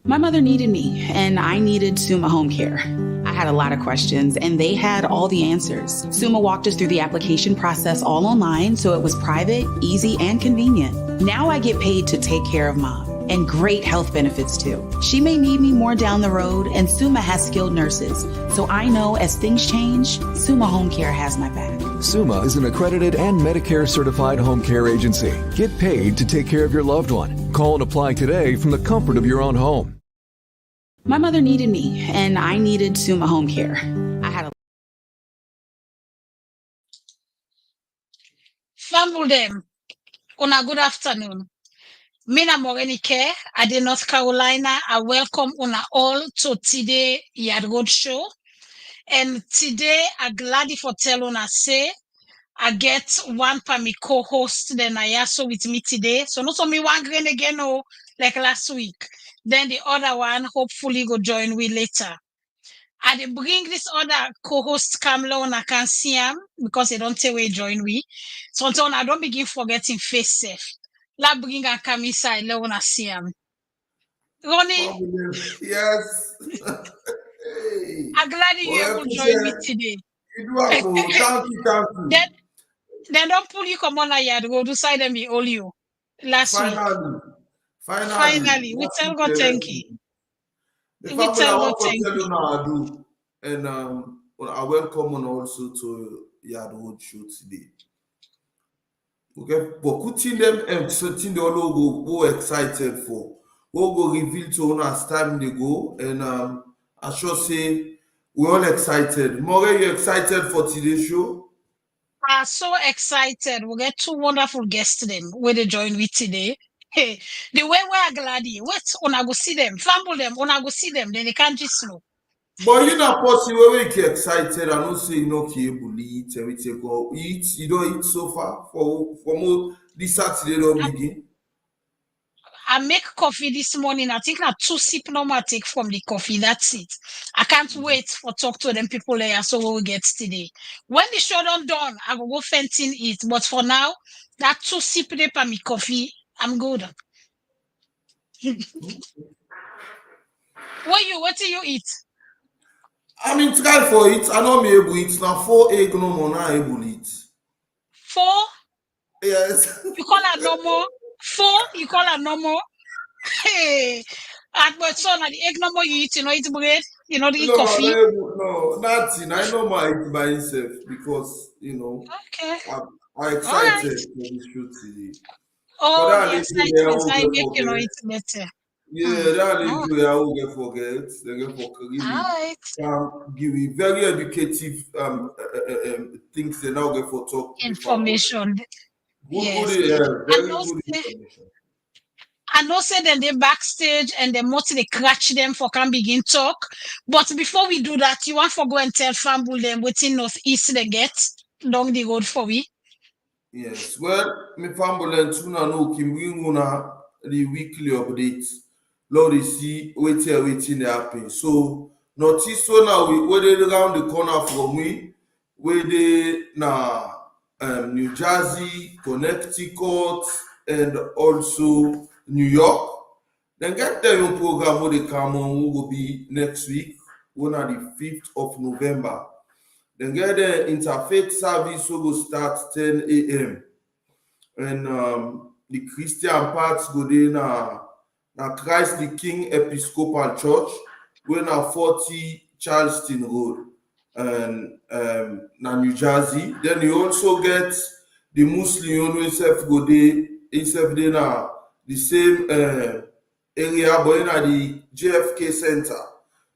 My mother needed me, and I needed Summa Home Care. I had a lot of questions, and they had all the answers. Summa walked us through the application process all online, so it was private, easy, and convenient. Now I get paid to take care of Mom, and great health benefits too. She may need me more down the road, and Summa has skilled nurses, so I know as things change, Summa Home Care has my back. Summa is an accredited and Medicare certified home care agency. Get paid to take care of your loved one. Call and apply today from the comfort of your own home. My mother needed me, and I needed Summa Home Care. I had a Family them. Una good afternoon. Mina Morenike at the North Carolina. I welcome una all to today Yad Rod show. And today I'm glad for tell una say I get one for me co-host then I also with me today. So not only one grain again like last week. Then the other one hopefully go join we later. I dey bring this other co-host Kamla and I can see him because they don't say we join we. So until I don't begin forgetting face safe. La bring and come inside, let una see him. Ronnie, yes. Hey. I'm glad you able to join me today. Thank you. Then don't pull you come on Yad Rod do side them be all you last week. Finally, we tell God thank you. We tell God thank you. Amadu, and I welcome on also to Yad Rod show today. Okay, but putting them and something the all go excited for. We'll go reveal to us time they go, and I sure say we're all excited. More you excited for today's show? I'm so excited. We get two wonderful guests then where they join me today. Hey, the way we're glad you. What? Una go see them, fumble them, una go see them, then they can't just know. But you not possible when you get excited. I don't say you know able eat everything go eat. You don't eat so far for more this Saturday don't begin. I make coffee this morning. I think I 2 sip normal take from the coffee. That's it. I can't wait for talk to them people there. So we will get today. When the show done, I will go fainting it. But for now, that 2 sip day for me coffee, I'm good. What do you eat? I mean try for it. I know me able eat now 4 egg no more now able eat. 4? Yes. You call that normal? 4? You call that normal? Hey, at my son, at the egg number you eat, you know, eat bread, you know, eat coffee. No, nothing. I know my eat by myself because you know. Okay. I'm excited for this show today. Oh, the excitement I make you know it's better. Yeah, that Joya will get forget. They get for give you very educative things they now get for talk information. Yes. Very good information. I know say then they backstage and they mostly they catch them for can begin talk. But before we do that, you want to go and tell Famble them within Northeast they get along the road for we. Yes, well, me Famble and Tuna no Kim bring the weekly updates. Lord, you see, waiting they happen. So, notice so now we waited around the corner from me. where they na New Jersey, Connecticut, and also New York. Then get their own program where they come on, who will be next week, on the 5th of November. Then get the interfaith service who will start 10 a.m. And the Christian parts go there na Christ the King Episcopal Church, where na 40 Charleston Road, and na New Jersey. Then you also get the Muslim who self go there, himself there na the same area, but in the JFK Center.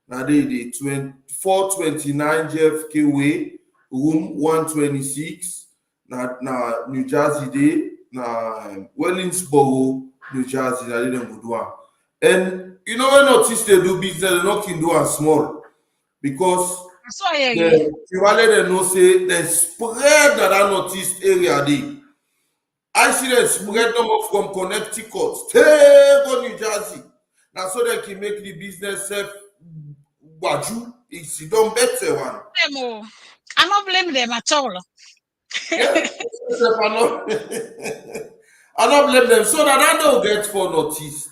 Now the 429 JFK Way, room 126, na New Jersey day, na Wellingsboro, New Jersey, na they go do am. And you know when artists they do business, they not can do am small because the they know say they spread that artist area dey. I see them spread them up from Connecticut, stay go New Jersey. Now so they can make the business self waju. It's done better one. I don't blame them at all. Yeah, I don't blame them. So that I don't get for notice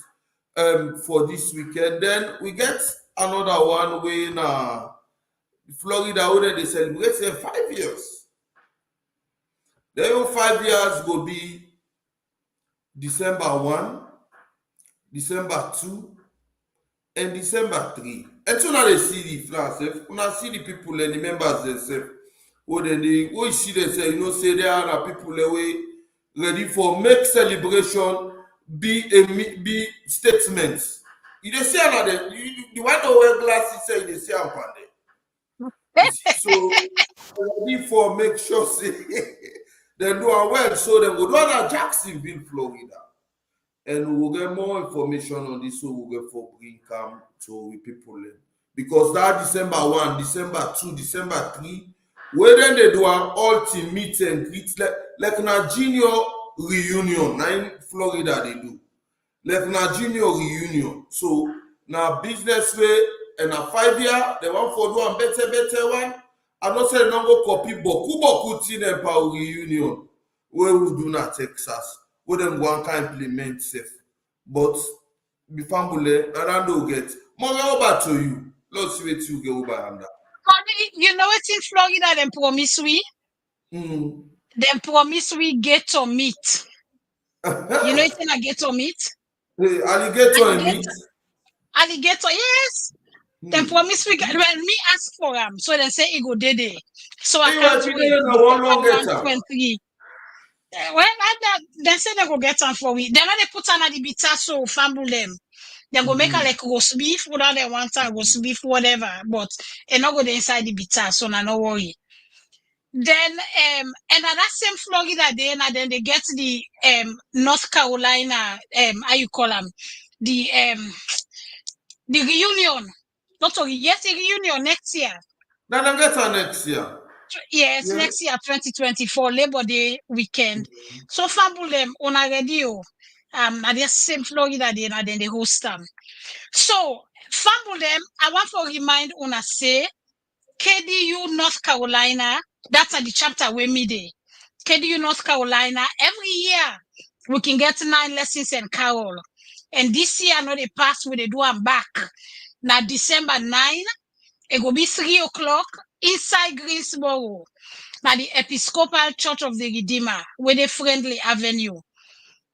for this weekend. Then we get another one where in Florida where they celebrate 5 years. Then 5 years will be December 1, December 2, and December 3. And so now they see the flowers, when I see the people and the members themselves, what you see themselves, you know, say there are people ready for make celebration, be statements. You just say another, the one that wear glasses say they say I'm so ready for make sure say they do well, so they go down to Jacksonville, Florida. And we will get more information on this, so we'll get for bring come to people. Because that December 1, December 2, December 3, where then they do an ultimate meet and greet, like a junior reunion. Now in Florida they do. Like a junior reunion. So now business way and a 5 year, they want for do a better one. I'm not saying no go copy boku tin empower reunion where we do not Texas, where them go and implement safe. But before I don't get more over to you. Let's see what you get over under. You know it's in Florida, them promise we. Them promise we get to meet. You know it's in a get to meet? Alligator and meat? Alligator, yes. Them promise we get when me ask for them. So they say it go day. So I can't wait. 123. Well, they say they go get them for we. Then when they put on the bitter so fumble them. They go make a like roast beef, whether they want a roast beef, whatever. But it not go inside the bitter, so no worry. Then and at that same Florida then they get the North Carolina how you call them the reunion. Not only yes, the reunion next year. Now they get her next year. Yes, next year 2024 Labor Day weekend. So fabulous them on a radio. At the same Florida then they host them. So fabulous them. I want to remind una say KDU North Carolina. That's at the chapter where me day. KDU North Carolina. Every year we can get 9 lessons and carol. And this year no they pass with the do am back. Now December 9, it will be 3 o'clock inside Greensboro. Now the Episcopal Church of the Redeemer with a Friendly Avenue.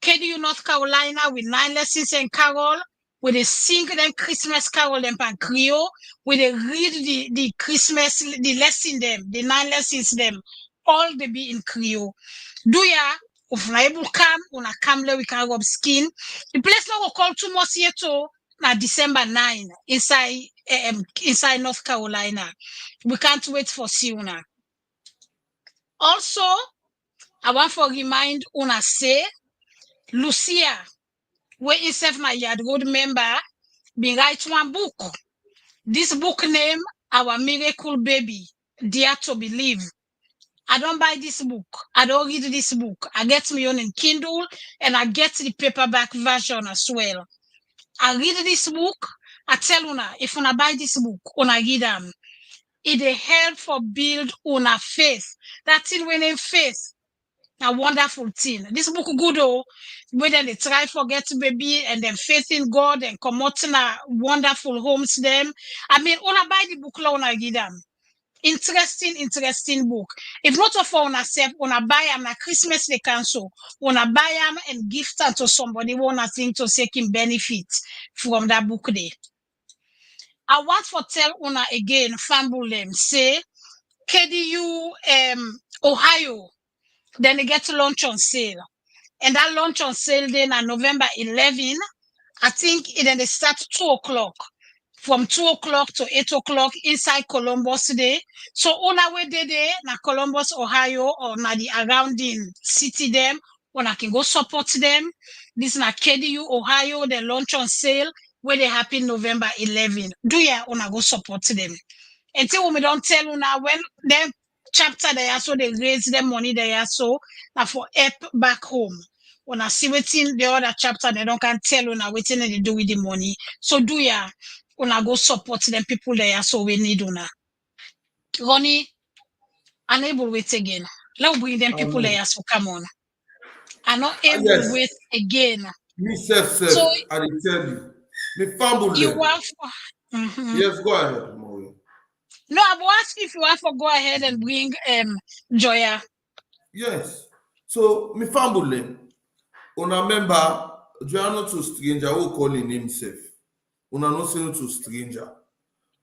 KDU North Carolina with 9 lessons and carol. With a sing them Christmas carol them and Creole, with a read the Christmas, the lesson them, the 9 lessons them, all they be in Creole. Do ya, if na able come, una come we can rub skin. The place now will call too much yet to na December 9 inside North Carolina. We can't wait for see una. Also, I want to remind una say, Lucia, where himself my Yad Rod member, be write one book. This book name, Our Miracle Baby, Dare to Believe. I don't buy this book. I don't read this book. I get me on in Kindle and I get the paperback version as well. I read this book. I tell una, if una buy this book, una read them. it a help for build una faith. That thing when in faith. A wonderful thing. This book good oh, where they try forget baby and then faith in God and come out in a wonderful homes them. I mean, una buy the book la una give them. Interesting book. If not of una self, una buy am na Christmas they cancel. Una buy am and gift am to somebody who wanna think to say him benefit from that book there. I want to tell una again, Fambulem, say KDU Ohio. Then they get to launch on sale. And that launch on sale then on November 11. I think then they start 2 o'clock. From 2 o'clock to 8 o'clock inside Columbus today. So on our way there, na Columbus, Ohio, or na the surrounding city them, when I can go support them. This na KDU, Ohio, the launch on sale where they happen November 11. Do ya wanna go support them? Until we don't tell una when them chapter they are so they raise them money they are so now for help back home. When I see waiting the other chapter, they don't can tell una waiting they do with the money. So do ya una go support them people there so we need una. Ronnie, unable wait again. Let's bring them people there so come on. I'm not able yes. wait again. Me self, So I will tell you. Me fumble you them. want Yes, go ahead, Maureen. No, I will ask if you want to go ahead and bring Joya. Yes. So me fumble them. Una member, Joya not to stranger who calling himself. Una no say no to stranger.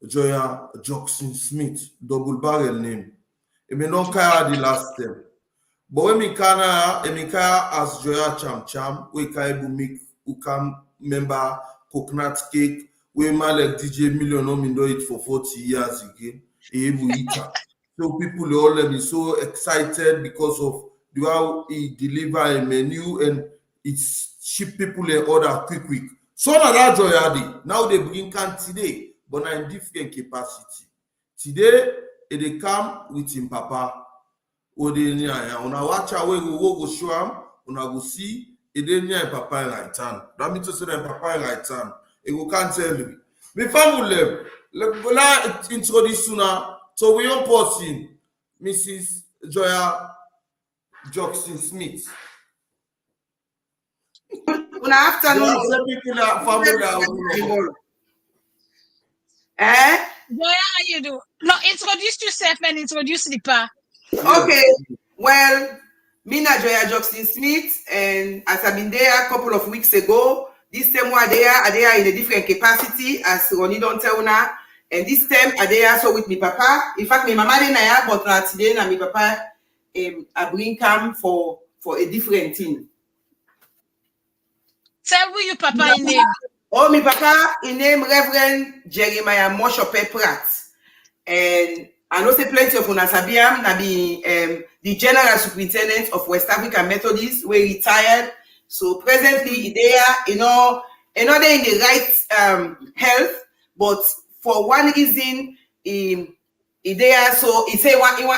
Joya Jackson Smith, double barrel name. E me don't carry the last name. But when me kaya as Joya Cham, we can make who can member coconut cake, we man like DJ Million no me do it for 40 years again. Able eater. So people all them be so excited because of the how he deliver a menu and it's ship people in order quick. So na that Joya dey. Now they bring can today, but na in different capacity. Today, they come with him papa. Una watch away go show am, una go see near papa in right hand. That means to say that papa in right hand. It go can't tell you. Me family let introduce una to we young person, Mrs. Joya Jackson Smith. Good afternoon. Joya, how you do? No, introduce yourself and introduce the pa. Okay. Well, me na Joya Jackson Smith, and as I've been there a couple of weeks ago, this time I there in a different capacity as Ronnie don't tell now. And this time I there so with me papa. In fact, my mama didn't have, but not today na me papa I bring come for a different thing. Tell who your papa in name. Oh, my papa in name Reverend Jeremiah Moshope Pratt. And I know say plenty of Unasabiam na be the General Superintendent of West African Methodist, we retired. So presently they are, they're in the right health, but for one reason, they are so he say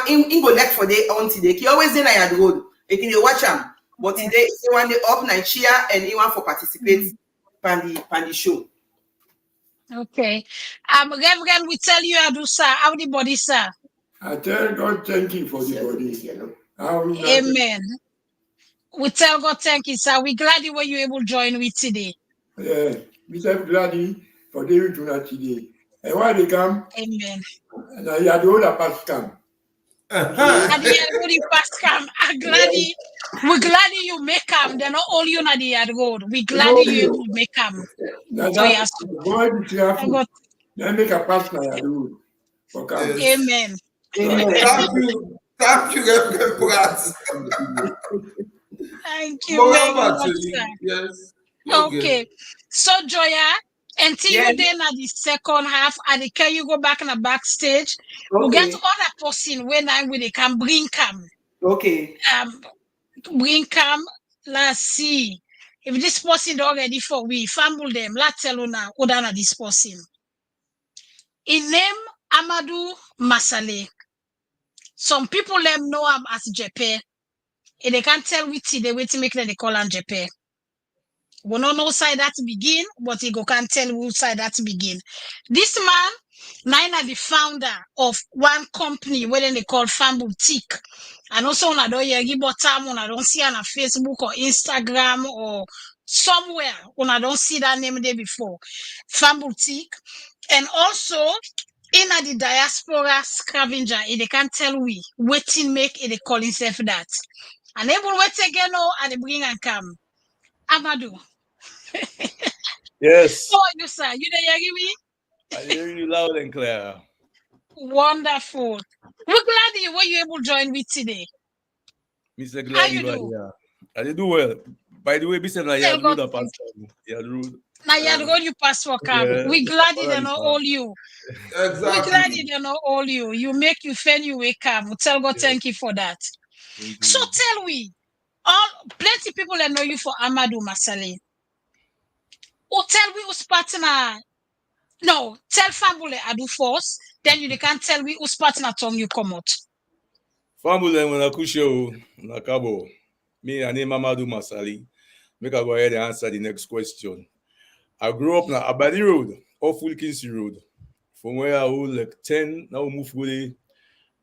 in go left for day until they always in Yad Rod. They can watch them, but they want the up Nigeria and he want for participate pan the show. Okay. Reverend, we tell you how to sir, how the body, sir. I tell God thank you for the body. Amen. We tell God thank you, sir. We're glad you were able to join with today. Yeah, we are glad for the tonight today. And why they come? Amen. And I had all the past come. I'm glad we're glad you make them. They're not all you at the Yad Rod. We're glad you able to make them. So yes. Then make a pass now Yad Rod. Amen. Thank you, Reverend Pratt. Thank you very much, sir. Yes. Okay. So Joya, until you then at the second half, and the can you go back in the backstage? We'll get other person when I'm with they can bring come. Okay. Bring come. Let's see. If this person already for we fumble them, let's tell you now who done this person. In name Amadu Masale. Some people let know him as Jepe. And they can't tell which they wait to make them they call him Jepe. We don't know side that begin, but he go can't tell who side that begin. This man, Nine are the founder of one company where they call Femme Boutique. And also on don't hear about time on I don't see on a Facebook or Instagram or somewhere when I don't see that name there before. Femme Boutique. And also in the diaspora scavenger, they can tell we waiting make it they call himself that. And they will wait again and they bring and come. Amadu. Yes. How are you, sir? You there, you me? I hear you loud and clear. Wonderful. We're glad you were able to join me today. Mr. How Glad you do? I did do well. By the way, Mr. Yad Rod Yad Rod. Now you got you pass for cab. Yeah, We glad you don't know all you. Exactly. We glad you don't know all you. You make you fan you wake up. We tell God thank you for that. Indeed. So tell we all plenty people that know you for Amadu Masali. Or tell we who's partner. No, tell family Adu first. Then you can tell we who's partner tongue you come out. Family when I kusho nakabo. Me and name Amadu Masali. Make I go ahead and answer the next question. I grew up na Abadi Road, off Wilkins Road. From where I was like 10, now we move fully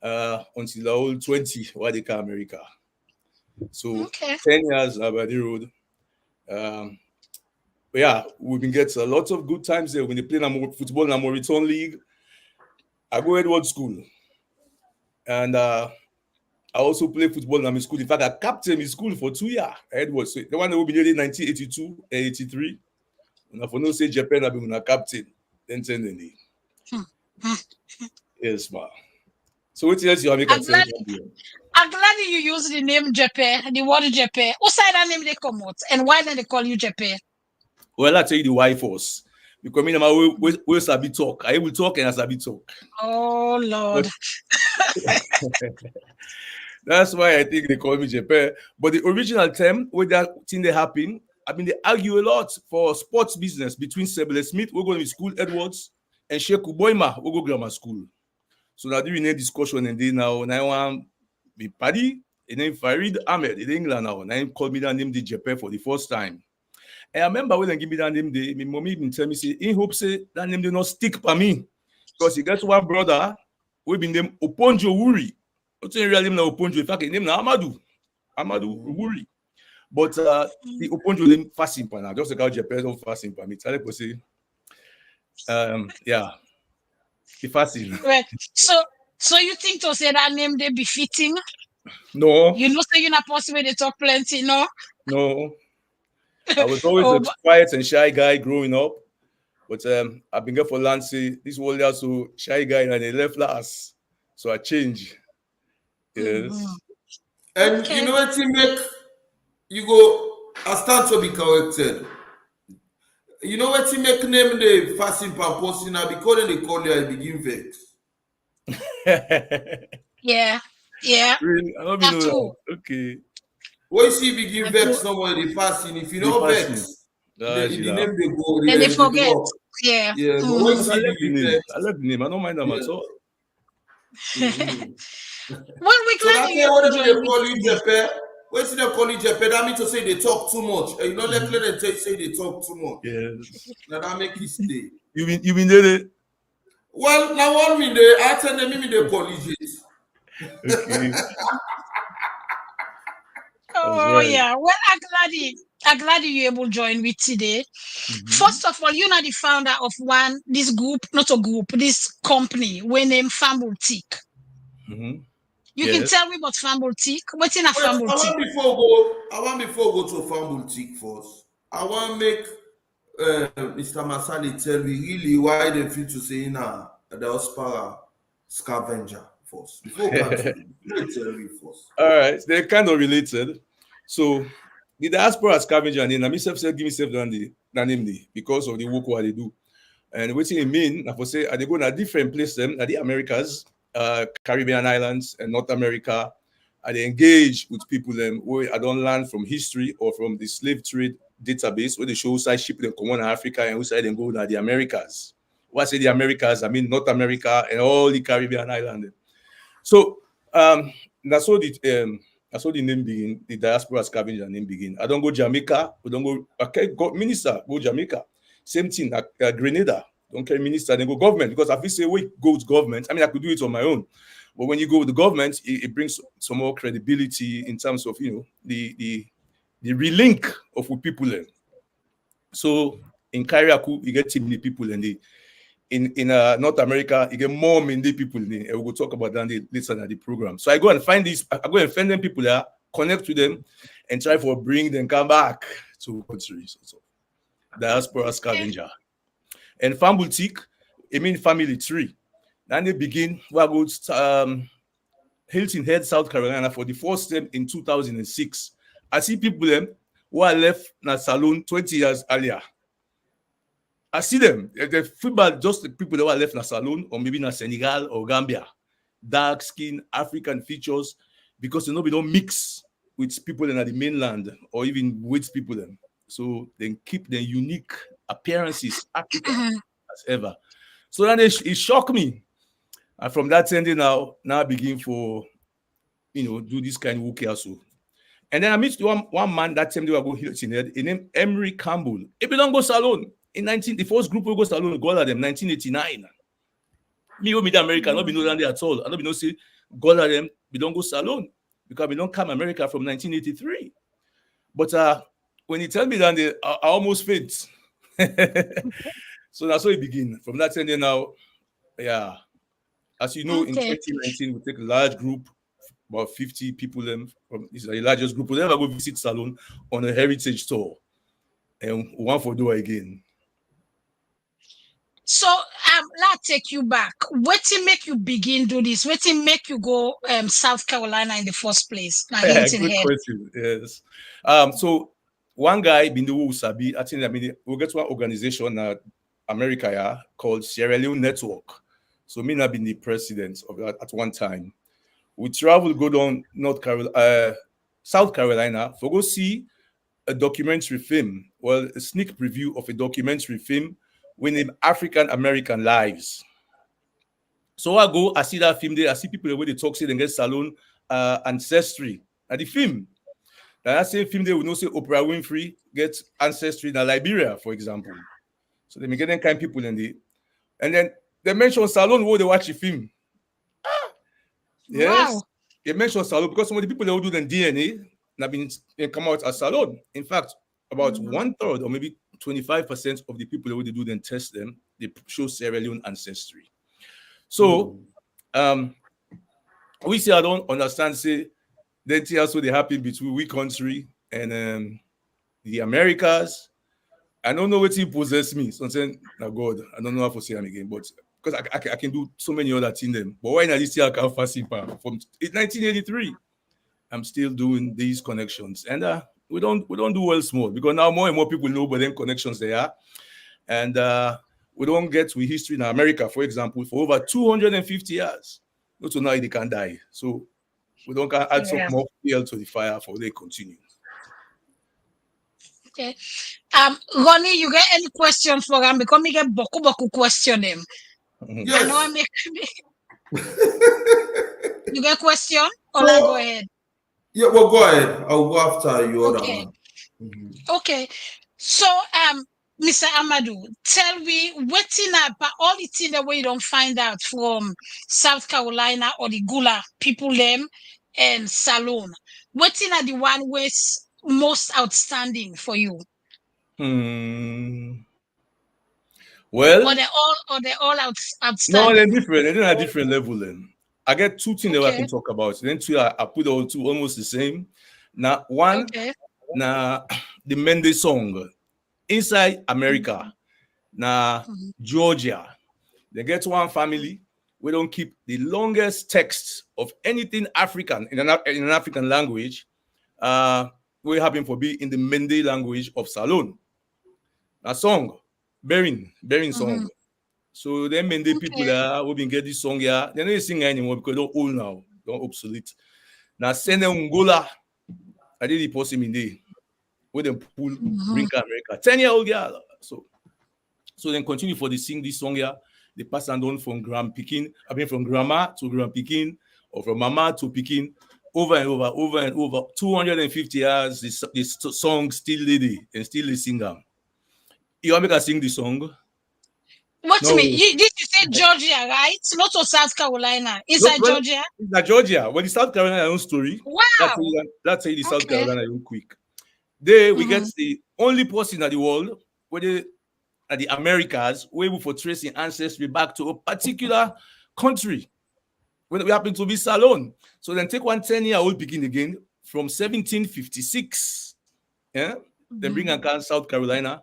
until I was 20, what they call America. So Okay. 10 years Abadi Road. But yeah, we've been getting a lot of good times there when they play football in the Moriton League. I go Edward School. And I also play football in my school. In fact, I captained my school for 2 years. Edward. So the one that will be nearly 1982 and 83. And if I don't say Japan, I've been a captain. Then send the name. Yes, ma. So what else you have? I'm glad you use the name Jepe, the word Jepe. Who said that name they come out? And why then they call you Jepe? Well, I'll tell you the why first. Because me, we sabi talk. I will talk and I sabi talk. Oh, Lord. That's why I think they call me Jepe. But the original term, where that thing they happen, I mean, they argue a lot for sports business between Sebele Smith, we're going to school Edwards, and Sheku Boima, we go grammar school. So now during the discussion and now I want be Paddy, and then Farid Ahmed in England now. Now he called me that name the Jepe for the first time. And I remember when they give me that name, my mommy even tell me, say, in hope say that name did not stick by me. Because he got one brother, we been named Oponjo Wuri. Not saying real name now Oponjo, in fact, his name now Amadu Wuri. But the Oponjo name fasting now. Just like how Jepe don't fasting by me. Tell say, yeah. Right. So you think to say that name they be fitting? No. You know, say you're not possible they talk plenty, no? No. I was always a quiet and shy guy growing up. But I've been here for Lancy. This was also shy guy and they left last. So I changed. Yes. Mm-hmm. And Okay. you know what you make you go I stand to be corrected. You know what you make name the fasting purpose now because they call you I begin vex. Yeah. Really? I don't know that. Okay. When you see begin vex somewhere they fasting, if you know vex, the name they go, then they forget. Go. Yeah. Yeah, but when you see I left the begin name. vex. I left the name. I don't mind them at all. Well, we So glad that's you why join they me call you today. Jepe. When they call you Jepe, that means to say they talk too much. And you know, let them say they talk too much. Yes. Now that make it stay. You been there? Well, now one minute, I tell them they collegiate. Okay. Oh right. yeah. Well, I'm glad you able to join me today. Mm-hmm. First of all, you're not the founder of this group, not a group, this company we named Femme Boutique. Mm-hmm. You can tell me about Femme Boutique. What's in a Femme Boutique? I want before go to Femme Boutique first. I want make Mr. Masali tell me really why they feel to say in a diaspora scavenger first. Before we tell me first. All right, they're kind of related. So the diaspora scavenger name, I myself said give myself the name because of the work what they do. And what it mean, I for say they go to different places, at the Americas, Caribbean islands and North America, and they engage with people where I don't learn from history or from the slave trade database where they show side ship them come on Africa and we say they go to the Americas. What I say the Americas, I mean North America and all the Caribbean islands. So that's how the name begin, the diaspora scavenger name begin. I don't go Jamaica, we don't go, okay, go minister, go Jamaica. Same thing, Grenada, Don't carry minister, then go government. Because if you say, wait, go to government, I mean, I could do it on my own. But when you go with the government, it brings some more credibility in terms of, the relink of with people. So in Kariaku, you get too many people in North America, you get more Mende people in it. We'll talk about that later in the program. So I go and find them people there, connect with them, and try for bring them come back to countries. So diaspora scavenger. And farm boutique, I mean family tree. Then they begin, we go to Hilton Head, South Carolina for the first time in 2006. I see people who are left in a salon 20 years earlier. I see them. The football, just the people that were left in a salon, or maybe in Senegal or Gambia. Dark skin, African features, because they don't mix with people in the mainland or even with people. So they keep their unique appearances, African as ever. So then it shocked me. And from that ending now I begin for, do this kind of work also. And then I meet one man that time they were going Hilton Head, he named Emery Campbell. He don't go salon. The first group will go salon, Gullah them, 1989. Me who meet America, not be no down there at all. I don't be no say Gullah them, we don't go salon because we don't come America from 1983. But when he tell me that, I almost faint. So that's how it begin. From that ending now, yeah. As you know, in 2019, we take a large group, about 50 people. It's the largest group. We'll never go visit salon on a heritage tour, and one for do again. So let's take you back. What to make you begin do this? What to make you go South Carolina in the first place? Good question. Yes. So one guy been the Sabi. I think we'll get to an organization in America called Sierra Leone Network. So me not been the president of that at one time. We travel, go down South Carolina for go see a documentary film. Well, a sneak preview of a documentary film named African American Lives. So I see that film there. I see people the way they talk, say they get salon ancestry. And the film, that same film there, we know say Oprah Winfrey gets ancestry in Liberia, for example. So they may get them kind of people in the, and then they mention salon where they watch the film. Yes, wow. They mention salon because some of the people that will do the DNA have been come out as salon. In fact, about 1/3 or maybe 25% of the people that will do them test them, they show Sierra Leone ancestry. So we say I don't understand, say then also they happen between we country and the Americas. I don't know what he possess me. So I'm saying, now God, I don't know how to say him again, but because I can do so many other things them. But why not this year I can fast from 1983? I'm still doing these connections. And we don't do well small because now more and more people know about them connections they are. And we don't get with history in America, for example, for over 250 years. Not so now they can die. So we don't add some more fuel to the fire for they continue. Okay. Ronnie, you get any question for him? Because me get boku question him. Yes. I know I make You get question? Or I go ahead? Yeah, well, go ahead. I'll go after you. Okay. Okay. So Mr. Amadu, tell me what's in about all the things that we don't find out from South Carolina or the Gullah people them and Salon. What's in the one was most outstanding for you? Well, or they all outstanding. No, they're different. They're at a different level. Then I get two things that I can talk about. Then two, I put all two almost the same. Now one, now the Mende song inside America. Now Georgia, they get one family. We don't keep the longest text of anything African in an African language. We happen for be in the Mende language of Salon. A song, Berin song. So them Mende people there, we been get this song here. They don't sing anymore because they're old now, they're obsolete. Now send them Angola. I did the post him in there. With them pull bring America. 10-year-old girl. So then continue for the sing this song here. They pass on from from grandma to grand Pekin, or from mama to Pekin, over and over. 250 years, this song still lady and still the singer. You want me to sing the song? What No. me? You say Georgia, right? Not to South Carolina. Inside No, Georgia. It's not Georgia. Well, the South Carolina own story. Wow. That's the South Okay. Carolina real quick. There we Mhm. get the only person in the world where they at the Americas were able for tracing ancestry back to a particular country. When we happen to be Salon. So then take 10-year-old begin again from 1756. Yeah. Then bring a car South Carolina.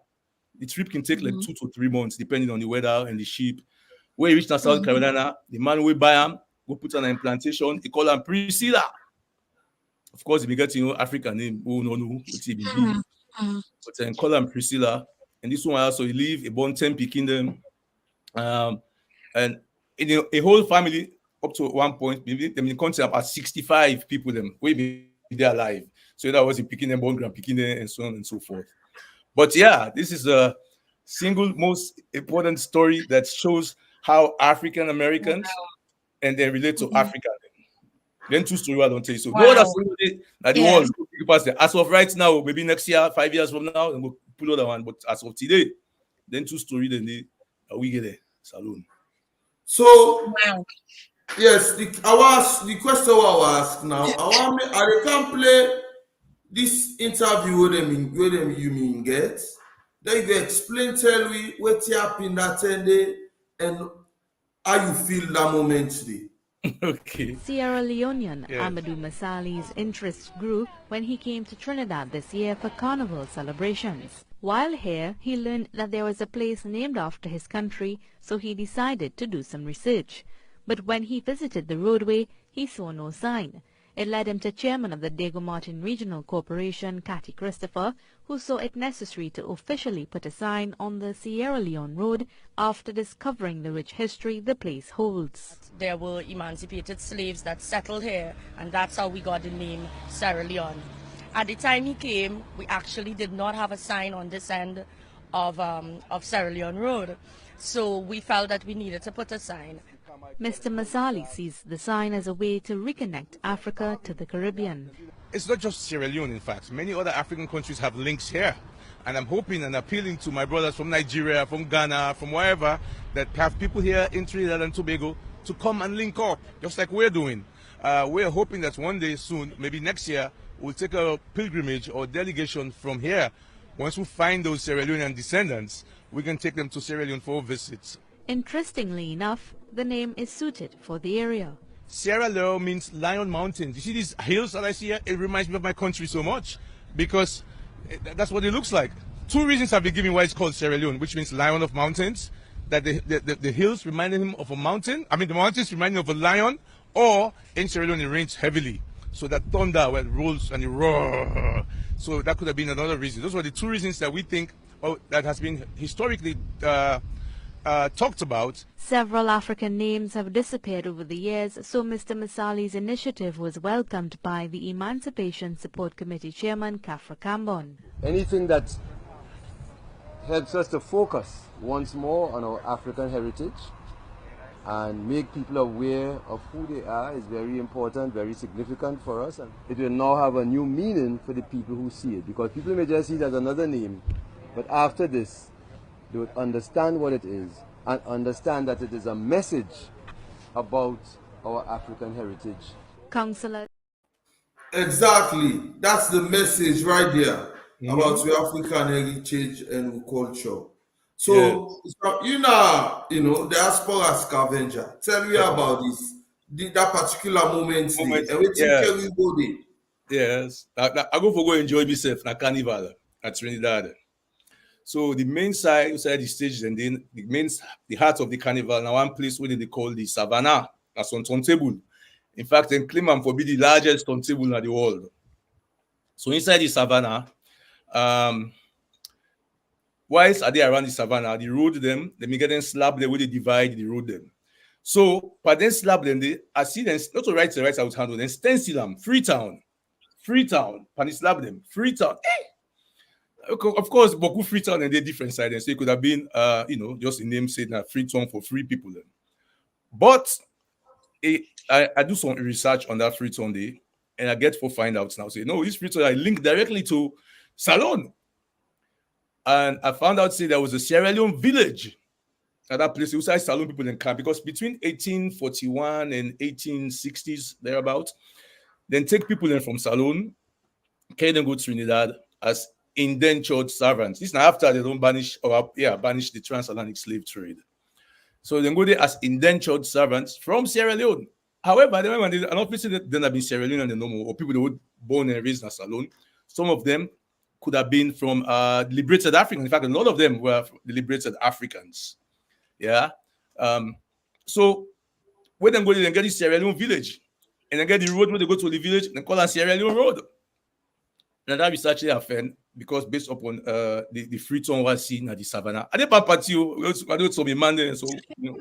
The trip can take like 2 to 3 months, depending on the weather and the ship. When you reach South Carolina, the man will buy him, go put on an implantation. He call him Priscilla. Of course, if you get African name, oh no, it's EBB. But then call him Priscilla. And this one also he live, he born 10 kingdom. And in a whole family up to one point, maybe they consider about 65 people them will be there alive. So that was in picking them, born grand picking them, and so on and so forth. But yeah, this is a single most important story that shows how African Americans and they relate to Africa. Then 2 stories I don't tell you. So go that the world past there. As of right now, maybe next year, 5 years from now, and we'll pull other one. But as of today, then 2 stories, then we get there. Saloon. So yes, the question I will ask now. I can play this interview with them you mean get. Then you explain, tell me what happened that day and how you feel that moment today. Okay. Sierra Leonean Amadu Masali's interest grew when he came to Trinidad this year for carnival celebrations. While here, he learned that there was a place named after his country, so he decided to do some research. But when he visited the roadway, he saw no sign. It led him to chairman of the Diego Martin Regional Corporation, Cathy Christopher, who saw it necessary to officially put a sign on the Sierra Leone Road after discovering the rich history the place holds. There were emancipated slaves that settled here, and that's how we got the name Sierra Leone. At the time he came, we actually did not have a sign on this end of Sierra Leone Road, so we felt that we needed to put a sign. Mr. Masali sees the sign as a way to reconnect Africa to the Caribbean. It's not just Sierra Leone, in fact. Many other African countries have links here. And I'm hoping and appealing to my brothers from Nigeria, from Ghana, from wherever, that have people here in Trinidad and Tobago to come and link up, just like we're doing. We're hoping that one day soon, maybe next year, we'll take a pilgrimage or delegation from here. Once we find those Sierra Leonean descendants, we can take them to Sierra Leone for visits. Interestingly enough, the name is suited for the area. Sierra Leone means Lion Mountains. You see these hills that I see here? It reminds me of my country so much because that's what it looks like. 2 reasons have been given why it's called Sierra Leone, which means Lion of Mountains, that the hills reminded him of a mountain. I mean, the mountains remind him of a lion, or in Sierra Leone it rains heavily. So that thunder where it rolls and it roars. So that could have been another reason. Those were the 2 reasons that we think that has been historically talked about. Several African names have disappeared over the years, so Mr. Masali's initiative was welcomed by the Emancipation Support Committee Chairman Kafra Kambon. Anything that helps us to focus once more on our African heritage and make people aware of who they are is very important, very significant for us. And it will now have a new meaning for the people who see it, because people may just see it as another name, but after this, they would understand what it is and understand that it is a message about our African heritage. Councillor. Exactly. That's the message right there about the African heritage and culture. So, you know, diaspora scavenger. Tell me about this, that particular moment. Yes. I go for go enjoy myself na carnival at Trinidad. So the main side, the stage, and then the heart of the carnival, now one place where they call the Savannah, that's on turntable. In fact, they claim I'm for be the largest turntable in the world. So inside the Savannah, whilst are they around the Savannah, they road them, they may get them slab the way they divide the road them. So, but then slab them, I see them, not to right out handle, then stencil them, Freetown, and they slab them, Freetown. Of course, Boku Freetown and they're different side, and so it could have been, just a name said that Freetown for free people then. But I do some research on that Freetown day, and I get to find out now. Say, no, this Freetown I link directly to Salon. And I found out, say, there was a Sierra Leone village at that place. Outside saloon people in camp because between 1841 and 1860s thereabout, then take people in from saloon, carry them go to Trinidad as indentured servants. This is now after they don't banish the transatlantic slave trade. So they go there as indentured servants from Sierra Leone. However, an officer that then have been Sierra Leone and the normal, or people that were born and raised in a saloon, some of them could have been from liberated Africans. In fact, a lot of them were the liberated Africans. Yeah. So when they go there, they get the Sierra Leone village, and then get the road when they go to the village, and they call it Sierra Leone Road. And that is actually happened because based upon the free tongue was seen at the savannah. I didn't party. I don't so man there, so you know,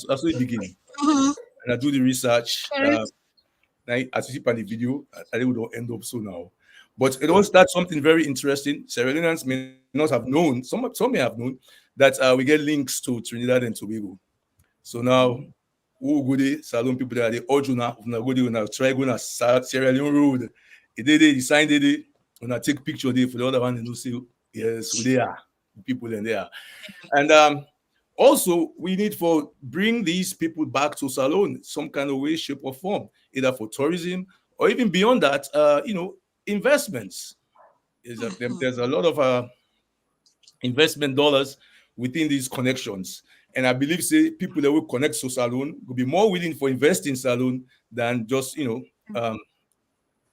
that's where it began. And I do the research. As you see on the video, I think we don't end up so now. But it all starts something very interesting. Sierra Leoneans may not have known, some may have known, that we get links to Trinidad and Tobago. So now, who go there, Salon people that are the original, go there, try going to Sierra Leone Road. They sign it, when I take picture there for the other one, and say, yes, they are people in there. And also, we need to bring these people back to Salon, some kind of way, shape, or form, either for tourism or even beyond that, investments. There's a lot of investment dollars within these connections. And I believe, people that will connect to Salon will be more willing for invest in Salon than just, in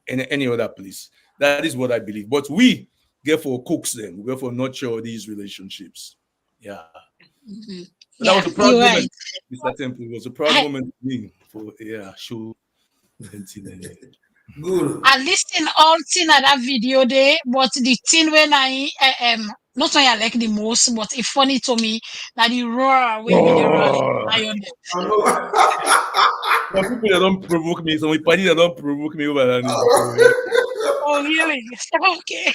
any other place. That is what I believe. But we, therefore, coax them. We therefore nurture these relationships. Yeah. Mm-hmm. So that was a proud moment, right. Mr. Temple. It was a proud moment for me for show. Good. I listen all thing at that video there, but the thing when I not only I like the most, but it's funny to me that the roar when we lion. Some people that don't provoke me, some people that don't provoke me over that. Oh really? Okay.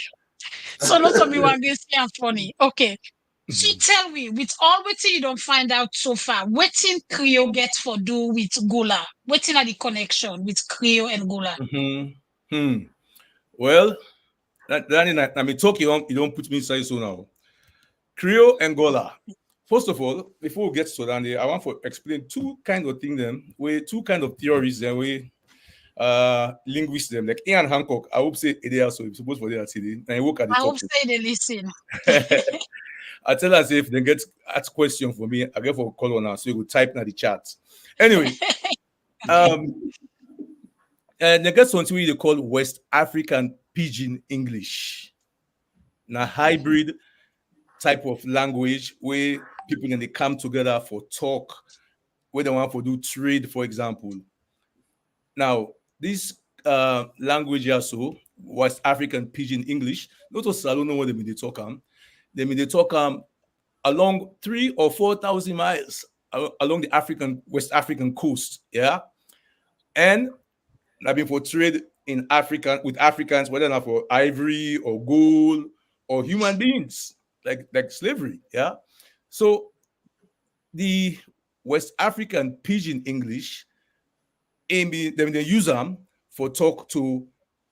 So not to me one get and funny. Okay. So tell me, with all what you don't find out so far, what in Creole gets for do with Gullah? What in are the connection with Creole and Gullah? Well, I mean, talk you don't put me inside so now. Creole and Gullah. First of all, before we get to that, I want to explain two kind of things two kind of theories that we linguists them. Like Ian Hancock, I hope say they are so supposed for that today. And I work at the I top. hope say they listen. I tell us if they get asked question for me, I get for a call on her, so you will type in the chat. Anyway, and they get something they call West African Pidgin English. Now hybrid type of language where people they come together for talk, where they want to do trade, for example. Now, this language also, West African Pidgin English, not just I don't know what they talk. They talk along 3,000 or 4,000 miles along the West African coast, yeah. And I've been for trade in Africa with Africans, whether not for ivory or gold or human beings, like slavery, yeah. So the West African Pidgin English, they use them for talk to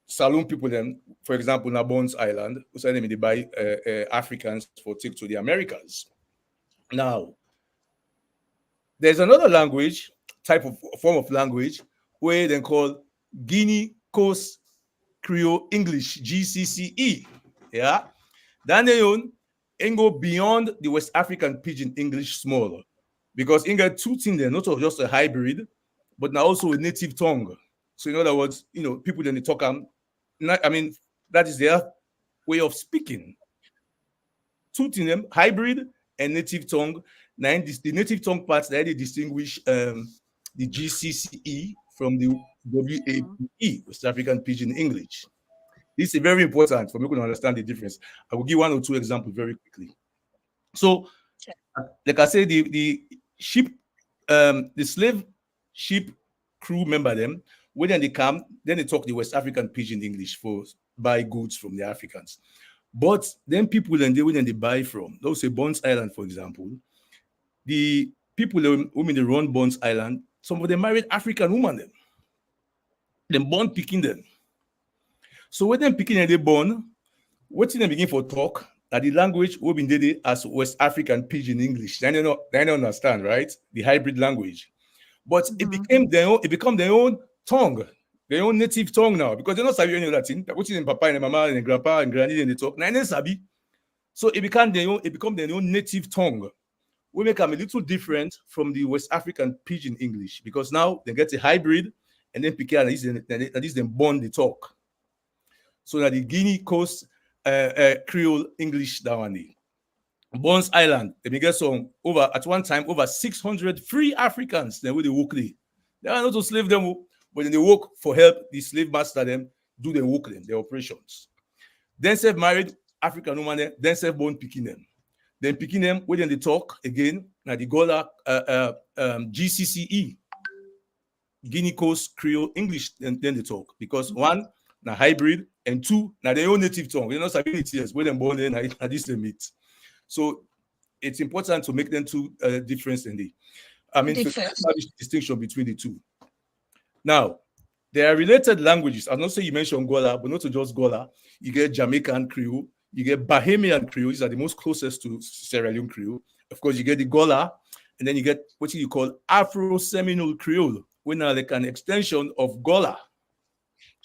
saloon people. Then, for example, in Bones Island, they buy Africans for take to the Americas. Now, there's another language, form of language, where they call Guinea Coast Creole English, GCCE. Yeah, then they go beyond the West African Pidgin English smaller, because in got two things there, not just a hybrid, but now also a native tongue. So in other words, people then they talk that is their way of speaking. Two things them, hybrid and native tongue. Now the native tongue parts that they distinguish the GCCE from the WAPE, West African Pidgin English. This is very important for me to understand the difference. I will give one or two examples very quickly. So, like I said, the ship, the slave ship crew member them, when they come, then they talk the West African Pidgin English for buy goods from the Africans. But then people when they buy from, let's say Bones Island, for example, the people who they run Bones Island, some of them married African women. Them born picking them. So when them picking and they born, what they begin for talk, that the language we been did as West African Pidgin English. They don't understand, right? The hybrid language. But it became their own tongue, their own native tongue now, because they're not Sabi any Latin. Which is in Papa and Mama and Grandpa and Granny and they talk. Now Sabi. So it became their own native tongue. We make them a little different from the West African Pidgin English because now they get a hybrid and then pick at least them born the talk. So that the Guinea Coast Creole English down there. Bones Island, they get some at one time over 600 free Africans. Then they work there. They are not to slave them, but then they work for help. The slave master them do the work them, their operations. Then self married African woman, then self born picking them. Then picking them, when they talk again, now the Gullah GCCE, Guinea Coast Creole English, then they talk. Because one, now hybrid, and two, now their own native tongue. You know, abilities when they're born in, at least they meet. So it's important to make them two different in the, to establish distinction between the two. Now, there are related languages. I'm not saying you mentioned Gullah, but not to just Gullah. You get Jamaican Creole, you get Bahamian Creole. These are the most closest to Sierra Leone Creole. Of course, you get the Gullah, and then you get what you call Afro-Seminole Creole, which are like an extension of Gullah.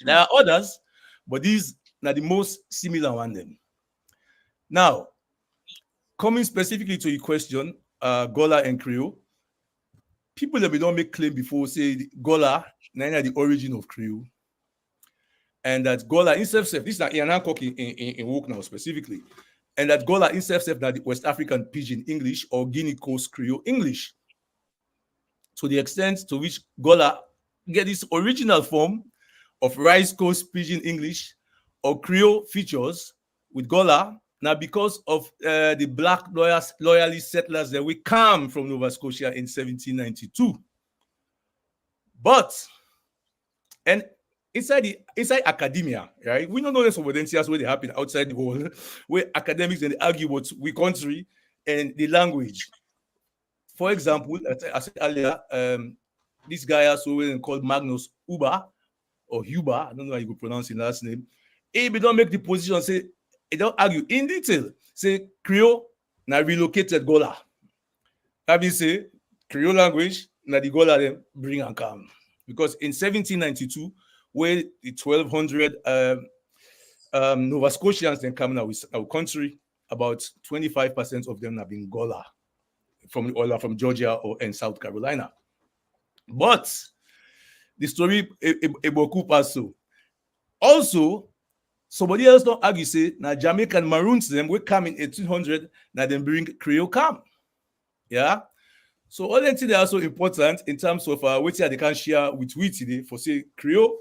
There are others, but these are the most similar one. Them. Now, coming specifically to your question, Gullah and Creole, people that we don't make claim before say Gullah, neither the origin of Creole, and that Gullah in self, this is not Ian Hancock in work now specifically, and that Gullah in self that the West African Pidgin English or Guinea Coast Creole English. To the extent to which Gullah get this original form of Rice Coast Pidgin English or Creole features with Gullah. Now, because of the black loyalist settlers that we come from Nova Scotia in 1792. But, and inside academia, right? We don't know this evidentials where they happen outside the world, where academics and they argue about we country and the language. For example, as I said earlier, this guy also called Magnus Huber, or Huber, I don't know how you could pronounce his last name. He don't make the position say, they don't argue in detail. Say Creole now relocated Gullah. That means say Creole language now the Gullah them bring and come. Because in 1792, where the 1,200 Nova Scotians then coming out with our country, about 25% of them have been Gullah from Georgia or in South Carolina. But the story also. Somebody else don't argue, say, now Jamaican Maroons, them will come in 1800, now them bring Creole come. Yeah? So all that things are also important in terms of what they can share with we today for, say, Creole,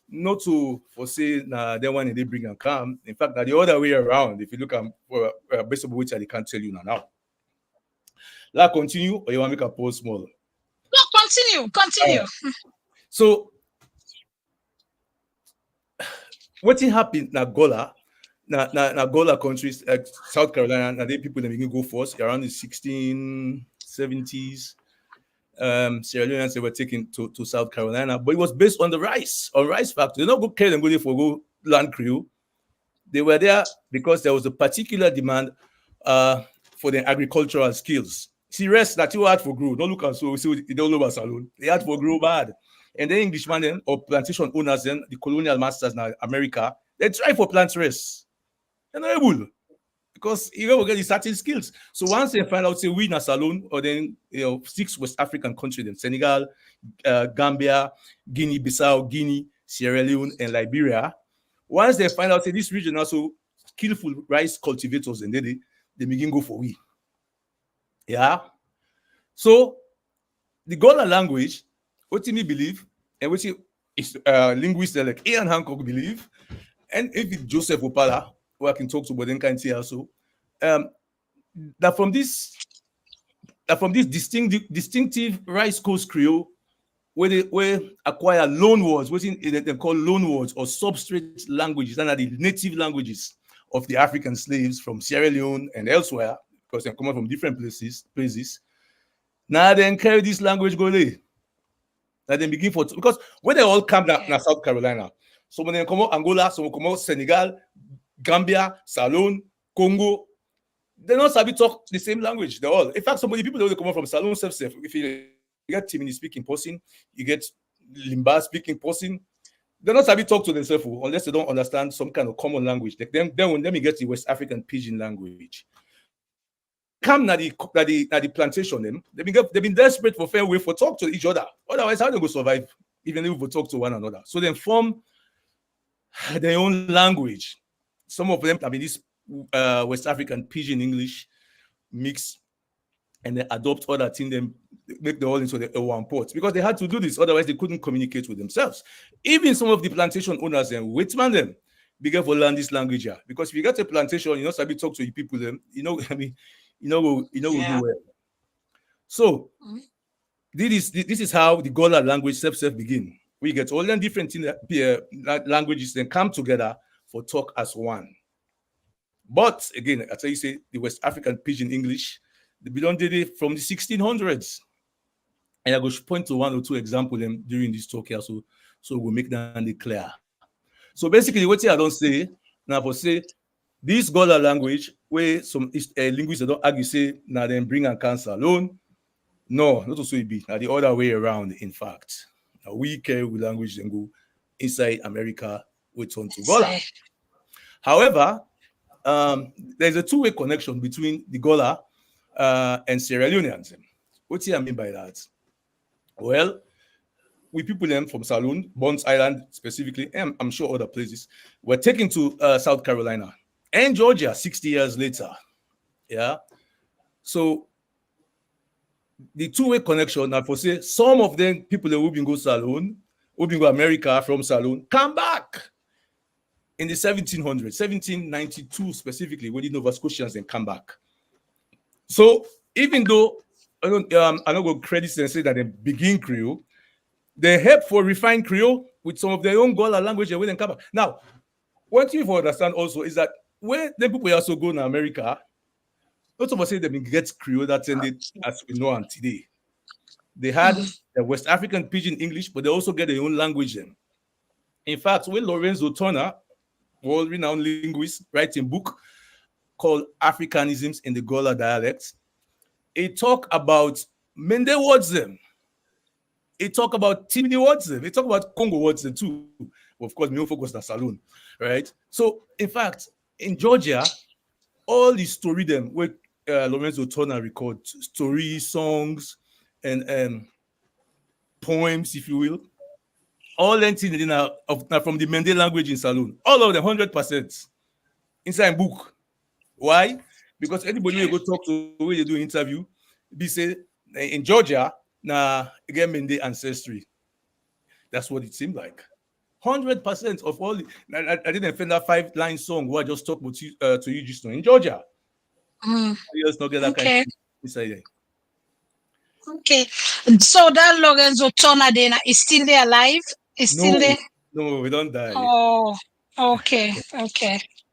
not to, for, say, now they want they bring and come. In fact, now the other way around, if you look at based on what they can't tell you now. Let's continue, or you want to make a pause small? No, continue. So, what happened na Gullah, na Gullah countries like South Carolina, now they people that begin go first around the 1670s. Sierra Leoneans they were taken to South Carolina, but it was based on rice factory. They don't go care them go there for go land Creole. They were there because there was a particular demand for their agricultural skills. See, rest that you had for grow. Don't look at so it don't over salon. They had for grow bad. And the Englishmen then, or plantation owners then, the colonial masters now, America, they try for plant race. They're not able. Because you don't get the certain skills. So once they find out, say, we in a salon, or then, 6 West African countries, then Senegal, Gambia, Guinea-Bissau, Guinea, Sierra Leone, and Liberia. Once they find out, say, this region also skillful rice cultivators, and then they begin go for we. Yeah? So, the Gullah language, what me believe, and what is linguists like Ian Hancock believe, and if it's Joseph Opala, who I can talk to, but then can say also, that from this distinctive Rice Coast Creole, where they acquire loan words, what they call loan words or substrate languages, and are the native languages of the African slaves from Sierra Leone and elsewhere, because they come from different places. Now they carry this language go there. That they begin for because when they all come down in South Carolina, so when they come out Angola, so come out Senegal, Gambia, Salon, Congo, They not sabi talk the same language. They all. In fact, some of the people that come from Salon self. If you get Timini speaking person, you get Limba speaking person. They not sabi talk to themselves unless they don't understand some kind of common language. Then when them you get the West African Pidgin language. Come na the plantation them. They've been desperate for fair way for talk to each other. Otherwise, how they go survive even if we talk to one another? So they form their own language. Some of them, this West African Pidgin English mix, and they adopt other things, then make the all into the one port because they had to do this. Otherwise, they couldn't communicate with themselves. Even some of the plantation owners and waitsman them began for learn this language here. Because if you get a plantation, you know, sabi talk to the people, them, we'll do well. So this is how the Gullah language self begin. We get all the different languages then come together for talk as one. But again, as I say, the West African Pidgin English, they belong to it from the 1600s. And I go point to one or two examples them during this talk here, so we'll make that clear. So basically, what I don't say now for say this Gullah language, where some linguists don't argue say now then bring and cancel alone. No, not also it be now the other way around. In fact, now we carry with language and go inside America, we turn to Gullah. However, there's a two-way connection between the Gullah and Sierra Leoneans. What do I mean by that? Well, we people them from Saloon, Bonds Island specifically, and I'm sure other places, were taken to South Carolina and Georgia 60 years later. Yeah. So the two-way connection, now for say some of them people that will be go Saloon, will be go America from Saloon, come back in the 1700s, 1792 specifically, when the Nova Scotians then come back. So even though I don't go credit and say that they begin Creole, they help for refine Creole with some of their own Gullah language and when they come back. Now, what you understand also is that when the people also go to America, not of us say they get Creole that's ended as we know them today. They had the West African Pidgin English, but they also get their own language then. In fact, when Lorenzo Turner, world-renowned linguist, writes a book called Africanisms in the Gullah dialects, he talk about Mende words them. He talk about Timini words them. He talk about Congo words them too. Well, of course, we don't focus on Saloon, right? So, in fact, in Georgia, all the story them where Lorenzo Turner records story, songs, and poems, if you will, all them things from the Mende language in Saloon, all of them 100% inside book. Why? Because anybody will go talk to where they do interview, they say in Georgia, now again Mende ancestry. That's what it seemed like. 100% of all. I didn't find that 5-line song where I just talked to you just now in Georgia. Just not get that kind of inside there. Okay, so that Lorenzo Turner then is still there alive? Is still there? No, we don't die. Oh, okay.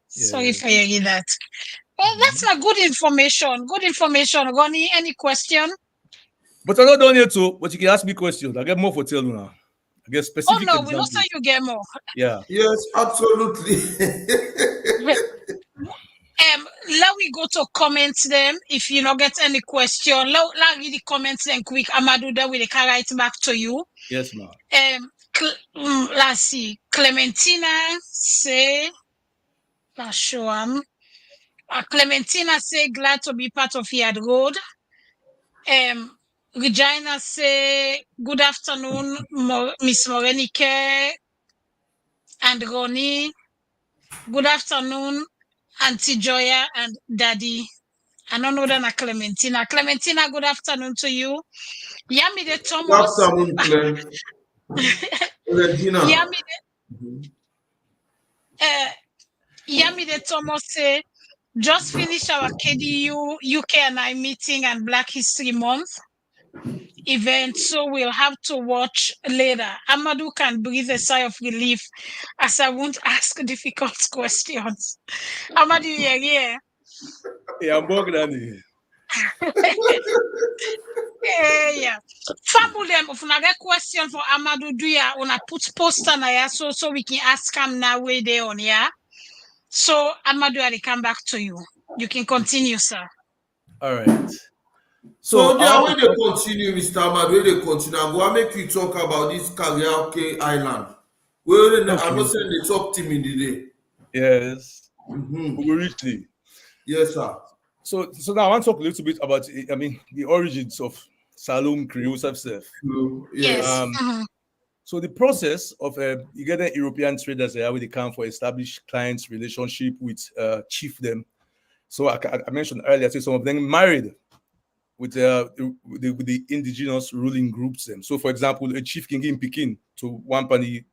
Sorry for hearing that. Well, that's a good information. Good information. Ronnie, any question? But I'm not done yet too. But you can ask me questions. I get more for tell you now. I get specific. Oh no, we also you get more. Yeah. Yes, absolutely. Let we go to comments them. If you not get any question, let read the comments then quick. Amadu, then we can write back to you. Yes, ma'am. Let's see. Clementina say, Clementina say glad to be part of Yad Rod. Regina say good afternoon, Miss Morenike and Ronnie. Good afternoon, Auntie Joya and Daddy. I don't know that Clementina. Clementina, good afternoon to you. Yamide Thomas. Good afternoon, Clementina. Yamide Thomas say, just finished our KDU UK and I meeting and Black History Month event, so we'll have to watch later. Amadu can breathe a sigh of relief as I won't ask difficult questions. Amadu, yeah. Yeah, I'm working. Yeah. Fabulem, if you get question for Amadu, do ya wanna put poster na ya so we can ask him now where they on, yeah? So Amadu, I'll come back to you. You can continue, sir. All right. So there when they continue, Mr. Amadu, when they continue, I'm going to make you talk about this karaoke island. Well, I'm not saying the top team in the day. Yes. Richly. Yes, sir. So now I want to talk a little bit about, the origins of Saloon Creole self-serve. Yes. So the process of you get the European traders there where they come for established clients relationship with chiefdom. So I mentioned earlier, so some of them married with the indigenous ruling groups. So for example, a chief can give Pekin to one party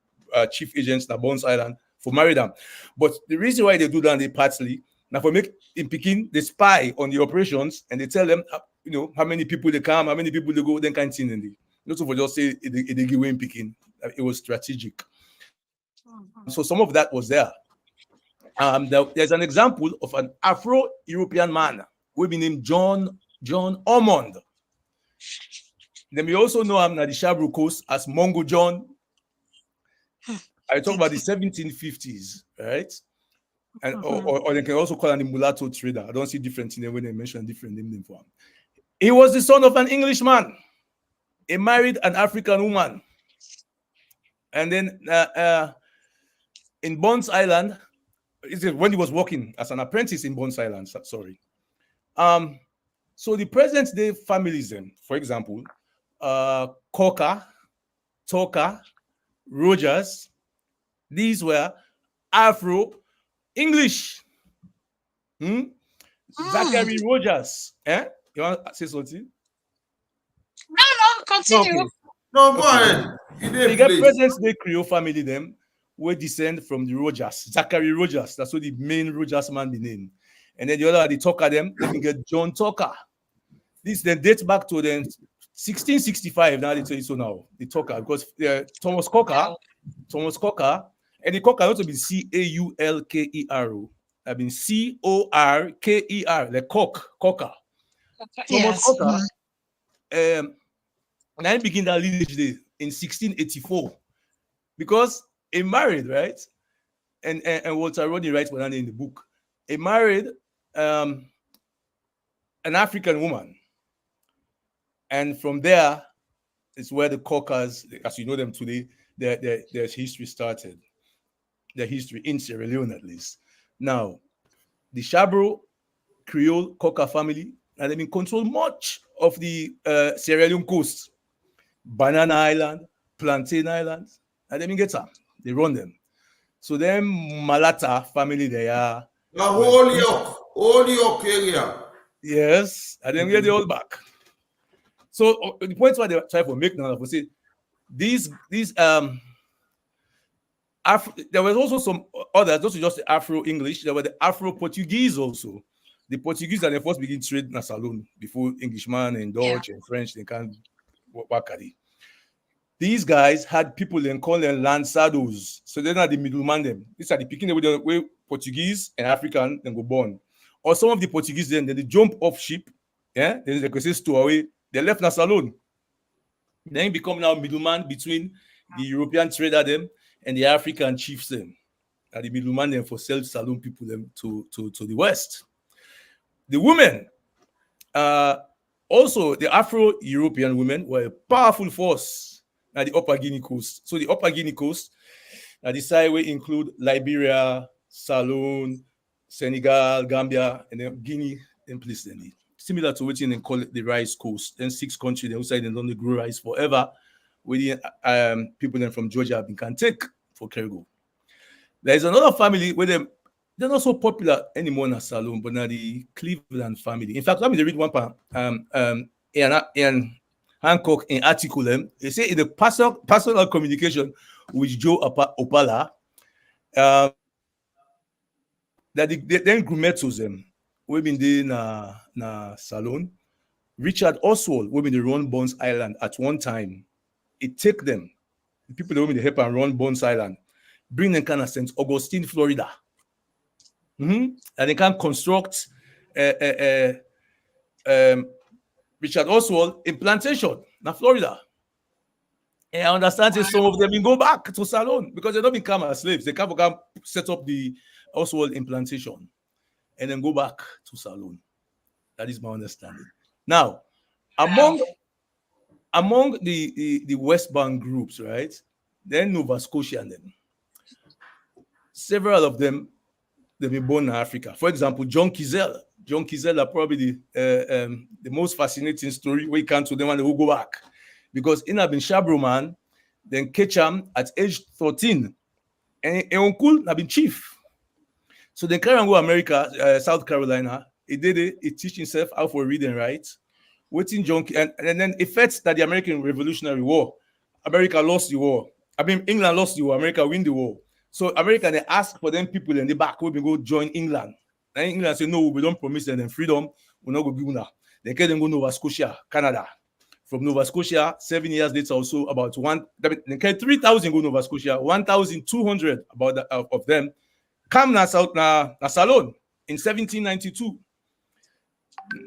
chief agents in Bones Island for marry them. But the reason why they do that, they partly now for make in Pekin, they spy on the operations and they tell them, how many people they come, how many people they go, then kind of thing. And not for just say they give away in Pekin. It was strategic. So some of that was there. There's an example of an Afro-European man who be named John Ormond. Then we also know him at the Shabru Coast as Mongo John. I talk about the 1750s, right? And or they can also call him the mulatto trader. I don't see different in them when they mention different name for him. He was the son of an Englishman. He married an African woman. And then in Bones Island, when he was working as an apprentice in Bones Island, sorry. So the present day families then, for example, Coca, Toka, Rogers, these were Afro-English. Zachary Rogers. You want to say something? No, continue. Okay. No, go ahead. You get present-day Creole family them, we descend from the Rogers. Zachary Rogers, that's what the main Rogers man be named. And then the other, the Tucker them, they can get John Tucker. This then dates back to the 1665. Now they tell you so now, the Tucker, because Thomas Cocker, and the Cocker also be Caulker. I mean Corker, like Cocker. Thomas Cocker. And I begin that lineage day in 1684 because he married, right? And Walter Rodney writes about that in the book. He married an African woman, and from there is where the Cockers, as you know them today, their history started. Their history in Sierra Leone, at least. Now, the Shabro Creole Cocker family, and they've been control much of the Sierra Leone coast, Banana Island, Plantain Island, and they been get some. They run them. So them Malata family, they are the whole York area. Yes, and then get the all back. So the point why they try to make now, we say these there was also some others, not just the Afro-English, there were the Afro-Portuguese also. The Portuguese are the first begin trade in a saloon before Englishman and Dutch and French, they can't work at it. These guys had people and call them lanzados. So they're not the middleman them. These are the picking way Portuguese and African then go born. Or some of the Portuguese then they jump off ship, then they can say stow away. They left na saloon. Then he become now middleman between the European trader them and the African chiefs them. And the middleman them for sell saloon people them to the West. The women, also the Afro-European women were a powerful force at the Upper Guinea coast. So the Upper Guinea coast, the side will include Liberia, Saloon, Senegal, Gambia, and then Guinea implicitly. Similar to what they call it the rice coast. Then 6 countries outside and don't grow rice forever. With people then from Georgia can take for cargo. There is another family where they're not so popular anymore in a Saloon, but now the Cleveland family. In fact, let me read one part. Hancock in article them. They say in the personal communication with Joe Opala, that they then Grumetos them. We've been there na Saloon. Richard Oswald, we've been the run Bones Island at one time. It take them, the people that will be help and run Bones Island, bring them kind of St. Augustine, Florida. And they can construct Richard Oswald in Plantation, na Florida. And I understand that some of them will go back to Saloon because they don't become as slaves. They can't set up the Oswald in Plantation. and then go back to Salone. That is my understanding. Now, among the West Bank groups, right? Then Nova Scotia and them. Several of them, they've been born in Africa. For example, John Kizell. John Kizell are probably the most fascinating story. We come to them and they will go back. Because in have been Shabro man, then Ketcham at age 13. And uncle have been chief. So they carry on go America, South Carolina. He did it, he teach himself how to read and write. Waiting John, and then effects that the American Revolutionary War. America lost the war. I mean, England lost the war, America win the war. So America, they ask for them people in the back, we go join England. And England say, no, we don't promise them freedom, we're not going to give now. They can then go Nova Scotia, Canada. From Nova Scotia, 7 years later also, about 3,000 go Nova Scotia, 1,200 about of them come na Salone in 1792.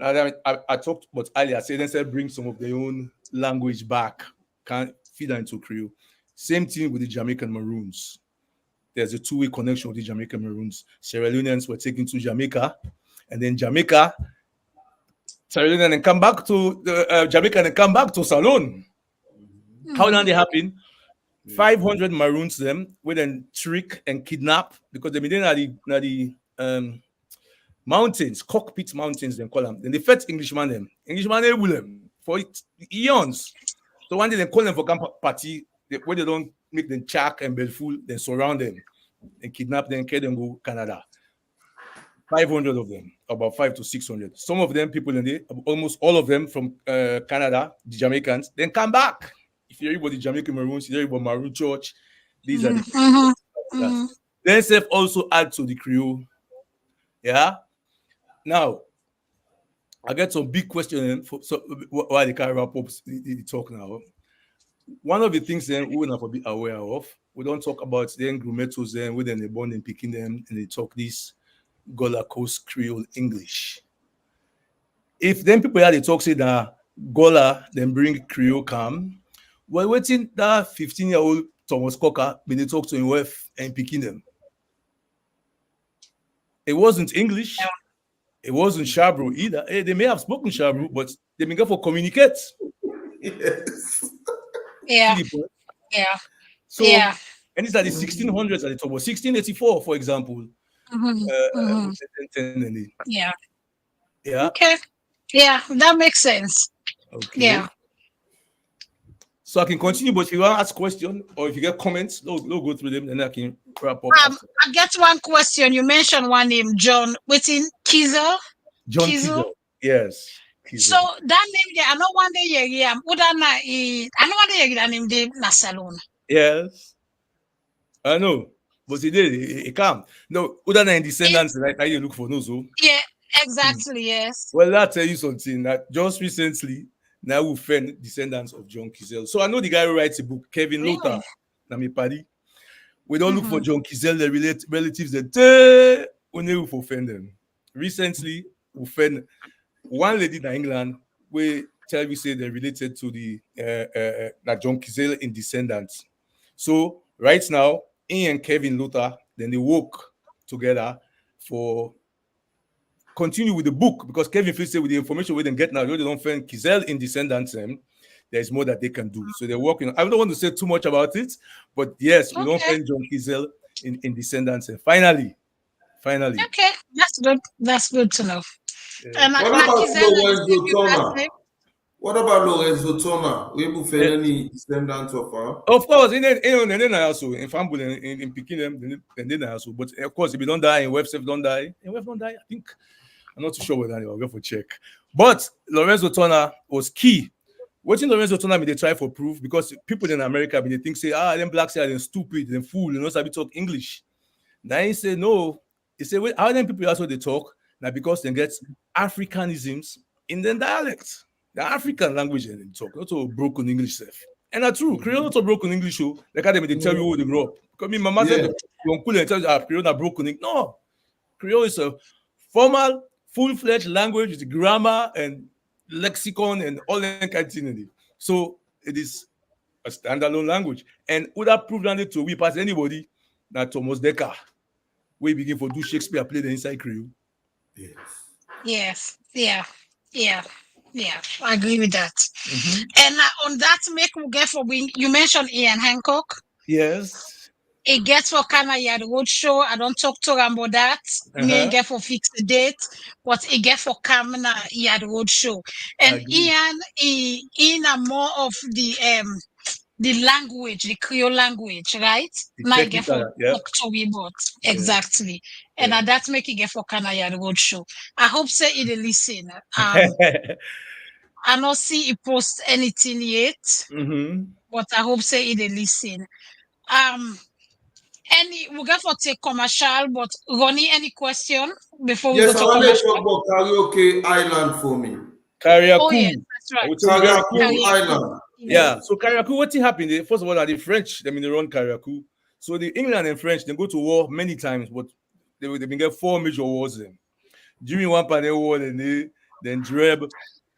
I talked about earlier, they said bring some of their own language back, can't feed that into Creole. Same thing with the Jamaican Maroons. There's a two-way connection with the Jamaican Maroons. Sierra Leoneans were taken to Jamaica, and then Jamaica, Sierra Leone, and come back to Jamaica and come back to Salone. How did that happen? 500 Maroons them, with then trick and kidnap because they been in the mountains, cockpit mountains, they call them. Then they fed Englishman them. Englishman they will them for eons. So one day they call them for camp party where they don't make them chack and belful, then surround them and kidnap them, carry them go Canada. 500 of them, about 500 to 600. Some of them people in there, almost all of them from Canada, the Jamaicans, then come back. If you hear about the Jamaican Maroons, you hear about Maroon Church. These are the Then self also add to the Creole. Yeah. Now, I get some big questions why they can't wrap up the talk now. One of the things then we will not be aware of, we don't talk about then grumetos then when they're born and picking them and they talk this Gullah Coast Creole English. If then people had they talk say that Gullah then bring Creole come, we're waiting that 15-year-old Thomas Cocker when they talk to him wife and picking them. It wasn't English. It wasn't Shabro either. They may have spoken Shabro, but they may go for communicate. Yes. Yeah. Yeah. So, and it's at the 1600s at the top. 1684, for example. Yeah. Yeah. Okay. Yeah, that makes sense. Okay. Yeah. So I can continue, but if you want to ask questions or if you get comments, they'll go through them, then I can wrap up. I get one question. You mentioned one name, John. Waiting, Kizel. John Kizel. Yes. Kizel. So that name there, I know one day I know one day that name there na Salone. Yes. I know. But he come. No, other than descendants, right? Now you look for no so. Yeah, exactly, yes. Well, I'll tell you something that just recently now we find descendants of John Kizel. So I know the guy who writes a book, Kevin Lothar, Namipadi. We don't look for John Kizel, the relatives that we never offend them. Recently, we found one lady in England where tell me say they're related to the John Kizel in descendants. So right now, Ian and Kevin Lothar, then they work together for continue with the book because Kevin feels with the information we didn't get now, they don't find Kizel in descendants. There's more that they can do. So they're working. I don't want to say too much about it, but yes, we don't find John Kizel in descendants. And finally. Okay, that's good. That's good to know. What about Lorenzo Toma? We will find any descendants of her? Of course, in also in family in picking them, and then also. But of course, if you don't die, in Web don't die. In Web don't die. I think I'm not too sure whether I'll go for check. But Lorenzo Tona was key. Watching Lorenzo Tona, they try for proof because people in America, they think say, them blacks are stupid, them fool, you know, so they talk English. Now he say no. He say, wait, how them people also they talk? Now because they get Africanisms in their dialect. The African language and they talk, not so broken English stuff. And that's true. Creole not so broken English show. Like how they tell you who they grow up. Because me, mama said, your uncle and tell you, Creole not broken English. No. Creole is a formal, full-fledged language with grammar and lexicon and all that kind of thing. So it is a standalone language. And would have proven it to we pass anybody that Thomas Dekker, we begin for do Shakespeare play the inside Creole. Yes. Yeah. I agree with that. And on that, make we get for you mentioned Ian Hancock. Yes. It gets for Kana Yad Road show. I don't talk to him about that. Me get for fix the date, but it get for Kamana Yad Road show. And Ian, in a more of the language, the Creole language, right? Now I get for talk to we about exactly. And that's making get for Kana Yad Road show. I hope say it listen. I not see it post anything yet, but I hope say it listen. We got for take commercial, but Ronnie, any question before we go to commercial? Yes, I want to talk about Karaoke Island for me. Kariakou. Oh yes, that's right. Kariakou Island. Yeah. So Kariakou, what happened? First of all, the French, they run Kariakou. So the England and French, they go to war many times, but they've been get 4 major wars then. During one part of the war, then drab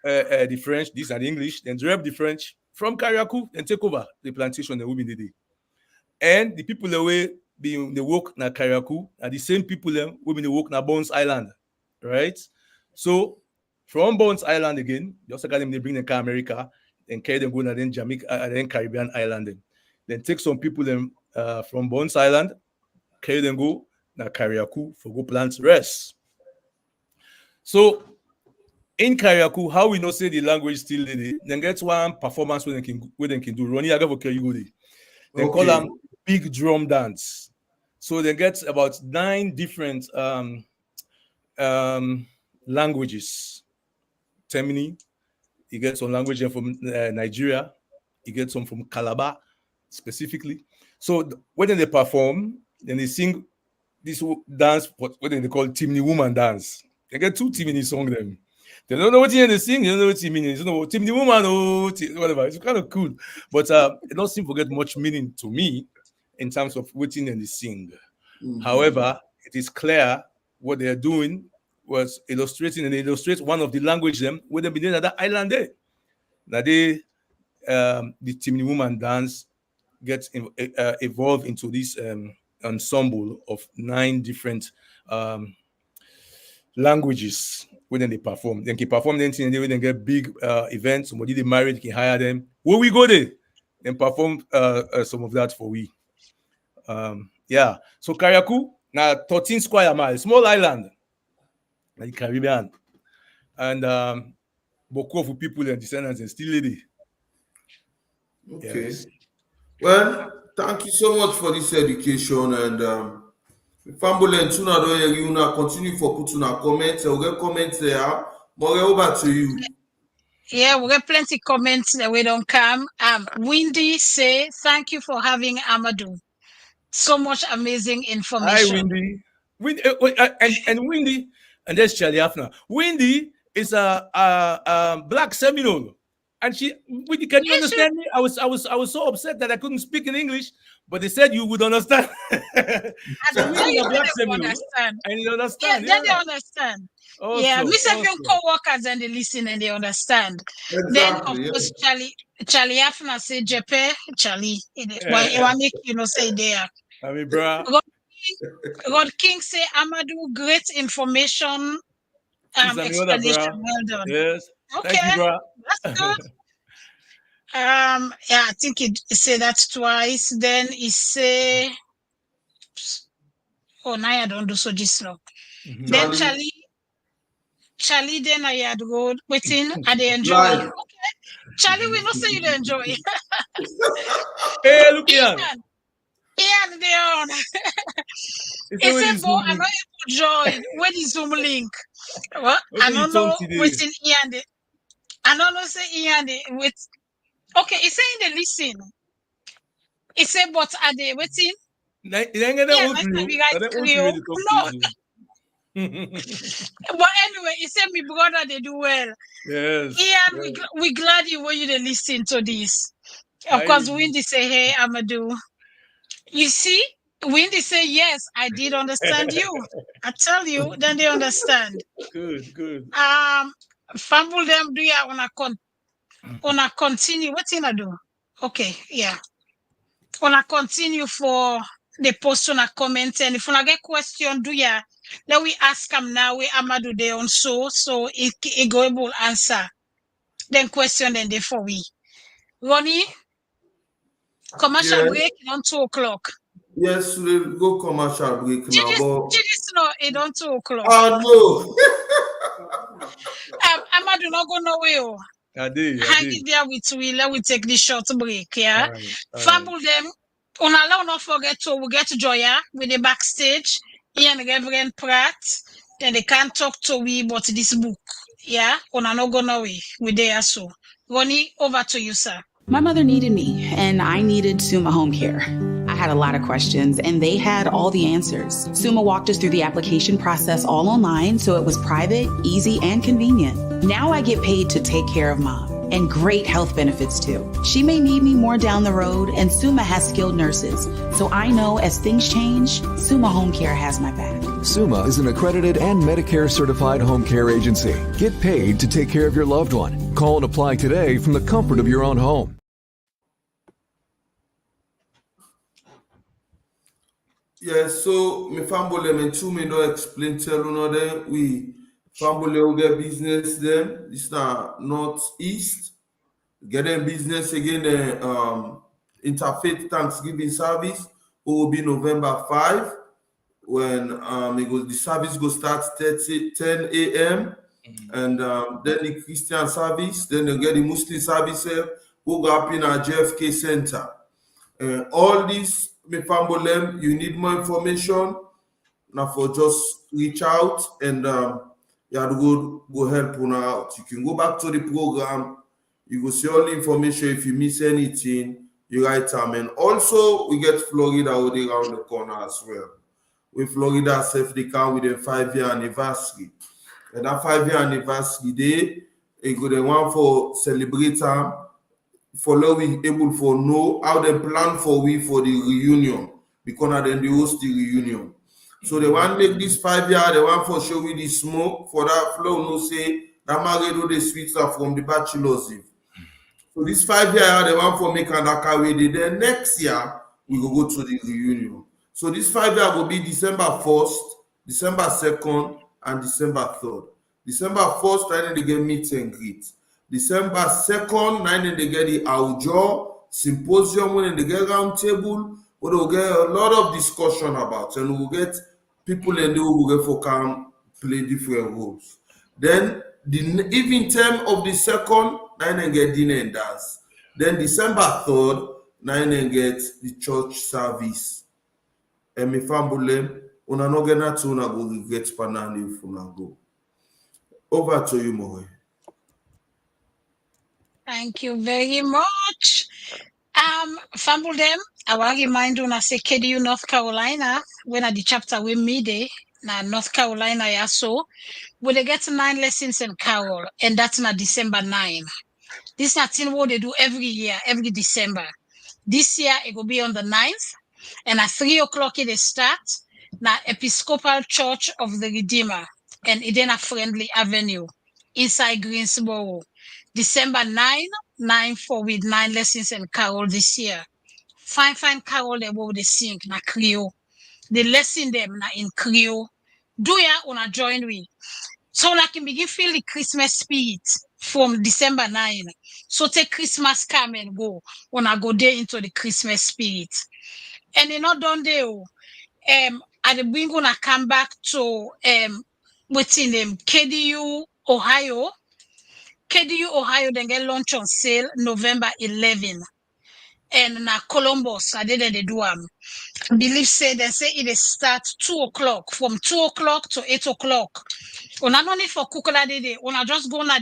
the French, these are the English, then drab the French from Kariakou and take over the plantation that women did. And the people away being the work na Kariakou are the same people them women the work na Bones Island, right? So from Bones Island again, they also got them, they bring them to America and carry them go to then Jamaica and then Caribbean Island. Then take some people them from Bones Island, carry them go na Kariakou for go plant rest. So in Kariakou, how we know say the language still there, then get one performance where they can do. Ronnie, I got for you go there. They call them big drum dance. So they get about 9 different languages. Temini, you get some language from Nigeria, you get some from Calabar specifically. So when they perform, then they sing this dance, what they call Timini woman dance. They get 2 Timini songs them. They don't know what they sing, they don't know what it means. You know, Timini woman, whatever. It's kind of cool. But it doesn't seem to get much meaning to me in terms of what they sing. However, it is clear what they're doing was illustrating, and they illustrate one of the language them where they've been doing at that island there. Now they the Timini woman dance gets evolved into this ensemble of 9 different languages when they perform. Then can perform anything and they get big events. Somebody they married can hire them. Where we go there and perform some of that for we. Yeah. So Kariakou now 13 square miles, small island, in the Caribbean, and beaucoup of people and descendants and still there. Okay. Yes. Well, thank you so much for this education, and Famble and Tuna do you now continue for putting a comment. We'll get comments there. More over to you. Yeah, we get plenty comments that we don't come. Windy say thank you for having Amadu. So much amazing information. Hi, Windy. And Windy, and there's Charlie Afna. Windy is a black Seminole. And Windy, can you understand me? I was so upset that I couldn't speak in English, but they said you would understand. So Windy is a black Seminole. And you understand. Yeah, then they understand. Awesome, yeah, me say your co-workers and they listen and they understand. Exactly, then of course Charlie Afna say Jepe, Charlie. Why you make say there. I mean, bro. God King say Amadu, great information explanation. Well done. Yes. Okay. Thank you, bro. That's good. Yeah, I think he say that twice. Then he say, oh, now I don't do so this long. Then Charlie, then I had road waiting. I they enjoy. Right. Okay, Charlie, we not say you don't enjoy. Hey, look here. Ian, they on. He said, "Boy, I'm not able to join. Where the Zoom link? What? I don't know. Waiting Ian. I don't know. Say Ian. With okay, he saying they listen. He said, but are they waiting? No. But anyway, he said, "Me brother, they do well." Yes. Ian, yes. We glad you when you listen to this. Of course, Windy say, "Hey, Amadu." You see, Windy say, "Yes, I did understand you." I tell you, then they understand. Good. Fumble them. Do you wanna continue? What thing I do? Okay, yeah. Wanna continue for the post on a comment, and if you get question, do ya? Let we ask him now. We Amadu they on so it go able answer. Then question then for we. Ronnie, commercial Yes. break on 2:00. Yes, we'll go commercial break now. But No, it on 2:00. no. Amadu not go nowhere. Hang it there with we. Let we take the short break. Yeah. Fable them. On allow not forget to we get Joya with the backstage. Ian Reverend Pratt. Then they can't talk to we about this book. Yeah. On not go nowhere. We there so. Ronnie, over to you, sir. My mother needed me, and I needed Suma Home Care. I had a lot of questions, and they had all the answers. Suma walked us through the application process all online, so it was private, easy, and convenient. Now I get paid to take care of Mom, and great health benefits too. She may need me more down the road, and Suma has skilled nurses, so I know as things change, Suma Home Care has my back. Suma is an accredited and Medicare certified home care agency. Get paid to take care of your loved one. Call and apply today from the comfort of your own home. Yes, so me family me too me no explain tell you them we family will get business them. This na northeast. Get them business again interfaith Thanksgiving service will be November 5 when the service go start 10 a.m. and then the Christian service, then they get the Muslim service will go up in our JFK Center. All these me family, you need more information. Now for just reach out and you go help you out. You can go back to the program. You will see all the information. If you miss anything, you write them. And also we get Florida out there around the corner as well. With Florida Safe they come with a 5-year anniversary. And that 5-year anniversary day, it go the one for celebrate time. For we able for know how they plan for the reunion because then they host the reunion. So they want make this 5-year, they want for show we the smoke for that flow no say that married the sweets are from the bachelor's eve. So this 5-year they want for make and carry the then next year we go to the reunion. So this 5-year will be December 1st, December 2nd, and December 3rd. December 1st, then they get meet and greet. December 2nd, then they get the Aujo symposium when they get round table, where they'll get a lot of discussion about, and we'll get people and they will get for come play different roles. Then the evening time of the 2nd, then they get dinner and dance. Then December 3rd, then they get the church service. And my family, una no get na una go regret panani if una go. Over to you, Moe. Thank you very much. Famble them. I will remind you, I say KDU North Carolina, when at the chapter we meet na North Carolina, yeah, so we get 9 lessons in Carol, and that's na December 9. This is thing what they do every year, every December. This year it will be on the 9th, and at 3:00 it start. Na Episcopal Church of the Redeemer, and Edena Friendly Avenue, inside Greensboro. December 9 for with 9 lessons in Carol this year. Fine Carol they will they sing na Creole. The lesson them na in Creole. Do ya wanna join we? So like can begin feel the Christmas spirit from December 9. So take Christmas come and go. Wanna go there into the Christmas spirit. And they not done there. At the bring gonna come back to within them KDU Ohio. KDU Ohio then get launch on sale November 11. And na Columbus, I didn't do believe say they say it start 2:00 from 2:00 to 8:00. Una no need for cook that day. Una just go na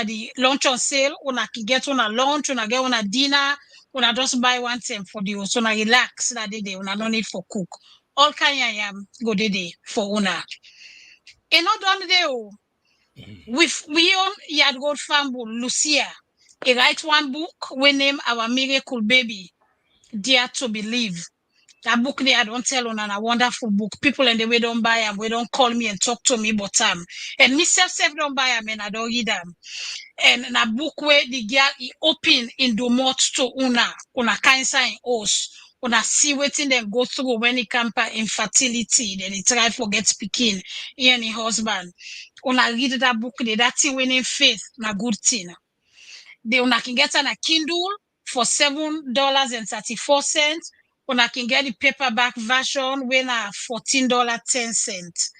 the lunch on sale. Una get on a lunch. Una get on a dinner. Una just buy one thing for the so na relax that day. Una no need for cook. All kind of go day for una. And not done there. With we own Yad Rod family, Lucia. He write one book we name Our Miracle Baby, Dare to Believe. That book there, I don't tell on a wonderful book. People and the way don't buy them, we don't call me and talk to me, but and me self don't buy them and I don't read them. And in a book where the girl is open in the mouth to una cancer in us. Una see wetin dem go through when it come to infertility, then he try for get pikin, he and his husband. Una read that book, that thing winning faith, na good thing. They una can get on a Kindle for $7.34. Una can get the paperback version when $14.10.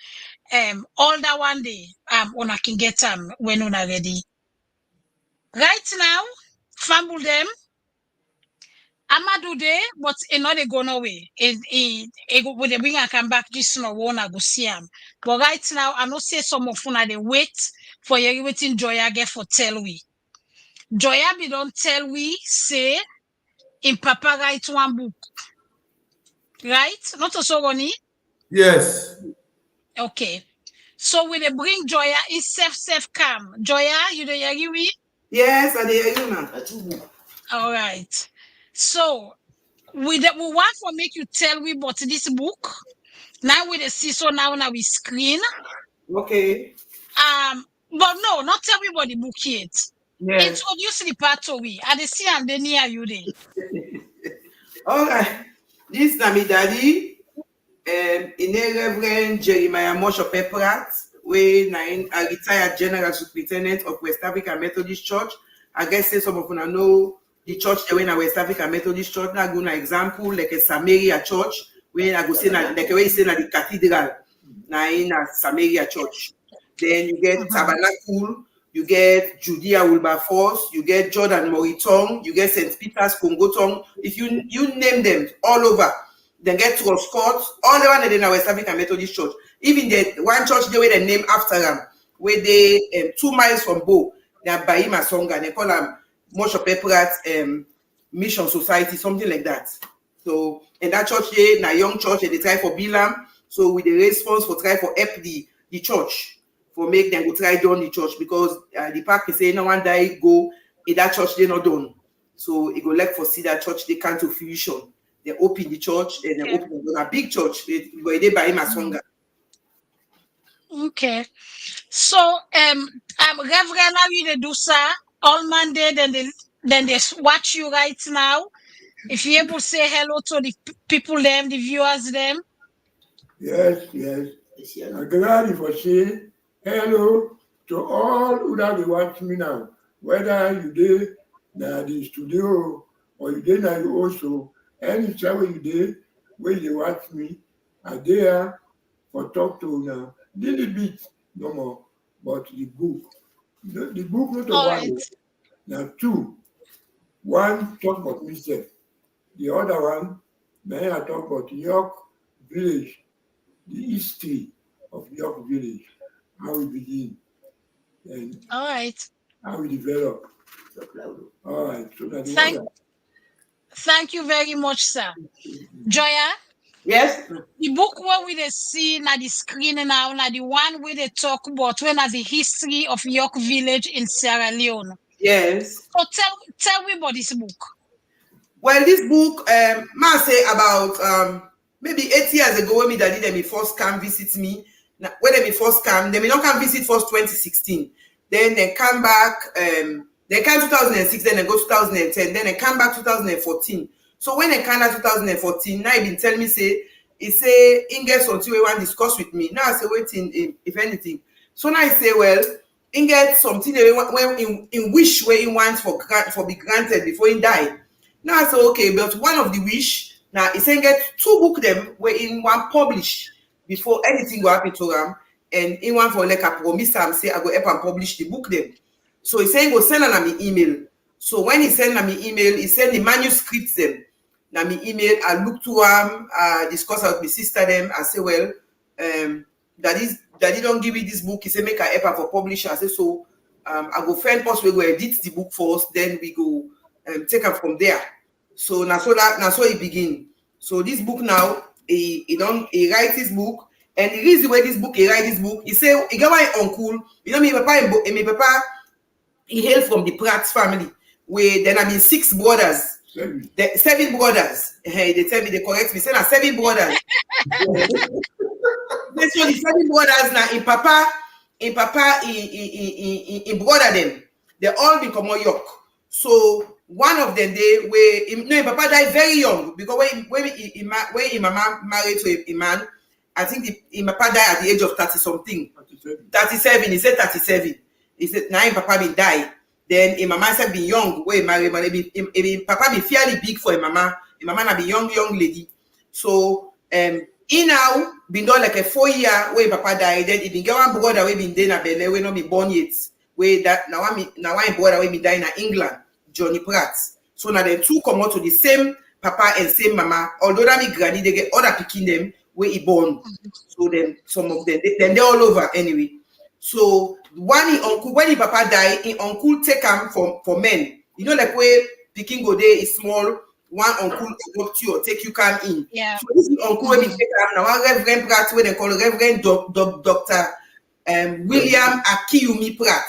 All that one day, una can get them when una ready. Right now, fumble them. Amadu there, but not they go nowhere. When they bring and come back, this no one go see him. But right now, I know say some of una they wait for you waiting Joya get for tell we. Joya be don't tell we say in Papa write one book. Right? Not also Ronnie? Yes. Okay. So when they bring Joya, it's safe calm. Joya, you do hear we? Yes, I hear you now. All right. So we want to make you tell we about this book. Now we see so now we screen. Okay. But no, not tell me about the book yet. Yes. Introduce the part of we. I see and then near you there. All right. This is my daddy. In Reverend Jeremiah Moshope Pratt, where a retired General Superintendent of West African Methodist Church. I guess say some of you know the church when a West African Methodist Church. Now go an example like a Samaria Church, where I go say like way say na the cathedral, na in a Samaria Church. Then you get Tabernacle, you get Judea Wilberforce, you get Jordan Moritong, you get St. Peter's Congotong. If you name them all over. Then get to Scott, all the one in the West African Methodist Church. Even the one church they were named after them, where they 2 miles from Bo, they are Bahima Songa, they call them Moshope Pratt Mission Society, something like that. So in that church, they na young church, they try for Bilam. So with the response for try for help the church for make them go try down the church because the park is saying no one die go in that church they not done. So it go like for see that church they can't to fusion. They open the church and they open a big church where they buy Masonga. Okay. So Reverend, how you do sir all Monday, then they watch you right now. If you able to say hello to the people them, the viewers them. Yes. I'm glad for saying hello to all who that watch me now. Whether you did na the studio or you did na you also. Anytime you did, when you watch me, I there for talk to now. Little bit no more, but the book. The book not All one. right. Now 2. One talk about myself. The other one, may I talk about York Village, the history of York Village, how we begin, and all right. how we develop. All right. So that Thank you very much, sir. Joya? Yes. The book where we they see na the screen now, na the one where they talk about when the history of York Village in Sierra Leone. Yes. So tell me about this book. Well, this book, ma say about maybe 8 years ago when me daddy them first come visit me. When they first come, they may not come visit first 2016. Then they come back. They come 2006, then they go 2010, then they come back 2014. So when they come back 2014, now he been telling me he say Inge something we want to discuss with me. Now I say waiting if anything. So now I say well, Inge something in wish where he wants for be granted before he die. Now I say okay, but one of the wish now he say get 2 book them where in one publish before anything go happen to them, and in one for like a promise am say I go help and publish the book them. So he saying go send an me email. So when he send me email, he send the manuscripts them. Now me email, I look to discuss with my sister them. I say, well, daddy don't give me this book. He say make a help for publisher. I say so. I go find post we go edit the book first, then we go take it from there. So now so he begin. So this book now, he write his book, and the reason why this book he write this book, he say he got my uncle. You know me papa. He hailed from the Pratt family, where then I mean 6 brothers. 7 brothers. Hey, they tell me, they correct me. Say now 7 brothers. That's so the 7 brothers now in Papa, in brother them. They all become more York. So one of them day where Papa died very young because when mama married to a man, I think Papa died at the age of 30 something. 37. He said 37. He said now Papa been die. Then mama said be young where he married, but Papa be fairly big for mama. Mama na be young lady. So he now been done like a 4 year where Papa died. Then he been get one brother we been there na Bele we not be born yet. Where that now one brother we been die in England. Johnny Pratt. So now the two come out to the same papa and same mama. Although that be granny, they get other picking them where he born. So then some of them, then they're all over anyway. So one uncle, when the papa die, his uncle take him for men. You know, like where picking go there is small. One uncle adopt you or take you come in. Yeah. So this is uncle when he take him now. One Reverend Pratt, where they call Reverend Doctor William Akiyumi Pratt.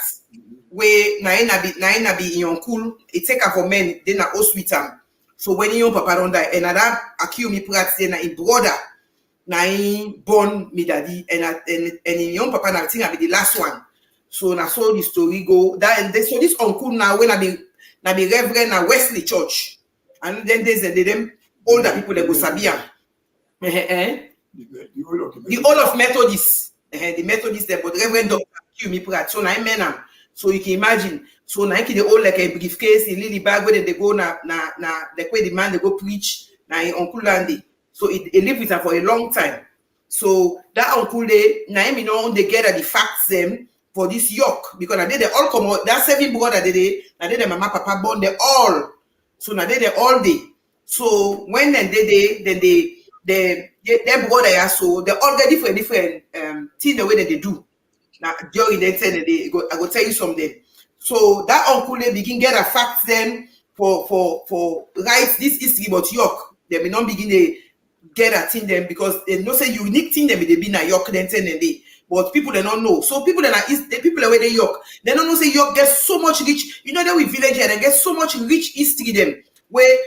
Where na be in uncle, it take her for men, then na hospital. So when your papa don't die, and that Akiyumi Pratt then in brother, na in born me daddy, and in young papa na think I be the last one. So na so the story go. So this uncle now when I be Reverend na Wesley Church, and then there's them older people that go Sabian. The whole of Methodists, the Methodists there, but Reverend Dr. Akiyumi Pratt. So na men. So you can imagine. So now they all like a briefcase, a little bag where they go na like where the man they go preach na in Uncle Landy. So it live with her for a long time. So that uncle they they get the facts them for this yoke because now they all come out. That 7 brother they the mama papa born they all. So now they all day. So when then their brother so they all get different thing the way that they do. Now during the time I go tell you something. So that uncle they begin get a fact then for write this history about York. They may not begin to get a thing them because they know say unique thing them they be na York then day. But people they don't know. So people that are the people away they York, they don't know say York gets so much rich. You know that we village here and get so much rich history them where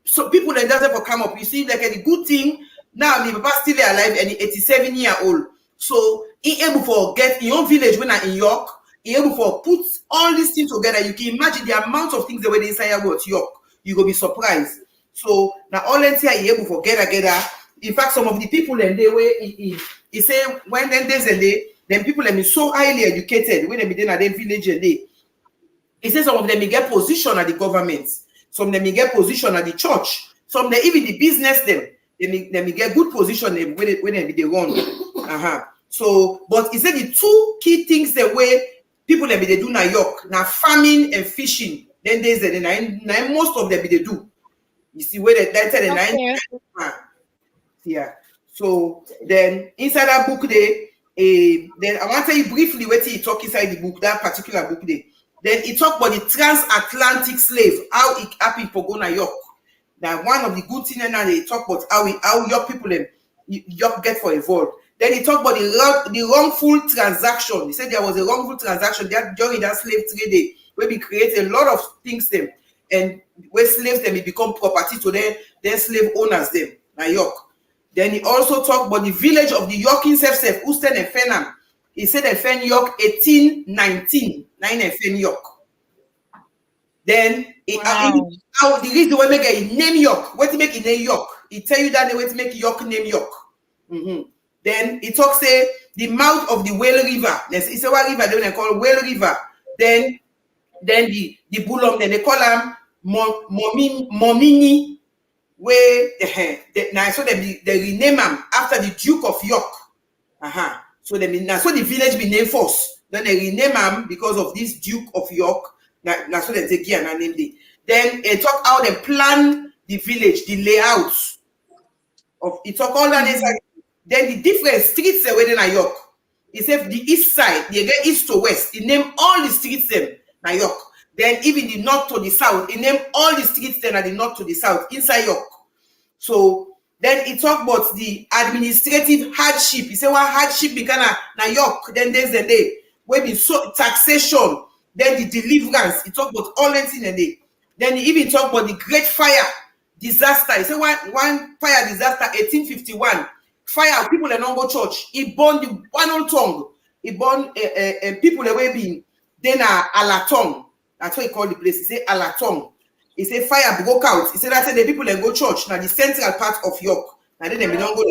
so people that doesn't for come up. You see like a good thing now. My papa still alive and 87-year-old. So he able for get in your village when I'm in York, he able for put all these things together. You can imagine the amount of things the way they inside about York. You go be surprised. So now all ends here he able for get together. In fact, some of the people and they way he say when then there's a day, then people them is so highly educated when they be in a village and they. He says some of them may get position at the government, some of them may get position at the church, some of them even the business them. They may get good position when they run. So, but he said the two key things the way people they do na York, now farming and fishing. Then there's the nine most of them they do. You see where that's the nine. Yeah. So then inside that book then I want to tell you briefly what he talk inside the book, that particular book there. Then he talk about the transatlantic slave, how it happened for go na York. Now one of the good things now they talk about how York people York get for involved. Then he talked about the wrongful transaction. He said there was a wrongful transaction during that slave trade day where we create a lot of things them and where slaves them become property to their slave owners them na York. Then he also talked about the village of the York himself, Houston and Fenham. He said they Fen York 1819, 9 and Fen York. Then how the reason why make a name York, what to make it name York? He tell you that the way to make York name York. Then he talks say the mouth of the Whale River. It's a river they call Whale River. Then the Bullock, then they call them Momini. Where so they rename them after the Duke of York. So so the village be named first. Then they rename them because of this Duke of York. Now so they take here and name it. Then they talk how they plan the village, the layout of it. Talk all that inside. Then the different streets within New York. He said the east side, they get east to west. He named all the streets them New York. Then even the north to the south, he named all the streets then at the north to the south inside York. So then he talked about the administrative hardship. He said what hardship began at New York. Then there's the day where be so taxation. Then the deliverance. He talked about all that in the day. Then he even talked about the Great Fire disaster. He said one fire disaster 1851. Fire people that don't go church. He burned the one old tongue. He burned people that were being then Alatong. That's what he called the place. He said Alatong. He said fire broke out. He said that's the people that go church now the central part of York. Now then they don't go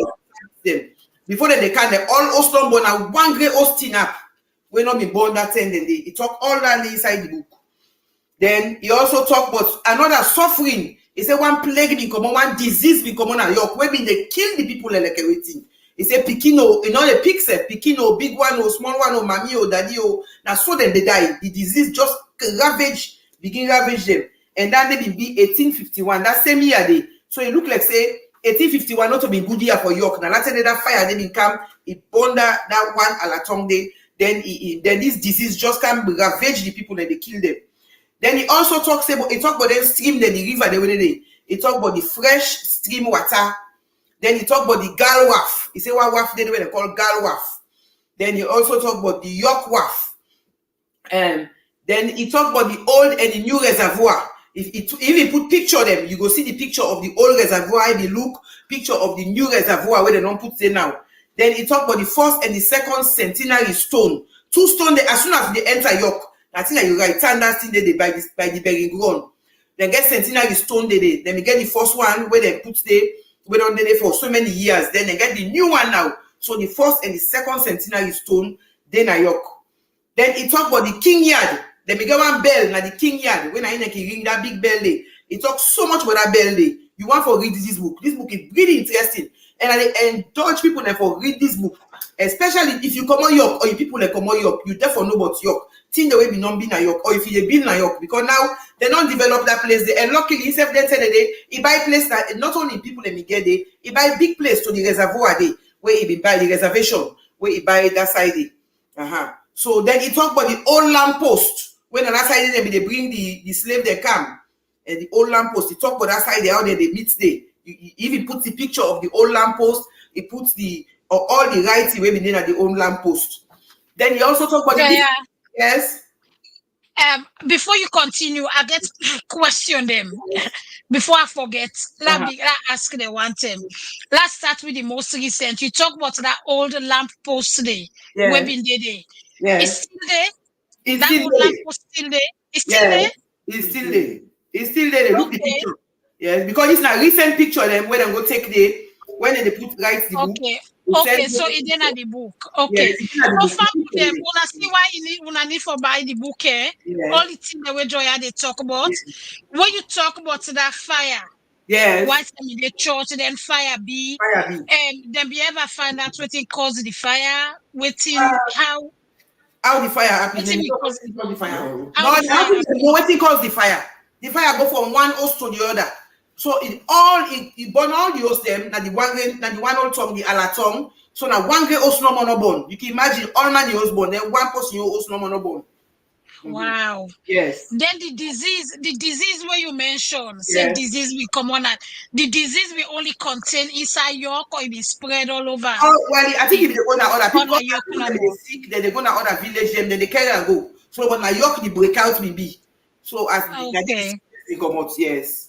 them. Before they can they all Oston born now one great Austin up. We not be born that time then he talk all that inside the book. Then he also talk about another suffering. He said one plague be common, one disease be common at York. Where they kill the people like everything. He said Pikino, you know the pigs, Pikino, big one or small one or mommy or daddy or now so then they die. The disease just begin ravage them. And then they be 1851. That same year they. So it look like say 1851 not to be good year for York. Now that's that fire they come, it burned that one alatong day. Then this disease just come ravage the people and they kill them. Then he also talks about the stream, then the river the way they. He talk about the fresh stream water. Then he talk about the gal waff. He say what waff they call gal waff. Then he also talk about the York waff. And then he talk about the old and the new reservoir. If he put picture them, you go see the picture of the old reservoir. If you look picture of the new reservoir where they don't put it now. Then he talk about the first and the second centenary stone. 2 stone they, as soon as they enter York. I think that you right hand that thing they by the burying ground. Then get centenary stone they. Then we get the first one where they put the wait on there for so many years. Then they get the new one now. So the first and the second centenary stone, then New York. Then he talk about the King Yard. Then we get one bell, now the King Yard. When I ring that big bell day. He talks so much about that bell day. You want to read this book. This book is really interesting. And I encourage people to read this book. Especially if you come on York or if people come on York, you therefore know about York. Think the way be not be New York or if you build New York. Because now they don't develop that place there. And luckily, instead they tell they he buy place that not only people let me get there, he buy big place to the reservoir there, where he buy the reservation, where he buy that side there. So then he talk about the old lamppost. When on that side they bring the slave they come. And the old lamppost, he talk about that side there, how they meet there. If he puts the picture of the old lamppost, he puts the all the writing where we need at the old lamppost. Then he also talk about Joya, yes. Before you continue, I get question them. Before I forget, let me ask the one thing. Let's start with the most recent. You talk about that old lamppost there. Yes. Where been there? Yes. It's still there. It's That still old there. lamppost still there. It's still there. It's still there. It's still there. They look the Okay. picture. Yes, because it's a recent picture them when they go take the when they put write the book. Okay. we Okay, send so them- it's in the book. Okay. Yes, it's in the So book. far with them, una see why you need for buy the book, eh? Yes. All the things that we Joya they talk about. When you talk about that fire, Yes. why some in the church, then fire be, Fire be. then be ever find out what it caused the fire, waiting how How the fire happen? What Then it you know cause- what cause the fire. No. How No, the the fire happen to know what cause the fire. The fire go from one host to the other. So it burn all the host them. Now the one old tongue, the alatong. So now one great host no more no born. You can imagine all man the host born. Then one person your host no more no born. wow. Yes. Then the disease where you mentioned, say Yes. disease will come on. The disease will only contain inside York or it be spread all over. Oh, well, I think if they go to other people, Other York people no they more. sick, then they go to other village, them, then they carry and go. So when New York the breakout will be. So as Okay. they come out, yes.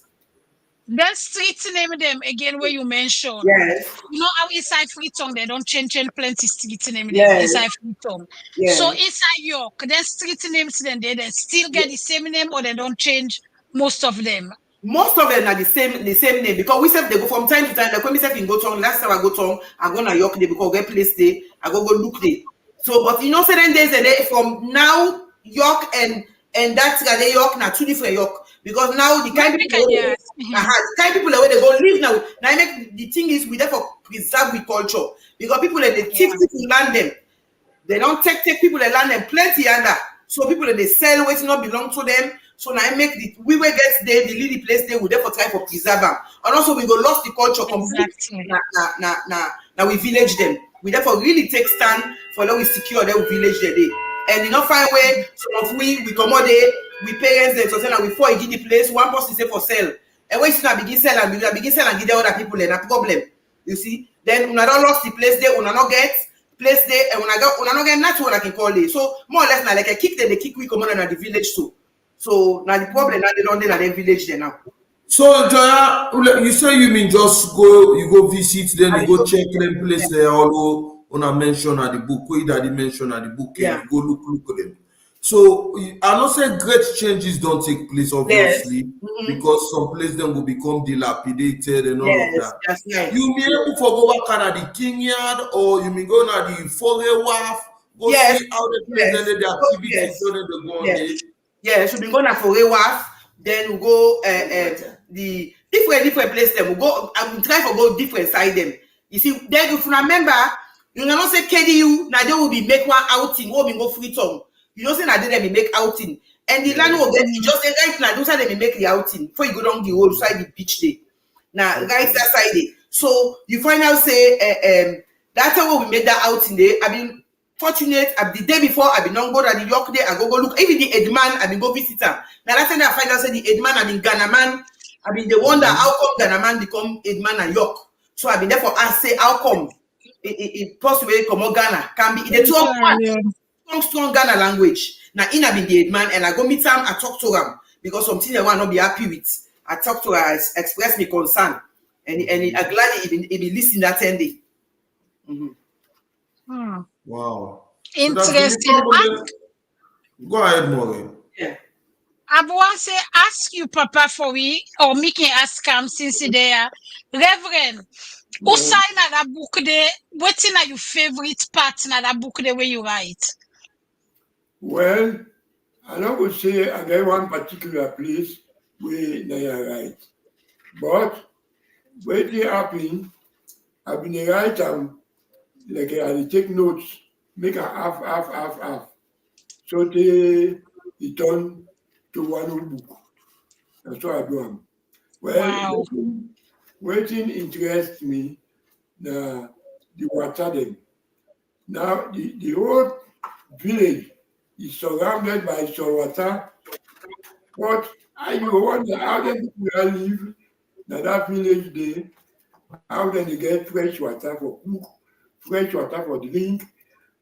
Then street name them again where you mentioned. Yes. You know how inside Freetown they don't change plenty street name them Yes. inside Freetown. Yes. So inside York, then street names then they still get the same name or they don't change most of them. Most of them are the same name because we said they go from time to time. Like when we said in go town, last time I go town, I go to York there because get place there, I go look there. So, but you know, certain days and day from now York and that's York now 2 different York because now the kind of people Yes. the kind of people where they go live now. Now I make the thing is we therefore preserve the culture because people that they take people land them. They don't take people that land them plenty under. So people that they sell what not belong to them. So now I make we will get there, the lily place there, we therefore try for preserve them. And also we go lost the culture completely. Exactly. Now we village them. We therefore really take stand for how we secure them village there. And you know find way some of we come out there, we parents them so say now before you give the place, one person say for sale. And when you now begin sell and give the other people then a problem. You see? Then una don't lost the place there, una not get place there, and una not get natural I can call it. So more or less now like a kick they kick we come on the village too. So now the problem now they don't in the village there now. So Joya, you say you mean just go visit, then you go check them place there, although on a mention at the book, where that mention at the book, Yeah. you go look at them. So I not say great changes don't take place, Yes. obviously, because some places then will become dilapidated and all of Yes, that. that's right. You may able for go back at the King Yard, or you may go na the Foreign Wharf, go Yes, see how the place yes, then the activities yes, so then they go on yes. there. Yes, we go na for a wharf, then we go the different place them. We go and we try to go different side them. You see, then if you remember, you know say KDU, now they will be make one outing, will be go free town. You know say now they make outing. And the land will get just right now, those are they make the outing before you go down the whole side the beach day. Now, right that side day. So you find out say that's how we made that outing day. I mean, fortunate the day before I been on go at the York day, I go look. Even the Edman, I been go visit her. Now that's when I find out say the Edman, I mean Ghana man, I mean the wonder how come Ghana man become Edman and York. So I been there for ask say how come it possibly come on Ghana can be the strong Ghana language. Now in I been the Edman and I go meet him, I talk to him because something I want not be happy with. I talk to her, I express me concern, and I gladly he be listen that 10 day. Wow. Interesting. Go ahead, Maureen. Yeah. I want to ask you, Papa, for we, or me can ask him since there. Reverend, who sign that book there? What's in your favorite part in that book there where you write? Well, I don't go say I get one particular place where they write. But when they happen, I've been a writer, like I take notes, make a half. So they return to one whole book. That's what I do. Well, waiting interests me, the water them. Now, the whole village is surrounded by water, but I wonder how the people live in that village there, how they get fresh water for cook, fresh water for drink,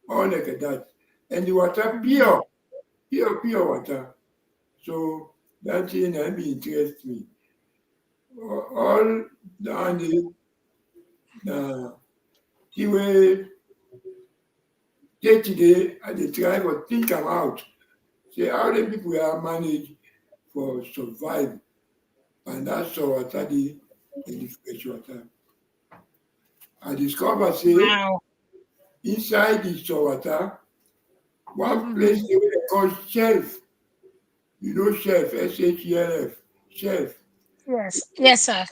all like that. And the water pure water. So that thing interests me. All down the way day to day, I try to think about say how the people are managed for survive, and that's water the fresh water. I discover say inside the water, one place they call shelf. You know shelf, SHELF, shelf. Yes, sir.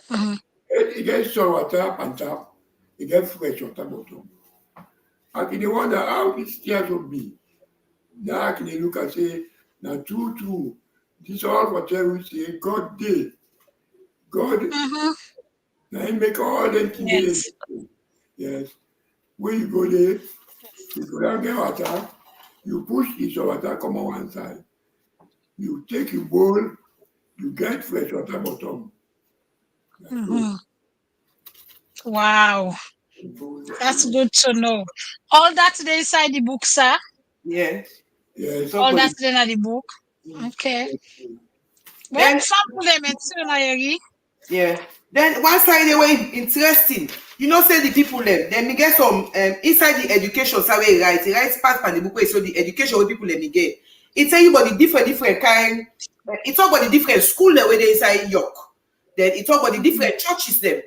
It gets water up on top, it gets fresh water bottom. I can wonder how this stairs will be. Now I can look and say, now true. This all water we say, God did. God, now he make all the things. Yes. When you go there, you go down get water, you push this water come on one side. You take your bowl, you get fresh water bottom. Wow. That's good to know. All that's there inside the book, sir? Yes. All that's there in the book? Okay. Well, yeah. Then one side they were interesting. You know, say the people them. Then we get some inside the education side where it writes part of the book where so the education where people let me get. It's saying about the different kind. It's talk about the different school that where they inside York. Then it talk about the different churches them.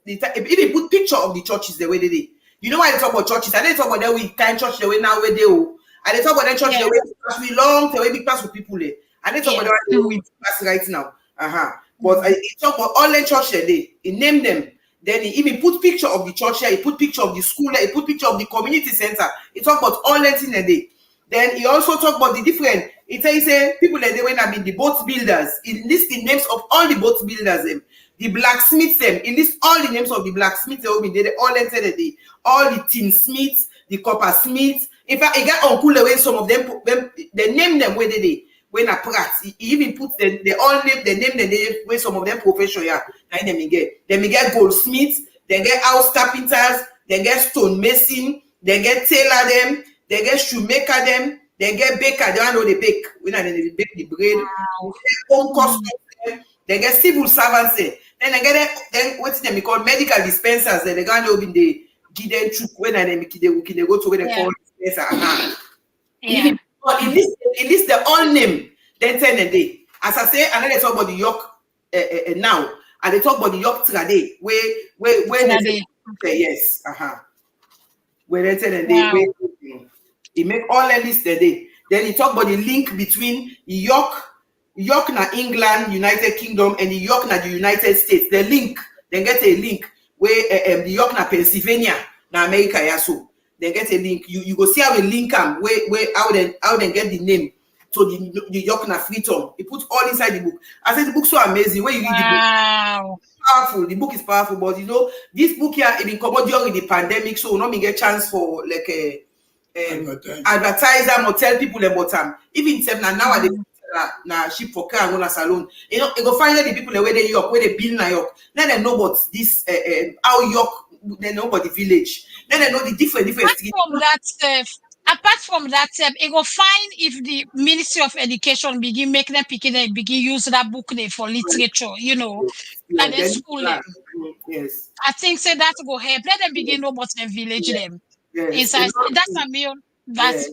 Even put picture of the churches the way they did. You know why they talk about churches? I didn't talk about that we kind church the way now where they oh. And they talk about that church the way pass we long the way big pass with people there. And they talk about the way we pass right now. But it talk about all the church there. He named them. Then he even put picture of the church here. He put picture of the school there. He put picture of the community center. He talk about all that in the day. Then he also talk about the different. He say people that they went have been the boat builders. He list the names of all the boat builders. The blacksmiths them. He list all the names of the blacksmiths they all entered the day. All the tinsmiths, the coppersmiths. In fact, he got uncle the way some of them they name them where they when a Pratt. He even put they all name the name where some of them profession yeah. Then we get goldsmiths, they get house carpenters, they get stonemason, they get tailor them, they get shoemaker them, they get baker, they don't know they bake. We know they bake the bread. Wow. They get customs, they get civil servants. Then they get then what's them called medical dispensers. They gonna open the give them chook when they go to where they call dispenser. Even But in this the all name, then 10 a day. As I say, and then they talk about the York now, and they talk about the York today, where they say, yes, where they 10 a day, where he make all the list a day. Then he talk about the link between York na England, United Kingdom, and the York na the United States. The link, then get a link where the York na Pennsylvania, na America, yeah, so. They get a link. You go see how we link them, where how they get the name to the York na Freetown. He put all inside the book. I said the book's so amazing. When you read the book, powerful. The book is powerful, but you know, this book here, it been covered during the pandemic, so not me get chance for like a advertise them or tell people about them. Even nowadays, na ship for car and on a salon. You know, you go find the people where they York, where they build na York. Then they know about this how York. They know about the village. Then they know the different apart from that, it go find if the Ministry of Education begin make them begin use that book there for literature, you know, and then school them. Yes. I think say that go help. Let them begin know about the village them. Yes. That's a meal. That's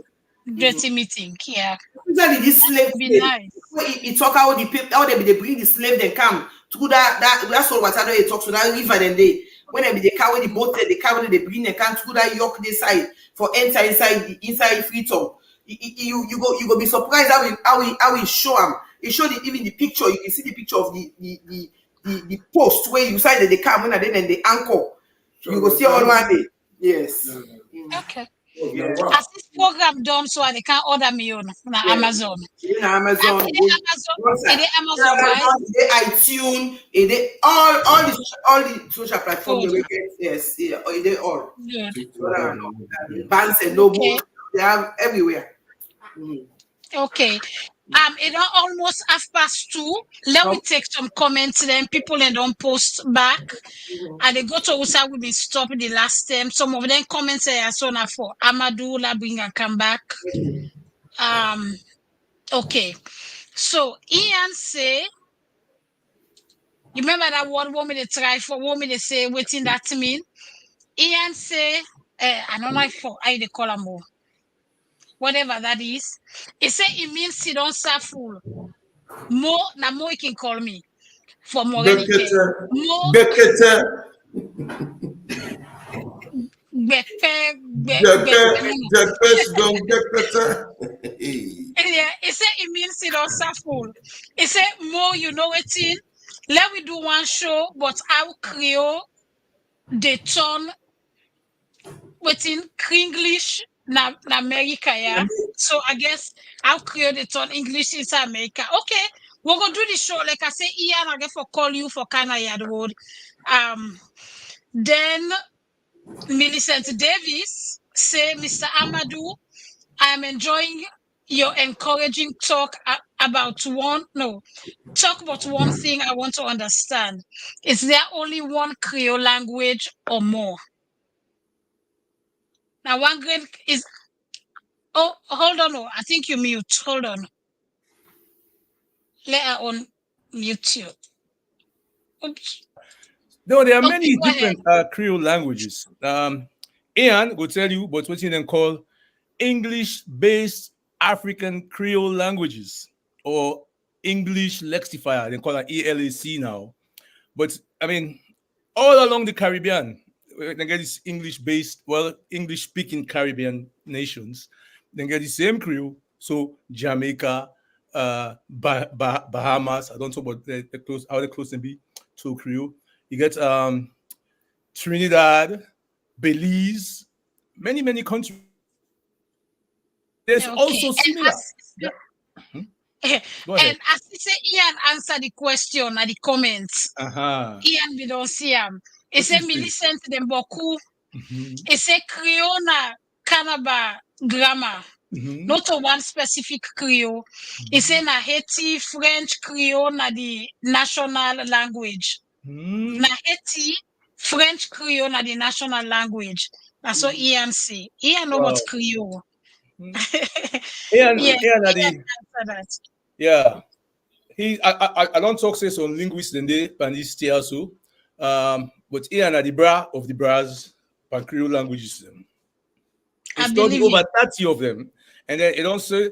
dirty meeting. Yeah. Especially this slave be nice. He talk how they bring the slave they come through that's all what I know. He talks to that river then when they carry the boat, they carry they bring they come through that York this side for enter inside Freetown. You go be surprised how we show them. He showed even the picture. You can see the picture of the post where you say that they come when then they anchor. So you go see all one day. Yes. Okay. Yeah. As this program done, so they can order me on Amazon. In Amazon, Amazon, iTunes, all the social platforms. Yes, yeah, they all. Yeah. Bands and notebooks, they have everywhere. Okay. It almost 2:30. Let me take some comments. Then people then don't post back. And they go to USA. We've been stopping the last time. Some of them comments say so now for Amadu, la bring and come back. Okay. So Ian say, you remember that word? Want me to try for? Want me to say what that mean? Ian say, I don't know for I they call more. Whatever that is, it say it means sit on full. More na more you can call me for more. More. Yeah, it say it means sit on full. It say more you know it in. Let me do one show, but how Creole they turn within English na America, yeah. So I guess I'll create it on English inside America. Okay, we're gonna do the show. Like I say, Ian, I get for call you for Yad Rod. Then Millicent Davis say, Mr. Amadu, I am enjoying your encouraging talk about one thing I want to understand. Is there only one Creole language or more? Now one grade is hold on. I think you mute. Hold on. Let her on mute you. Oops. No, there are many different Creole languages. Ian will tell you, but what you then call English-based African Creole languages or English lexifier. They call it ELAC now. But I mean, all along the Caribbean, they get this English-based, English-speaking Caribbean nations. They get the same Creole. So Jamaica, Bahamas. I don't know about the close how they close can be to Creole. You get Trinidad, Belize, many countries. There's also similar. And as he say, Ian answer the question at the comments. Ian, we don't see him. He say, Millicent them beaucoup. He say, Creole na Canaba grammar. Not to one specific Creole. He say, na Haiti, French, Creole na the national language. Na Haiti, French, Creole na the national language. That's what Ian say. Ian know what Creole. Ian answer that. Yeah. I don't talk say on linguists and they and this also. But Ian are the bra of the bras and Creole languages. He studied over 30 of them. And then it also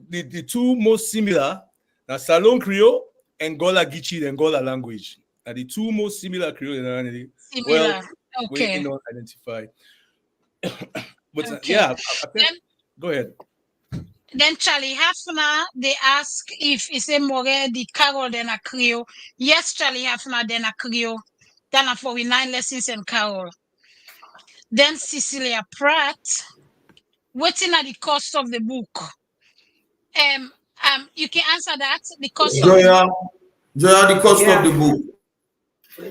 the two most similar, now Salon Creole and Gullah Gichi and Gullah language. Are the two most similar Creole and well, we cannot identify. But yeah, I think, go ahead. Then Charlie Hafner, they ask if it's a more the Carol than a Creole. Yes, Charlie Hafner then a Creole. Then for we 9 lessons in Carol. Then Cecilia Pratt, waiting at the cost of the book. You can answer that. The cost Joya, of Joya, the cost of the book.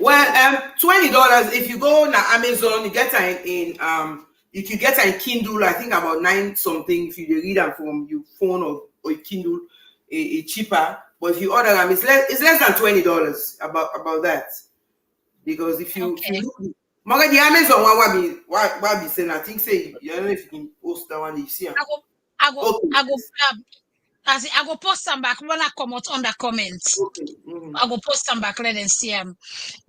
Well, $20. If you go on Amazon, you get in you can get a Kindle. I think about 9 something. If you read them from your phone or Kindle, it's cheaper. But if you order them, it's less than $20. About that, because if you Morgan, the Amazon one why be saying, I think say you don't know if you can post that one. You see, I go post them back when I come out on the comments. I go post them back, let them see them.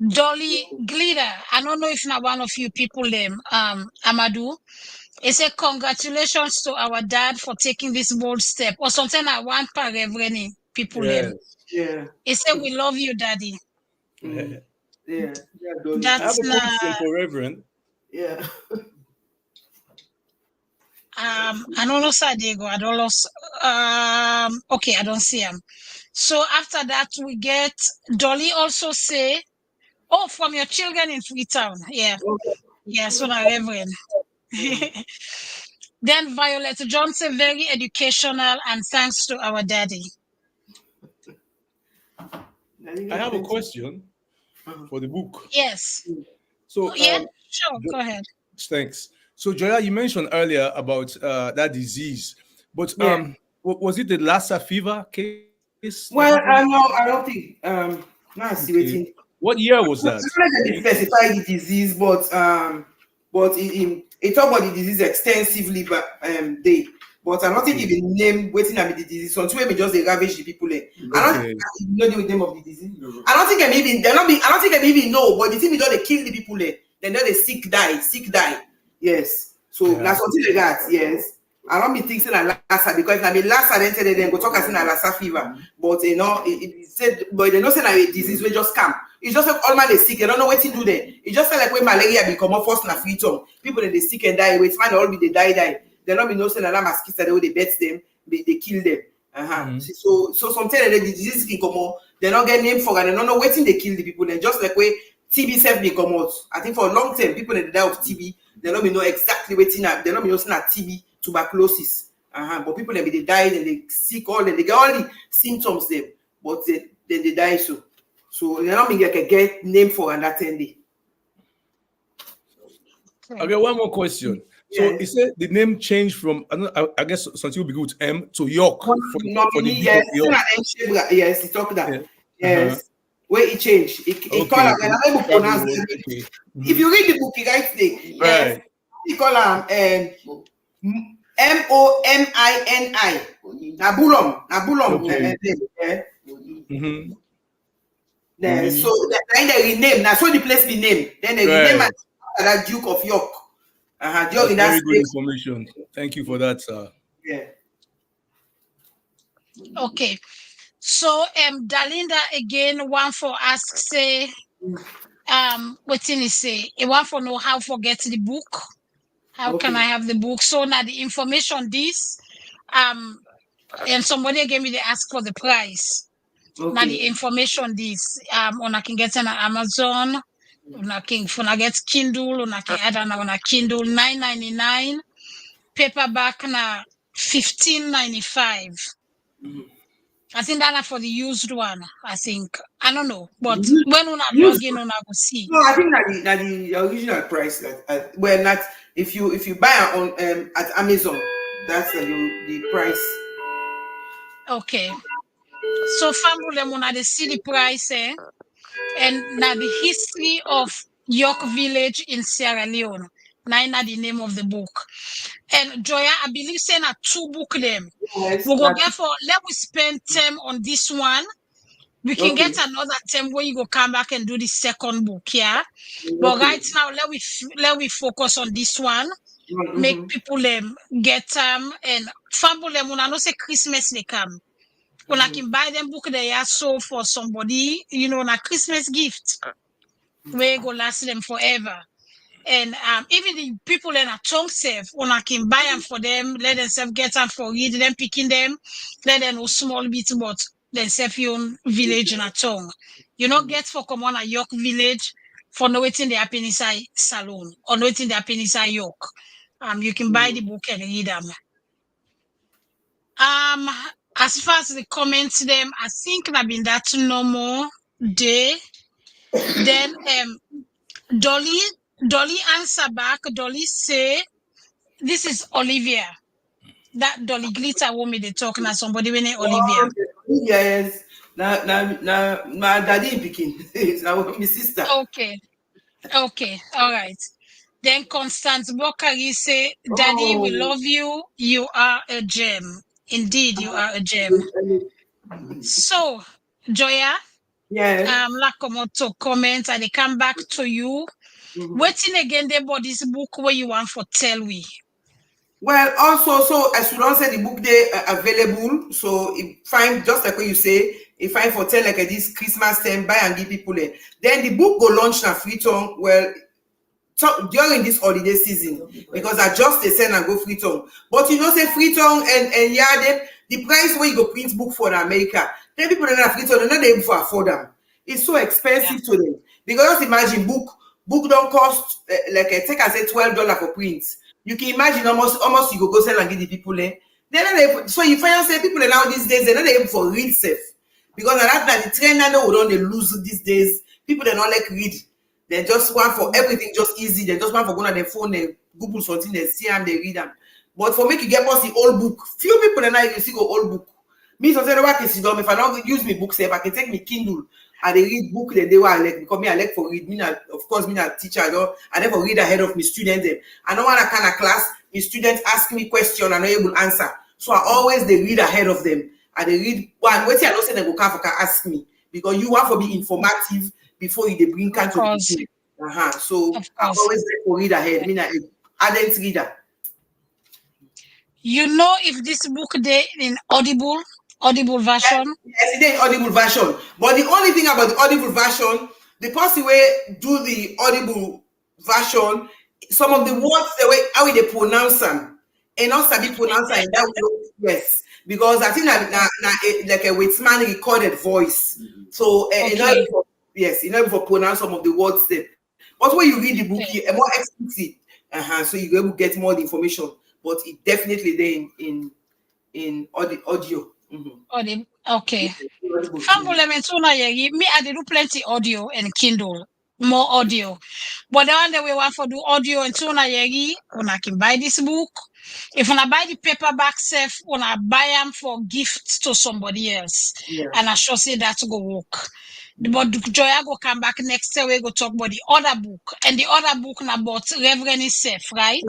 Dolly Glitter, I don't know if not one of you people them Amadu. He said congratulations to our dad for taking this bold step. Or something like one per Reverend people them. Yeah. He said we love you, Daddy. Yeah. That's not for Reverend. Yeah. I don't know Diego. I don't know. Okay, I don't see him. So after that, we get Dolly also say, "Oh, from your children in Freetown." Yeah, yeah. So now Reverend. Then Violet Johnson, very educational, and thanks to our daddy. I have a question for the book. Yes. So yeah, sure. Go ahead. Thanks. So Joya, you mentioned earlier about that disease, but was it the Lassa fever case? Well, I don't think. Now see waiting. What year was that? They specify the disease, but it talk about the disease extensively, but but I don't think even name waiting at the disease. So two just they ravage the people. I don't think know the name of the disease. I don't think I don't think I even know. But the thing is, they kill the people. Then they sick die. Yes. So that's something like that. Yes. I don't be thinking like Lassa, because if I be Lassa, then go talk as in a Lassa fever. But you know, it said, but they don't say like a disease will just come. It's just like all man is sick. They don't know what to do there. It's just like when malaria become more first in a freedom. People they sick and die. Wait, man, all be they die. They don't be no saying that mosquitoes they bet them, they kill them. So sometimes the disease can come out. They don't get name for it. They don't know waiting they kill the people. Then just like way TB self be come out. I think for a long time people that die of TB, they don't know exactly waiting. They don't know saying that TB. Tuberculosis, but people they die and they sick all, and they get all the symptoms them, but then they die so they don't mean like a get name for under 10 days. Okay, one more question. So is it the name changed from I guess something will be good M to York? Yes, he talked that. Yes, where it changed. It call when I'm able to pronounce it. If you read the book, it writes there. Yes, he call Momini. Nabulom. So then they rename. Now, so the place be named. Then they rename that Duke of York. That's very good information. Thank you for that, sir. Yeah. Okay. So Dalinda again one for ask say what did he say? He want for know how forget the book. How can I have the book? So now the information this and somebody gave me the ask for the price. Now the information this on I can get on Amazon, on I can get Kindle, on I can add on a Kindle $9.99, paperback na $15.95. I think that's for the used one. I think I don't know, but when una log in, una go see. No, I think that the original price. Well, not if you buy on at Amazon, that's the price. Okay. So family, una they see the price, and now the history of York Village in Sierra Leone. Now the name of the book. And Joya, I believe saying a 2 book them. Yes, we go get for let we spend time on this one. We can get another time where you go come back and do the second book, yeah. But right now, let we focus on this one. make people get and family una know say Christmas they come. Una can buy them book they are so for somebody, you know, a Christmas gift. We go last them forever. And even the people in a tongue safe, when I can buy them for them, let themselves get them for read them, picking them, let them know small bit about themselves your village in a tongue. You not get for come on a York village for no waiting the happen inside salon or no waiting the happen inside York. You can buy the book and read them. As far as the comments them, I think I've been that no more day. Then Dolly answer back. Dolly say, "This is Olivia." That Dolly Glitter woman they talking to somebody when Olivia. Yes. Now, my daddy picking. It's my sister. Okay. All right. Then Constance Bokari say, "Daddy, we love you. You are a gem. Indeed, you are a gem." So, Joya, yes. like come out to comment and they come back to you. Waiting again about this book where you want for tell we. Well, also, so as you don't say the book they available, so if find just like what you say, if find for tell like this Christmas time, buy and give people it. Then the book go launch na free tongue. Well, during this holiday season, because I just they send and go free tongue. But you know, say free tongue and yeah, then the price where you go print book for in America, then people that are free tongue, they're not able to afford them. It's so expensive to them. Because just imagine book don't cost like take I say $12 for prints. You can imagine almost you go sell and give the people They're not able, so you find say people now these days they're not able for read safe. Because that the trend I know we don't lose these days. People they not like read. They just want for everything just easy. They just want for going on their phone, they Google something, they see them, they read them. But for me to get us the old book, few people and I can see go old book. Me sometimes I can see them. If I don't use my book, if I can take my Kindle and they read book the day I like because me I like for read. Me not, of course, me not teacher. I never read ahead of my students. I don't want a kind of class. My students ask me question and I'm able to answer. So I always they read ahead of them. And they read one. Wait till I don't say they go come for ask me because you want to be informative before you they bring country. So I always like to read ahead. Me not ardent reader. You know if this book they in audible version? Yes, it is audible version. But the only thing about the audible version, the person way do the audible version, some of the words the way how they pronounce them, and not sabi pronounce them in that way. Yes, because I think like a Whitman recorded voice. So yes, you know for pronounce some of the words there. But when you read the book, you're more explicit. So you're able to get more information. But it definitely then in audio. Okay. Me, I do plenty audio and Kindle, more audio. But the one that we want for do audio and tuna yegi, when I can buy this book. If I buy the paperback self, when I buy them for gifts to somebody else, and I sure say that go work. But Joya go come back next year. We go talk about the other book, and the other book about Reverend itself, right?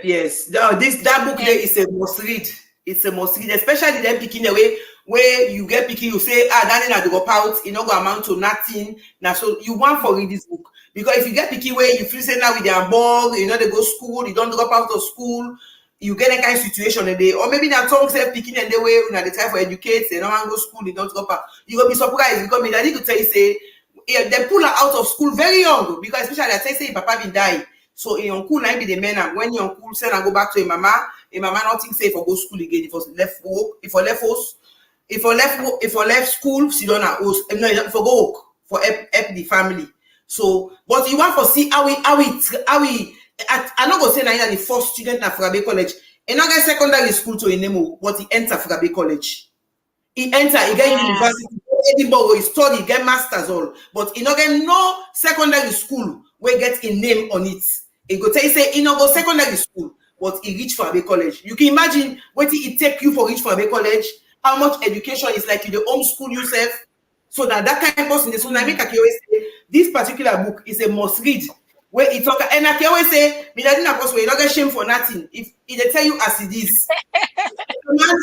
Yes. That book there is a must read. It's a must read, especially them picking the way where you get picking. You say, that ain't go out. It not go amount to nothing. Now, so you want to read this book because if you get picking where you feel say now with their ball, you know they go school, you don't go out of school. You get a kind of situation and they, or maybe that tongue self picking and they way they try for educate, they don't want to go school, they don't go back. You gonna be surprised because me daddy could tell you say they pull her out of school very young because especially I say Papa been die. So in uncle might be the man and when your uncle send and go back to a mama not think say for go school again, if left work, if left school, she don't know no for go work for help the family. So but you want to see how we I'm not gonna say that the first student at Frabe College. He not get secondary school to Enemo, but he enter Frabe College. He get university, Edinburgh, he study, he get masters all, but he not get no secondary school where get a name on it. He go tell you say he not go secondary school, but he reach Frabe College. You can imagine what it take you for reach Frabe College, how much education is like you the homeschool yourself. So that kind of person, so I make always say this particular book is a must read. Where it talk and I can always say, me that not possible, you don't get shame for nothing. If they tell you as it is.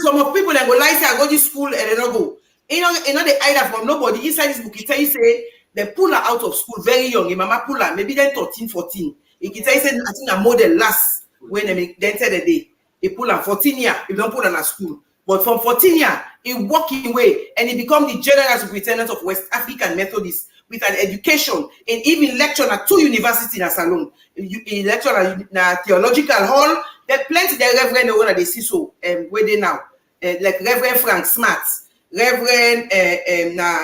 Some of people that go lie say I go to school and they don't go. You know they hide from nobody. Inside this book, it tell you say they pull her out of school very young. Your mama pull her, maybe then 13, 14. It can tell you say I think a model last when they entered the day. He pull on 14 years, he don't put on a school. But from 14 years, he walk away and he become the General Superintendent of West African Methodists with an education and even lecture at 2 universities in Salon. He lecture at Theological Hall. There plenty the Reverend one they see so where they now. Like Reverend Frank Smart, Reverend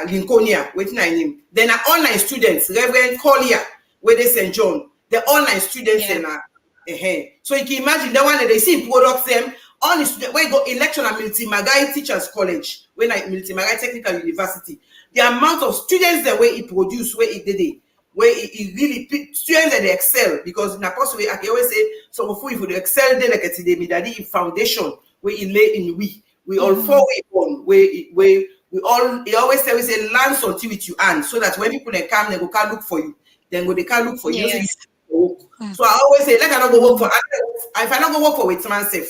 Lincolnia, waiting I name. Then our online students, Reverend Collier, where they St. John, the online students so you can imagine that one that they see products them all the students when you go election at Miltimagai Teachers College, when I Miltimagai Technical University, the amount of students that way it produced, where it did it, where it really students that they excel because in a possible way I can always say some of you if you excel then like a daddy foundation where it lay in we all 4 way on where we all he always say we say learn something with you and so that when people they come they go can look for you then go they can look for you. So I always say, let I not go work for. If I not go work for with myself,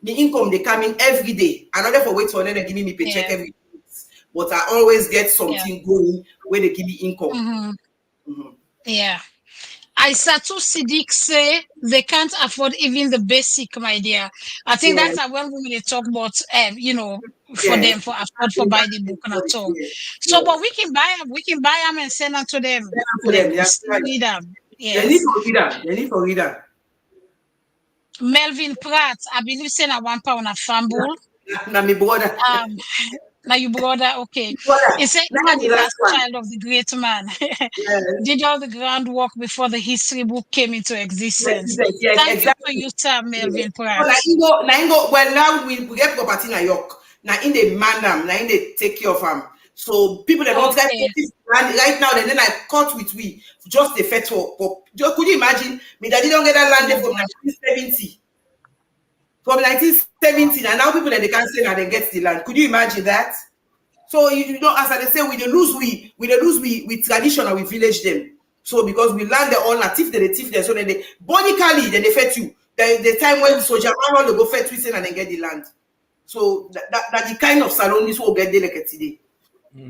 the income they come in every day. I not there for wait for them. They give me paycheck every day. But I always get something going where they give me income. Yeah. Aissatou Siddiq say they can't afford even the basic, my dear. I think that's when we talk about, for them for afford for buy the book and at all. So, but we can buy them and send them to them. Read them. Yes. They need to read that. Melvin Pratt, I believe saying at £1 a fumble. Now my brother. Now your brother, okay. He said you are the last child of the great man. Did all the groundwork before the history book came into existence. Thank you for your time, Melvin Pratt. Well, now we get property in New York. Now in the man them, now in the take care of them. So people that don't get right now, then I cut with we just the federal. Just could you imagine? Me daddy don't get that land from 1970. From 1970, and now people that they can't say that they get the land. Could you imagine that? So you know, as I say, we lose traditional, we village them. So because we land their own native, they thief them, so then they bonically then they fet you. The time when soldier man they go fet twisting and then get the land. So that the kind of salon this will get there like today.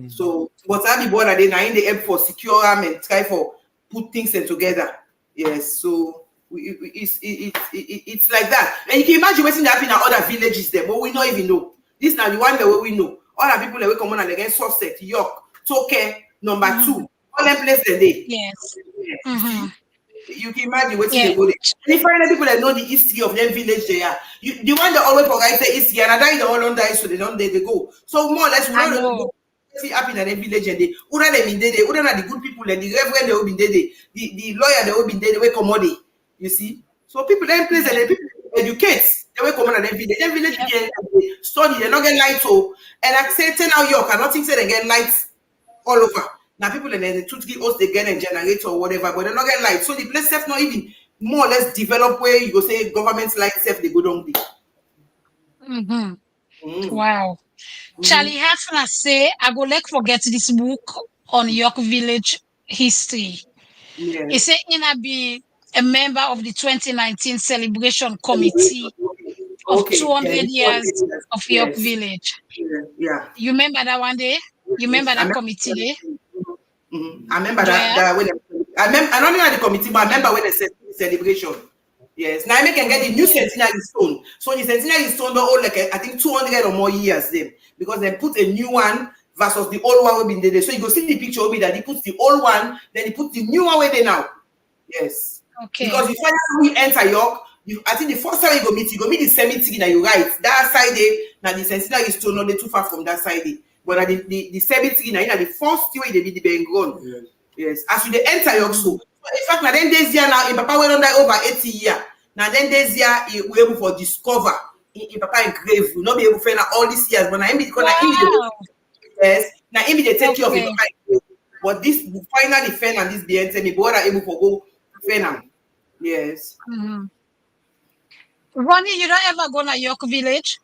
So what are the border they now in the help for secure them and try for put things together. Yes, so it's like that. And you can imagine what's happening in other villages there, but we don't even know. This now the one that we know. All the people that we come on and against Sussex, York, Toke, number 2, all them places they. Yes. You can imagine what's they go there. And if find people that know the history of them village they are, the one that always forget the history and I die the all on die so they don't they go. So more or less we don't know. See happen in the village and they Uda them in there, Uda the good people and the reverend they will be there, the lawyer they will be there, they will come you see. So people then place and people educate, they will come on and then village again study, they not get light so and I say 10 New York and nothing say they get lights all over. Now people and then the truth give us they get a generator or whatever, but they not get light. So the place self not even more or less develop where you go say government's light self they go down there. Wow. Charlie Hafner say, I go like forget this book on York Village history. He said, I be a member of the 2019 celebration committee of 200 years of York Village. You remember that one day? You remember that committee day? I remember that when I don't know the committee, but I remember when they said celebration. Yes, now I can get the new centenary stone. So the centenary stone don't hold like I think 200 or more years then because they put a new one versus the old one we've been there. So you go see the picture of me that he puts the old one, then he puts the new one where they now. Yes. Okay. Because the first time we enter York, I think the first time you go meet the cemetery that you write. That side there, now the centenary stone not too far from that side there. But the cemetery now, the first way they be the been gone. Yes. As you enter York so. In fact, now then this year now, in Papa went on that over 80 years. Now then this year, we able to discover in Papa in grave. We not be able to find out all these years, but now because yes, now they take care of Papa in grave. But this finally find and this be me, but are able to go find them. Yes. Ronnie, you don't ever go to York Village?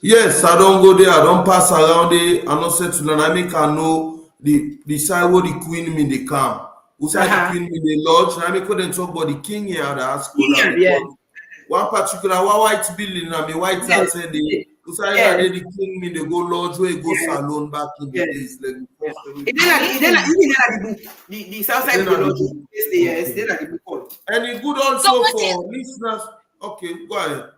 Yes, I don't go there. I don't pass around there. I don't say to them. I make I know the side where the queen in the camp. Who said the queen in the lodge? I couldn't talk about the king here at the hospital. One particular white building, I mean white house said the who said the king in the go lodge where he go salon back in the days. The south side of the lodge. Yes, then the book. And it's good also for listeners. Okay, go ahead.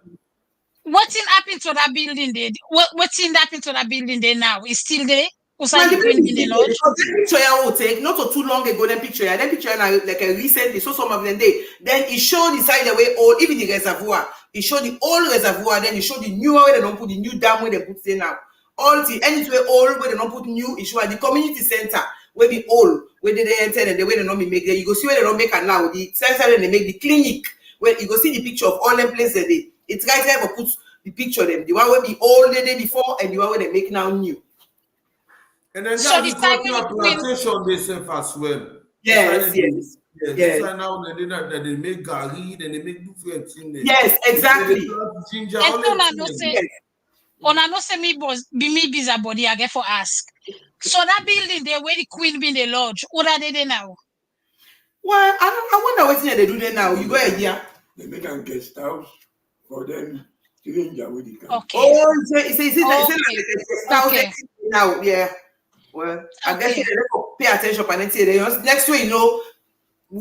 What happened to that building there? What happened to that building there now? It's still there? Well, The Queen Bee Lodge? because that picture I will take, not so too long ago, that picture now, like a recently, so some of them day. Then it showed the side the way old, even the reservoir. It showed the old reservoir, then it showed the new where they don't put the new dam where they put there now. All the anywhere old where they don't put new, it showed the community center where the old, where they enter and the way they don't make there. You go see where they don't make it now. The center where they make the clinic, where you go see the picture of all them places there. It's right there, but put the picture of them. The one where the old the day before and the one where they make now new. And then So that's the the time cultural when plantation they serve as well. Yes. Yes. Now they make gari, then they make different things. Yes, exactly. Ginger, and all so them no things. say, no say me busy body I get for ask. So that building there where the Queen Bee Lodge, what are they there now? Well, I wonder what they do there now. You go ahead, yeah. They make a guest house for them stranger with the camp. Okay. Oh, it's like a guest house now, yeah. Well, I guess they don't pay attention and then next way, you know,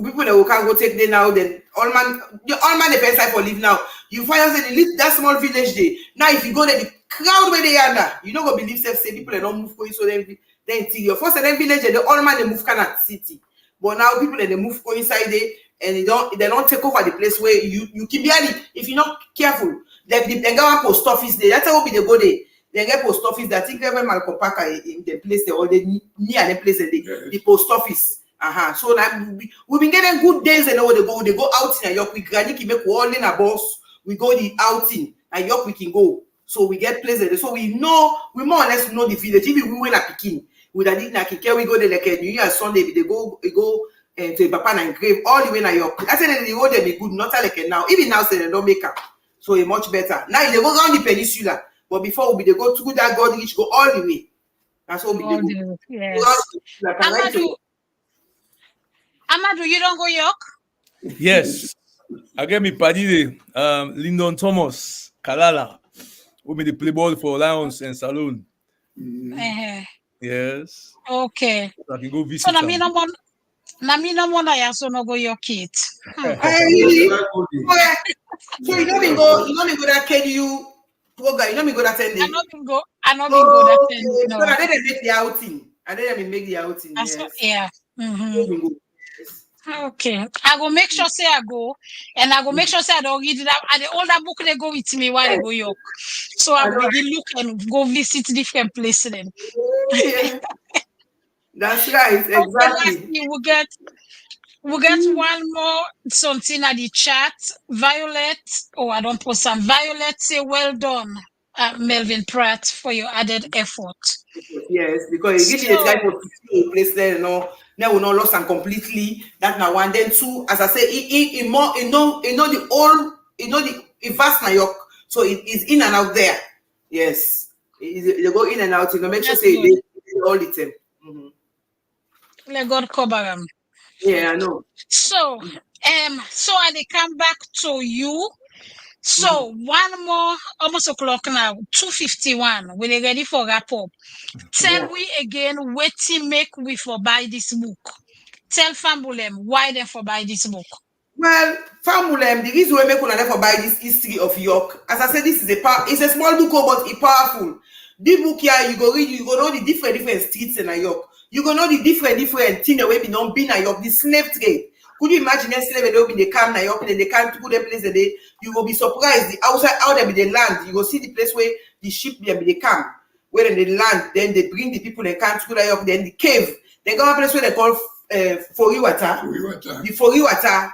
people that can go take there now, then all man the best time for live now. You find out that small village there. Now if you go there, the crowd where they are now, you don't go believe say people they don't move going so then interior. First and then village the all man they move kind of city. But now people they move go inside there and they don't take over the place where you keep barely if you're not careful. They go post office there. That's how they go there. They get post office. I think every Malcolm Parker in the place they already near the place the post office. So now we've been getting good days and where they go outing and York. We granny can make all in a boss. We go the outing and York we can go. So we get places. So we more or less know the village. Even we went a picking with a did like we go there like a New Year Sunday. They go to Papa and Grave all the way to York. I said the road they be good, not like now. Even now say they don't make up. So it's much better. Now they go around the peninsula, but before they go through that God Reach, go all the way. That's all we do. Yes. Amadu, you don't go York? Yes. I get me paddy Lyndon Thomas, Kalala, who be the play ball for Lions and Saloon. Yes. Okay. So I can go visit. So na me no more ya so no go York it. Really? So you know me go that KDU program. You know me go that 10 days. I know me go that 10 days. So I didn't make the outing. Make the outing. Yes. Yeah. Okay. I go make sure say I go, and I go make sure say I don't read it out. And the older book they go with me while they go York. So I will begin look and go visit different places then. That's right, exactly. Okay, we get one more something at the chat. Violet, I don't post some. Violet say well done, Melvin Pratt, for your added effort. Yes, because it gives you the type of place there, you know. Now we not lost and completely. That now one, then two. As I say, the vast New York, so it is in and out there. Yes, they go in and out. You know, make sure say they all the time. Let God cover them. Yeah, I know. So I they come back to you. So one more, almost o'clock now, 2:51. We're ready for wrap up. Tell we again what to make we for buy this book. Tell Fambulem why they for buy this book. Well, Fambulem, the reason we make one for buy this history of York. As I said, this is it's a small book, but it's powerful. This book here, you go read, you go know the different streets in New York. You go know the different things that we be known in New York. The slave trade. Could you imagine a slave they be come New York and they can't put them place they you will be surprised the outside how they be the land. You will see the place where the ship they come, where they land, then they bring the people they can't to New York, then the cave. They go a place where they call Foriwata. The Foriwata,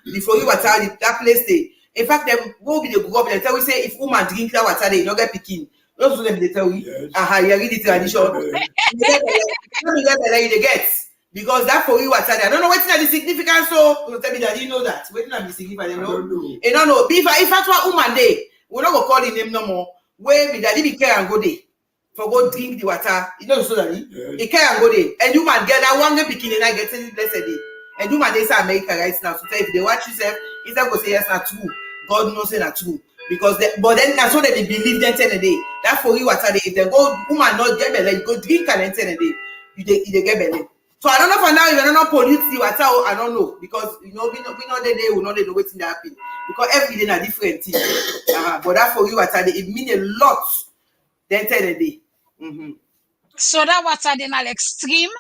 the Foriwata, that place they. In fact, they will be the group and tell we say if woman drink that water, they don't get picking. Those them they tell you. You read the tradition. You get. Because that for you water, I don't know what's the significance. So tell me that you know that. What's the significance? You know. You don't know. If I want woman day, we're not gonna call the name no more. Where be daddy be care and go there. For go drink the water. You know so that he care and go there. And you man get that one picking and I get it blessed day. And you man they say America right now. So if they watch yourself, it's not gonna say yes, not true. God knows it's not true. Because but then that's what they believe then 10 a day. That for you water day. If they go woman not get belly, you go drink and then 10 a day. You get belly. So I don't know for now if I don't know pollute the water, I don't know, because we know the day we know the waiting that happen, because every day are different things. But that for you water, it mean a lot. Then tell the day. So that water then al extreme.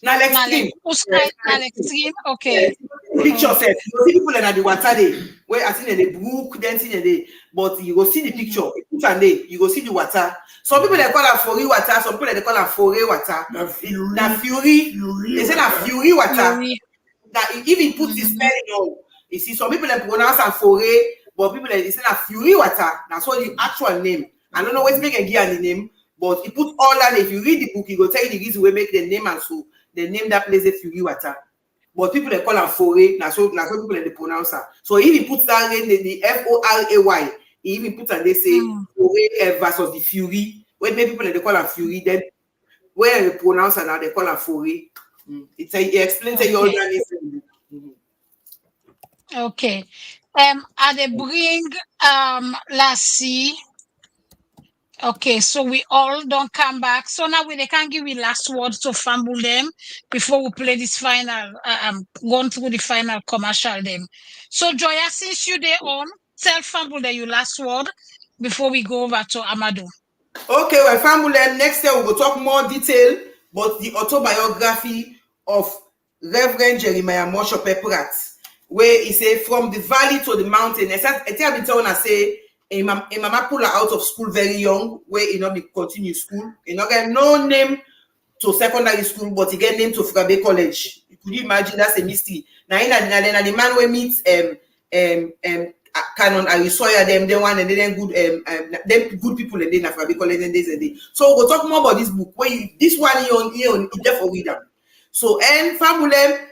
Now extreme. Extreme. Okay. Picture said you see people in the water day where I think in the brook, then in the day, but you go see the picture. You go see the water. Some people they call it fori water, some people they call it fore water. Na fury. They say na fury water. That if it puts the spelling on, you see some people they pronounce and fore, but people they say na fury water. That's what the actual name. I don't know what make a gear the name, but it put all that. If you read the book, you go tell you the reason we make the name, and so they name that place a fury water. But people they call her foray, now so people they pronounce her. So if he puts that in the Foray, he even puts and they say foray versus the fury. When many people they call her fury, then when they pronounce her now they call her foray. It explains all that. Okay. And they bring let's see. Okay, so we all don't come back. So now they can give me last words to fumble them before we play this final, going through the final commercial them. So Joya, since you there on, tell fumble that you last word before we go over to Amadu. Okay, well, fumble them. Next year we'll go talk more detail about the autobiography of Reverend Jeremiah Moshope Pratt, where he say from the valley to the mountain. I say mama pull her out of school very young, where he not be continue school. He not get no name to secondary school, but he get name to Frabe College. Could you imagine? That's a mystery. Now the man we meet Canon Arisoya them one and then good them good people and then Frabe College and days and day. So we'll talk more about this book. This one on there for reader. So and family,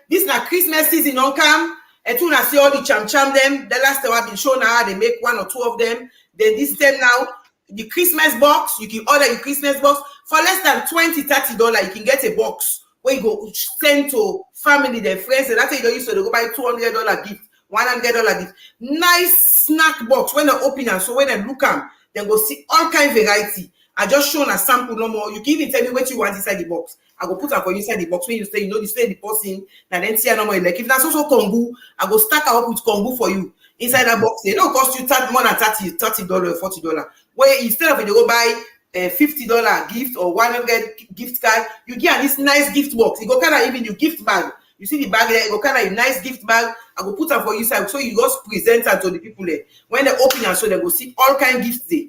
this na Christmas season on come. And soon I see all the cham them. The last time I've been shown how they make one or two of them. Then this time now, the Christmas box, you can order your Christmas box for less than $20-$30. You can get a box where you go send to family, their friends, and that's why you don't use to go buy $200 gift, $100 gift. Nice snack box when they open and so when they look them, then go see all kind of variety. I just shown a sample no more. You can even tell me what you want inside the box. I go put her for inside the box when you stay, you stay the person, and then see no more. Like if that's also kombu, I go stack her up with kombu for you inside that box. They don't cost you more than $30 or $40. Where instead of you go buy a $50 gift or 100 gift card, you get this nice gift box. You go kind of even your gift bag. You see the bag there, you go kind of a nice gift bag. I go put her for you inside, so you just present her to the people there. When they open and so they go see all kind of gifts there.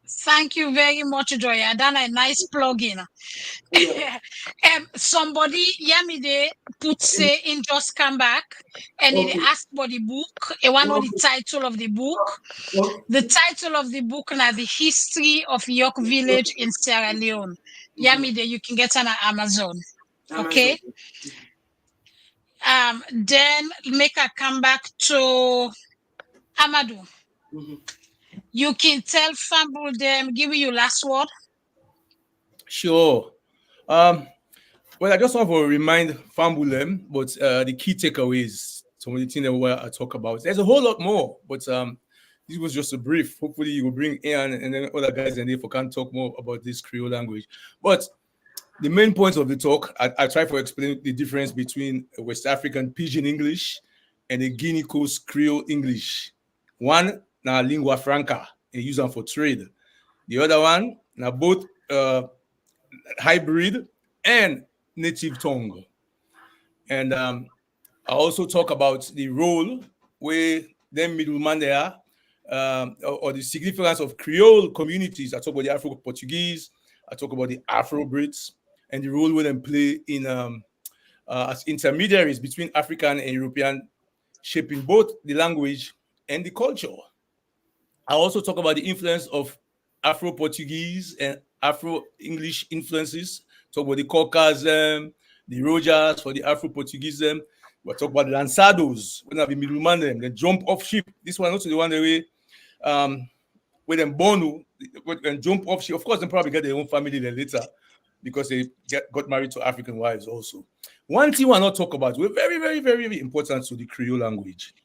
Thank you very much, Joya. Done a nice plug-in. Yeah. Somebody, Yamide, put say in just come back and he asked for the book. He want to know the title of the book. The title of the book now the history of York Village in Sierra Leone. Yamide, you can get on Amazon. Okay. Then make a comeback to Amadu. You can tell Fumble them, give you last word. Sure. Well, I just want to remind Fumble them, but the key takeaways, some of the things that I talk about. There's a whole lot more, but this was just a brief. Hopefully, you will bring Ian and then other guys and they can talk more about this Creole language. But the main point of the talk, I try to explain the difference between West African Pidgin English and the Guinea Coast Creole English. One, now lingua franca, and use them for trade. The other one, now both hybrid and native tongue. And I also talk about the role where them middleman there or the significance of Creole communities. I talk about the Afro-Portuguese, I talk about the Afro-Brits, and the role where they play in as intermediaries between African and European, shaping both the language and the culture. I also talk about the influence of Afro-Portuguese and Afro-English influences. Talk about the Caucasian, the Rogers for the Afro-Portuguese. We'll talk about the Lanzados, when I be middleman them, the jump off ship. This one also the one way where them born and jump off ship. Of course, they probably get their own family then later because they got married to African wives also. One thing we'll not talk about, we're very, very, very, very important to the Creole language.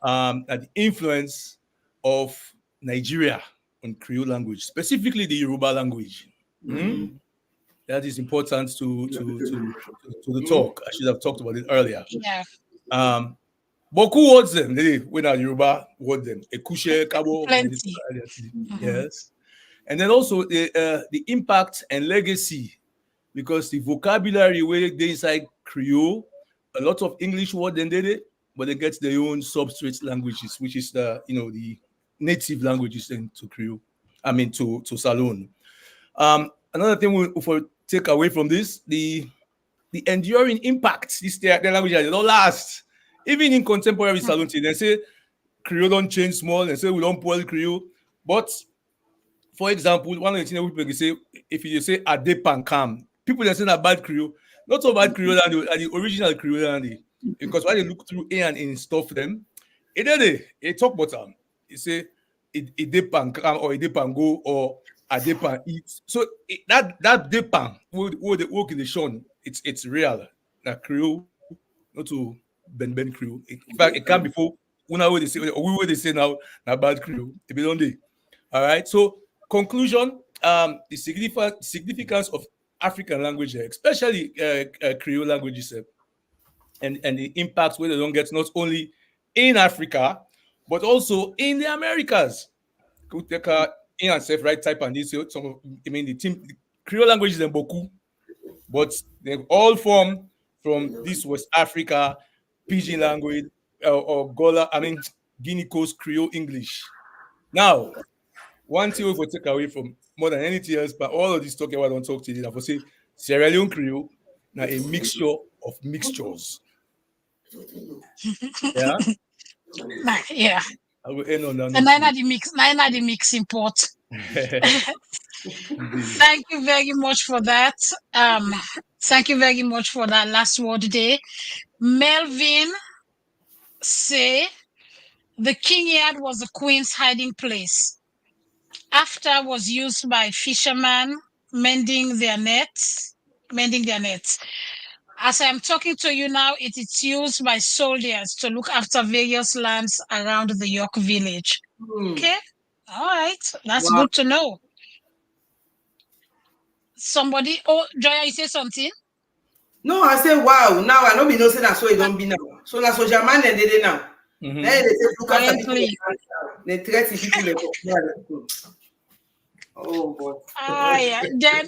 And the influence of Nigeria on Creole language, specifically the Yoruba language. That is important to the talk. I should have talked about it earlier. Yeah. Beaucoup words them. When are Yoruba word them? Ekushe, Kabo. Plenty. Yes. And then also the impact and legacy, because the vocabulary where they inside Creole, a lot of English word then did it, but they get their own substrate languages, which is the native languages then to Creole. I mean to Salone. Another thing we take away from this, the enduring impact. The language that don't last. Even in contemporary Salone, they say Creole don't change small, and say we don't spoil Creole. But for example, one of the things that people say, if you say Adepankam, people that say that bad Creole, not so bad Creole and the original Creole and because when they look through A and in stuff them, they talk about them. You say Adepankam or Adepango or Adepan eat. So that Depan where they work in the shone, it's real. That Creole, not to Ben Creole. In fact, it can't before una way they say or we way they say now bad Creole. It be don't they. All right. So conclusion, the significance of African language, especially Creole languages, and the impacts where they don't get not only in Africa but also in the Americas. Could take in and self right type and this. The Creole languages and beaucoup, but they all form from this West Africa Pidgin language or Gullah. Guinea Coast Creole English. Now, one thing we will take away from more than anything else, but all of this talking about don't talk today, I will say Sierra Leone Creole now a mixture of mixtures. Yeah. Yeah. I will end on that. And the mix import. Thank you very much for that. Thank you very much for that last word there. Melvin say the king yard was the queen's hiding place. After was used by fishermen mending their nets. As I am talking to you now, it is used by soldiers to look after various lands around the York village. Okay? All right. That's good to know. Somebody, Joya, you say something? No, I say wow. Now I know we know say that's so it don't be now. So na so German and they now. Now they say look after people. They threat people. Oh boy. Yeah. Then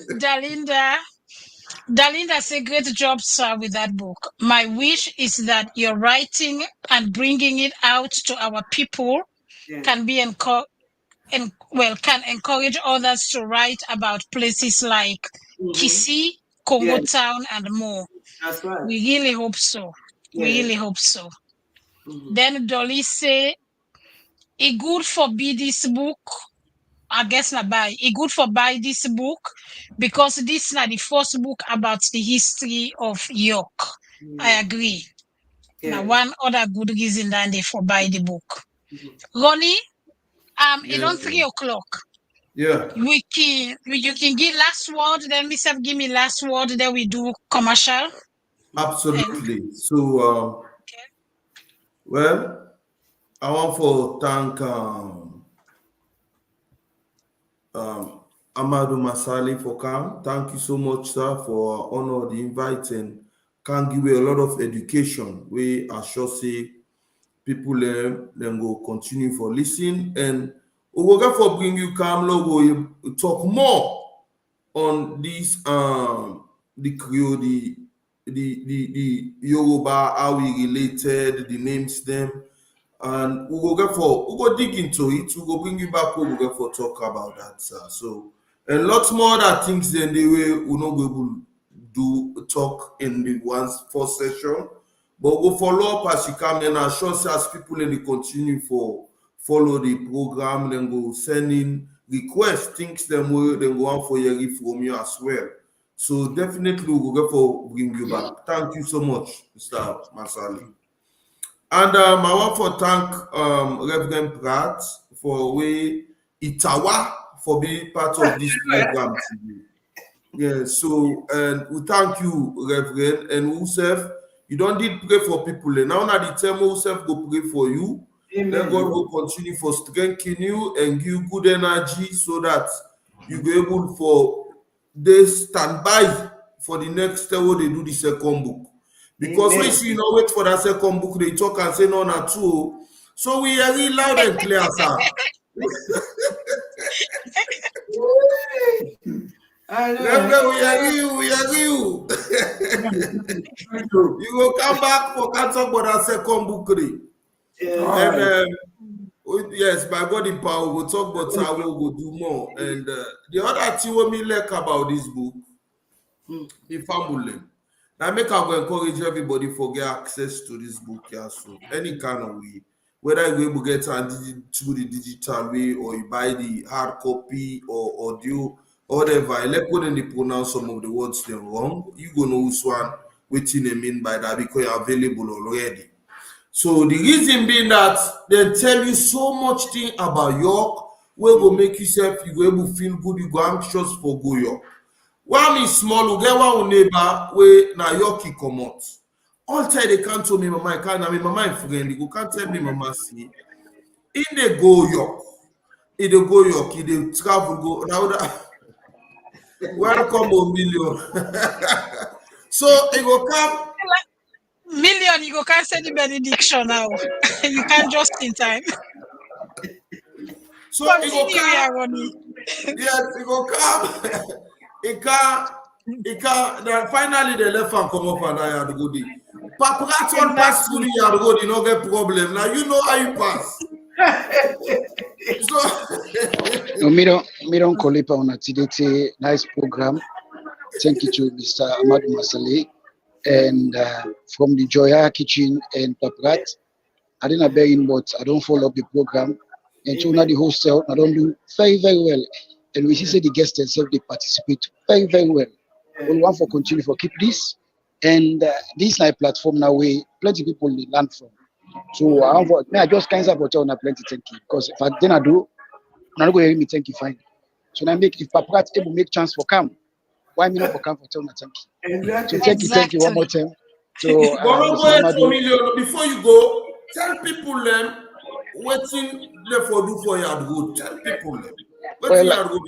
Dalinda said, great job, sir, with that book. My wish is that your writing and bringing it out to our people can be can encourage others to write about places like Kisi, Congo Town, and more. That's right. We really hope so. We really hope so. Then Dolly say, it good for be this book. I guess not buy. It good for buy this book because this is not the first book about the history of York. I agree. Now one other good reason than they for buy the book. Ronnie, it's on 3 o'clock. Yeah. You can give last word, then Mr. give me last word, then we do commercial. Absolutely. So well, I want to thank Amadu Masali for coming. Thank you so much, sir, for honor the invite and can give you a lot of education. We are sure say people then go continue for listening and we will go for bring you come logo talk more on this the Creole, the Yoruba, how we related, the names them. And we go dig into it. We go bring you back. We go for talk about that, sir. So and lots more other things than the way we not go able do talk in the first session. But we'll follow up as you come in and sure as people in the continue for follow the program, then go send in requests, things them will then go on for your from you as well. So definitely we'll go for bring you back. Thank you so much, Mr. Masali. And I want to thank Reverend Pratt for Itawa for being part of this program today. Yeah, so and we thank you, Reverend, and Usef. You don't need to pray for people. And now the time Usef go pray for you. Amen. Then God will continue for strengthening you and give you good energy so that you be able for they stand by for the next where they do the second book. Because Amen. we see, you know, wait for that second book, they talk and say no, not true. So we are really loud and clear, sir. Remember, we are you. You will come back for cancer for that second book. And yes, by God in power, we'll talk about how we'll do more. And the other thing we like about this book, the family. Now make I go encourage everybody for get access to this book, yeah. So any kind of way, whether you able get it through the digital way or you buy the hard copy or audio or whatever. I like when they pronounce some of the words they wrong. You go know which one, what they mean by that because you're available already. So the reason being that they tell you so much thing about York, where go make yourself, you go able to feel good, you go anxious for go York. One is small, you get one neighbor where na Yorkie come out. All time they can't tell me mama, I can't, I mean mama friend, you can't tell me mama see. In they go York, in they go York, in they travel go now that welcome a million. So it will come. Million, you go can't say the benediction now. You can't just in time. So it will come. Yes, it will come. It can't. Then finally the left hand come up and I had to go there. Paparazzi one pass through the yard road, you don't get problem. Now you know how you pass. So no, me don't call it on a today. Nice program. Thank you to Mr. Amadu Masale and from the Joya kitchen and Paprat. I didn't bear in, but I don't follow up the program. And so now the hostel, I don't do very, very well. And we see the guests themselves, they participate very, very well. We want for continue for keep this. And this is my platform now where plenty of people learn from. So I just can't support on a plenty thank you. Because if I didn't do, I'm not going to hear me thank you fine. So now make if Paprat able make chance for come. Why me not for come for tell me thank you? Exactly. So thank you one more time. So before you go, tell people them waiting there for do for Yad Rod. Tell people them. Well,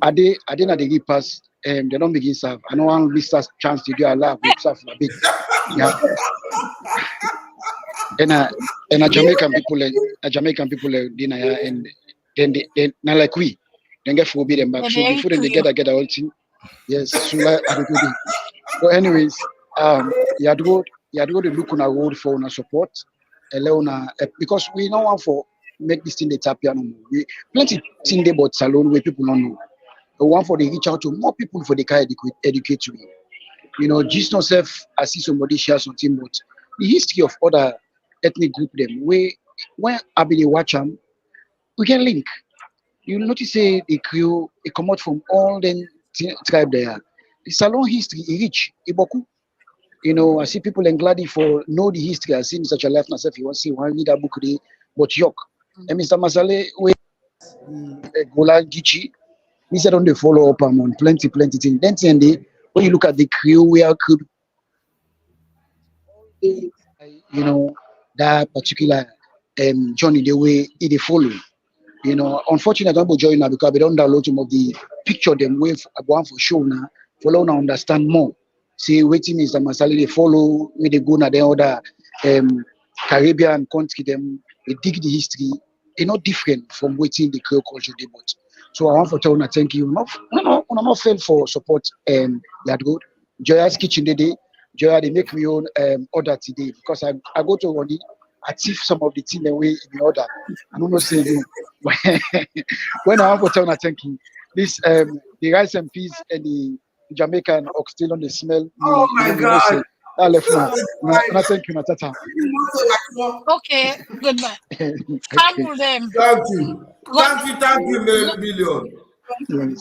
I didn't at the pass. They don't begin serve. I don't want to miss chance to do a laugh with serve a bit. Yeah. And a Jamaican people dinner and then they not like we. Then get forbid them back. So before they get a whole thing. Yes, so like so anyways, Yad Rod look on a road for our support. Because we don't want for make this thing the tap piano. We plenty thing about salon where people don't know. We want for they reach out to more people for the kind educate you. You know, just not self I see somebody share something, but the history of other ethnic group them where when I be watch them, we can link. You notice say the Creole it come out from all them tribe there. The salon history is rich, iboku. You know, I see people in Glady for know the history. I see Mr. Chalef myself, you want to see one read a book today, but York. And Mr. Masale, Golan Gichi, he said on the follow up on plenty things. Then when you look at the Creole, we are Creole, you know, that particular journey, the way they follow. You know, unfortunately, I don't join now because we don't download some of the picture them way for show now, follow now understand more. See, waiting is the Masali they follow, where they go now, the other Caribbean country, them they dig the history. They're not different from waiting the Creole culture debate. So I want to tell you, thank you. I'm not fail for support Yad Rod. Joya's kitchen today. Joya, they make me own order today because I go to Rodi, I achieve some of the things the way in order. I don't know say you. When I want to tell you, thank you. This the rice and peas and the Jamaican oxtail on the smell. Oh my God. I left now. Thank you, Natata. Okay, goodbye. Handle them. Thank you, Million.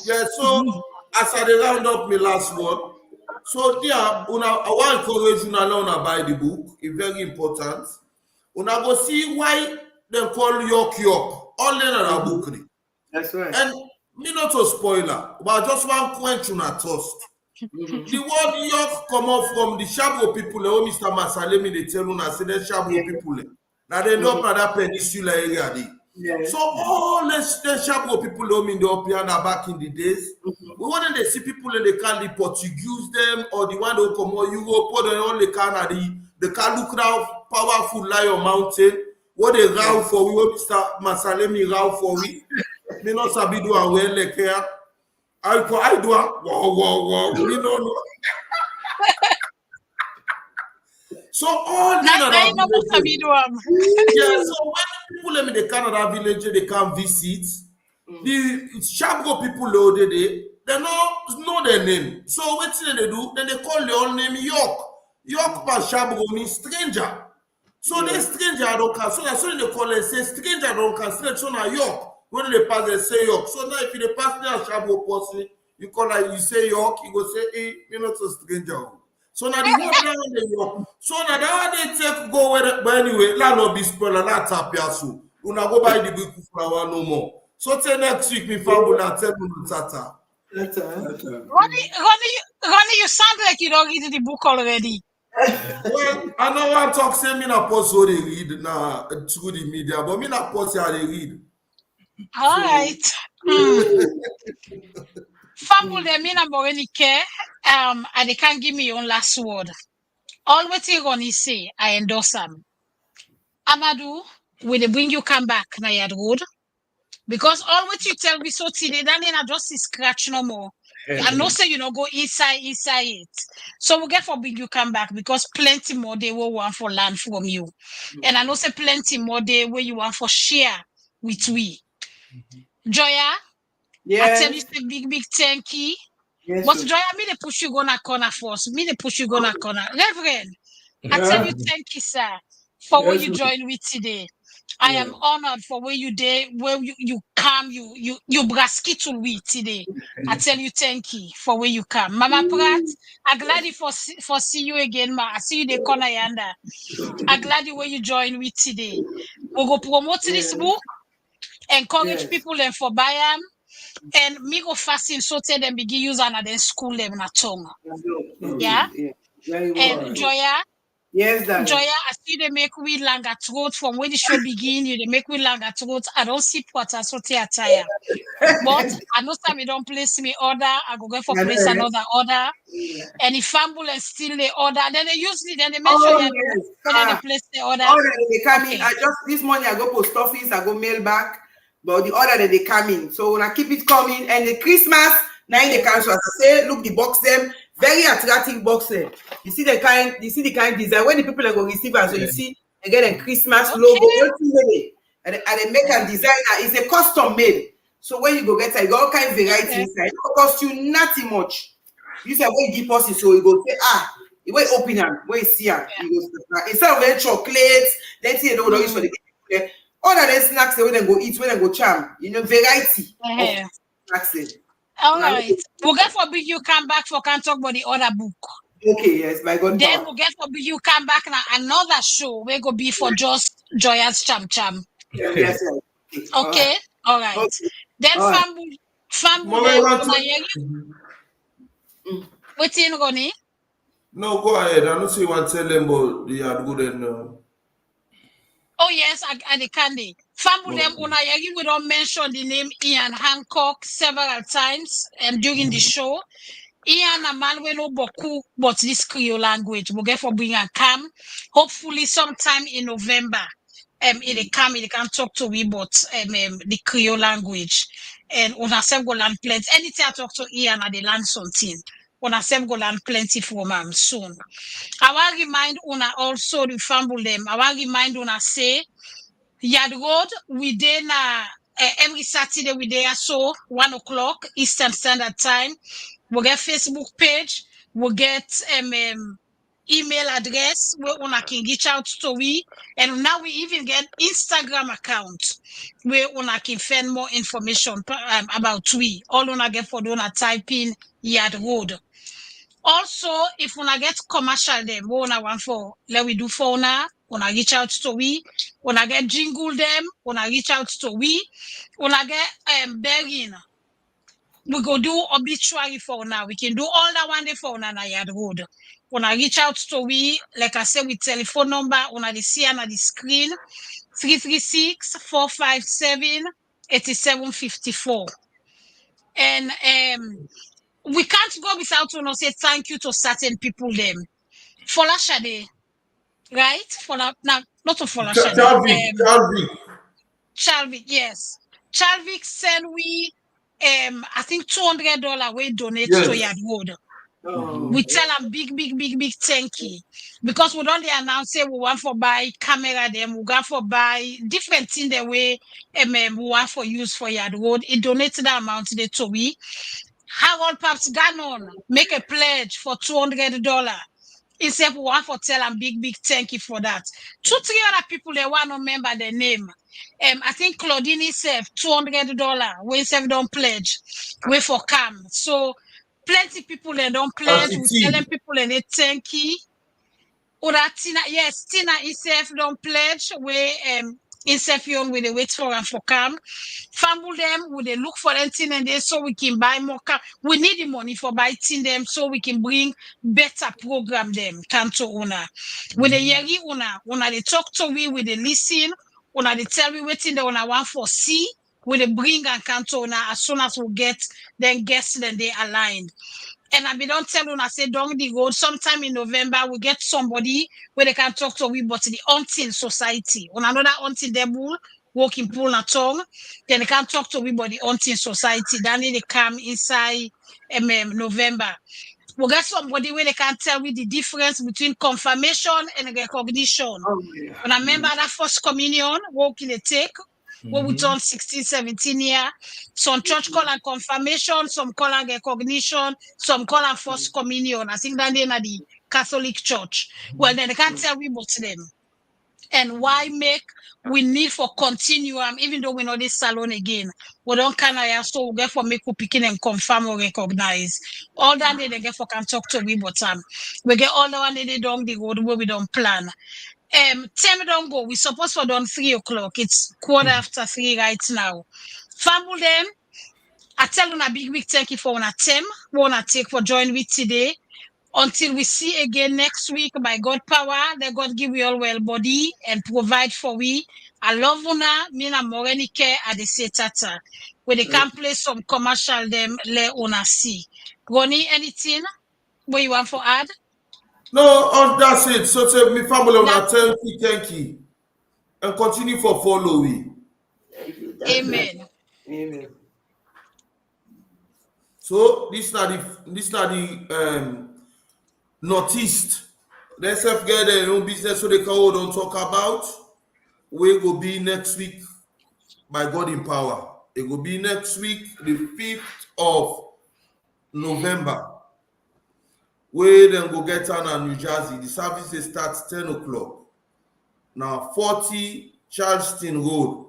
Yeah, so as I round up my last word, so yeah, I want to encourage you to buy the book. It's very important. Una go see why they call York. All in a book. That's right. And me not a spoiler, but just one quench on a toast. The word York come out from the Shabo people, Mr. Masalemi, they tell you, say the Shabo people. Now they don't know that peninsula area. So all the Shabo people in the Opiana back in the days, We want to see people in the car, the Portuguese them, or the one who come on Europe, or the only car, the car look now powerful lion mountain. What they row for we, what Mr. Masalemi row for we. Me not sabi do a well like here. I do a wow. Me no know. So all the yeah, so when people in the Canada village they come visit, the Shabgo people loaded they know their name. So what they do? Then they call their own name York. York by Shabgo means stranger. So they stranger don't can. So that's when they call it say stranger don't can straight so now York. When they pass they say York. So now if they pass near Shabgo person, you call like you say York, you go say, hey, you're not a stranger. So now the whole down the York. So now that they take go where but anyway, la no be spoil and that tap yasu. Una go buy the big flower no more. So till next week, me fabula tell me tata. Ronnie, you sound like you don't read the book already. Well, I know one talk say me na post what they read now through the media, but me na post how they read. All right. Famble them in Moreni care. And they can't give me your own last word. All what you gonna say, I endorse them. Amadu, will they bring you come back na Yad Rod? Because all what you tell me so today, then I just scratch no more. I know say you know go inside it. So we get for bring you come back because plenty more they will want for land from you. And I know say plenty more they where you want for share with we. Joya, I tell you say big thank you. Yes, But Joya, me they push you gonna corner first. Me they push you gonna corner. Reverend, I tell you thank you, sir, for where you join with today. I am honored for where you day, where you come, you braskitul with today. I tell you thank you for where you come. Mama Pratt, I'm glad you for see you again, ma. I see you the corner yonder. I'm glad you where you join with today. We go promote this book, encourage people and for buy them. And me go fasting so tell them begin use another school them na tongue. Yeah. And Joya. Yes, darling. Joya, I see they make we longer throat from when the show begin. You they make we longer throat. I don't see what I so attire. But I know some we don't place me order. I go for place another order. And if ambulance still the order, then they usually then they make sure then they place the order. Order they come in. I just this morning I go post office, I go mail back. But the order that they come in. So when I keep it coming and the Christmas, now in the cancel. As I say, look the box them, very attractive box them. You see the kind design when the people are going to receive, so you see they get a Christmas logo. And they make a designer. It's a custom made. So when you go get it, you got all kind of variety inside. It will cost you nothing much. You say when you deposit, so you go say you will open them, where you see them. Instead of the chocolates, then see the use for the all that snacks they then go eat, when they go charm, variety of snacks. All right. We'll get for big you come back for can talk about the other book. Okay, yes, my God. Then we'll get for big you come back now another show. We go be for just Joya's Cham. Yes. Okay. All right. Okay. Then family. What's in Ronnie? No, go ahead. I don't see what tell them about the Yad Rod and Oh yes, I the candy. Family them we don't mention the name Ian Hancock several times during the show. Ian a man we know boku but this Creole language. We'll get for bring and come. Hopefully sometime in November. It can talk to me about the Creole language. And on a go land plenty. Anything I talk to Ian at the land something. On a go land plenty from soon. I want to remind una also the family them. I want to remind una say Yad Rod we dey na every Saturday we there so 1 o'clock Eastern Standard Time. We get Facebook page. We get email address where una can reach out to we, and now we even get Instagram account where una can find more information about we. All una get for una type in Yad Rod. Also, if una get commercial them, what una want for, let we do for una reach out to we, una get jingle them, una reach out to we, una get begging. We go do obituary for now. We can do all that one day for una na Yad Rod. Una reach out to we, like I said, with telephone number, una the see on the screen, 336-457-8754. And we can't go without to say thank you to certain people them. Folashade, right? Not to Folashade. Chalvik, yes. Chalvik send we I think $200 we donate to Yad Rod. We tell them big thank you. Because we don't announce say we want for buy camera them, we want for buy different things the way we want for use for Yad Rod. It donates the amount they to we. Harold Paps Ganon make a pledge for $200. Instead, we want for tell them big thank you for that. 2-3 other people they want to remember their name. I think Claudine itself $200. We self don't pledge. We for come. So plenty people they don't pledge. We telling people and they thank you. Or that Tina, yes, Tina itself don't pledge. We itself you with the wait for and for come. Famble them with they look for anything and they so we can buy more cam. We need the money for buying them so we can bring better program them come to una. With the yeri una they talk to we with the listen, una they tell we waiting the una want for see, with the bring and come to una as soon as we get then guests then they aligned. And I don't tell you, I say down the road, sometime in November, we get somebody where they can talk to we, but the hunting society. On another hunting devil, walking pool na tongue, then they can talk to we, but the hunting society. Then they come inside November. We get somebody where they can tell me the difference between confirmation and recognition. When I remember that first communion, walking the take, where we turn 16, 17 years. Some church call and confirmation, some call and recognition, some call and first communion. I think that they are the Catholic Church. Well, then they can't tell we both them. And why make we need for continuum, even though we know this salon again. We don't can so we get for make we picking and confirm or recognize. All that they get for can talk to we but we get all the one they down the road where we don't plan. Time don't go. We supposed for done 3 o'clock. It's 3:15 right now. Family them. I tell you a big thank you for one time. We wanna take for join with today. Until we see again next week, by God power, let God give you all well body and provide for we. I love una, mina morenike at the say tata. When they can play some commercial them, let una see. Ronnie, anything what you want for add? No, that's it. So say me family una thank you. And continue for following. Amen. Amen. So this not the northeast. They self get their own business so they can hold on talk about. We will be next week by God in power. It will be next week, the 5th of November. We then go get on in New Jersey. The service starts 10 o'clock. Now 40 Charleston Road,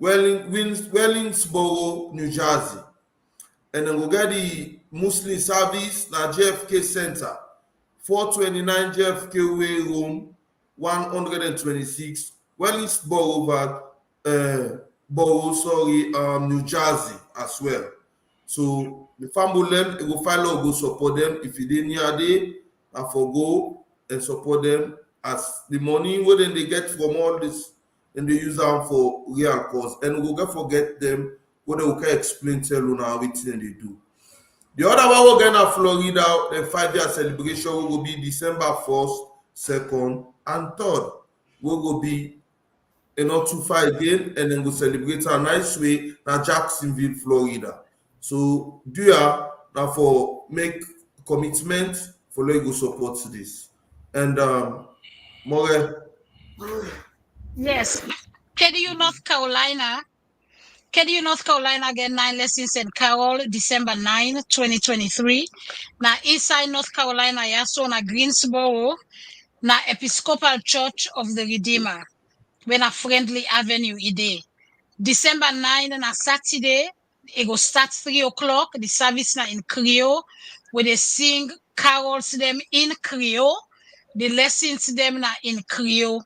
Wellingsboro, New Jersey. And then we'll get the Muslim service na JFK Center, 429 JFK Way Room, 126, Wellingsboro, New Jersey as well. So the family them, it will follow, go support them. If you didn't hear they, and for go and support them as the money what then they get from all this, and they use them for real cause. And we'll get forget them what they will explain tell you now everything they do. The other one we're gonna Florida, the 5-year celebration will be December 1st, 2nd, and 3rd. We will be not too far again, and then we'll celebrate a nice way in Jacksonville, Florida. So do you now for make commitment for let go support this. And more. Yes. KDU North Carolina get 9 lessons in Carol, December 9, 2023. Now inside North Carolina, also na Greensboro, na Episcopal Church of the Redeemer, when a Friendly Avenue ide. December 9 na Saturday, it go start 3 o'clock. The service na in Creole, where they sing carols them in Creole. The lessons them na in Creole.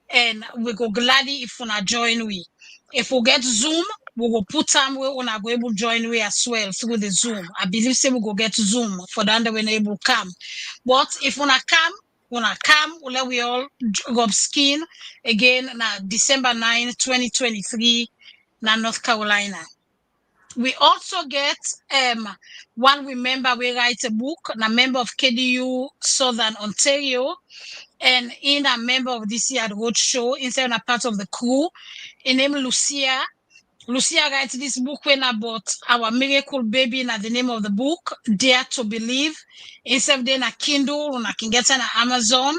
And we go gladly if we join we. If we get Zoom, we will put time where we go able to join we as well through the Zoom. I believe say we go get Zoom for that when able to come. But if we come, we'll let we all rub skin again na December 9, 2023 na North Carolina. We also get one member we write a book, and a member of KDU Southern Ontario, and in a member of this Yad Rod show, inside a part of the crew, in name Lucia. Lucia writes this book when about our miracle baby, and the name of the book, Dare to Believe. Instead of a Kindle, and I can get it on Amazon.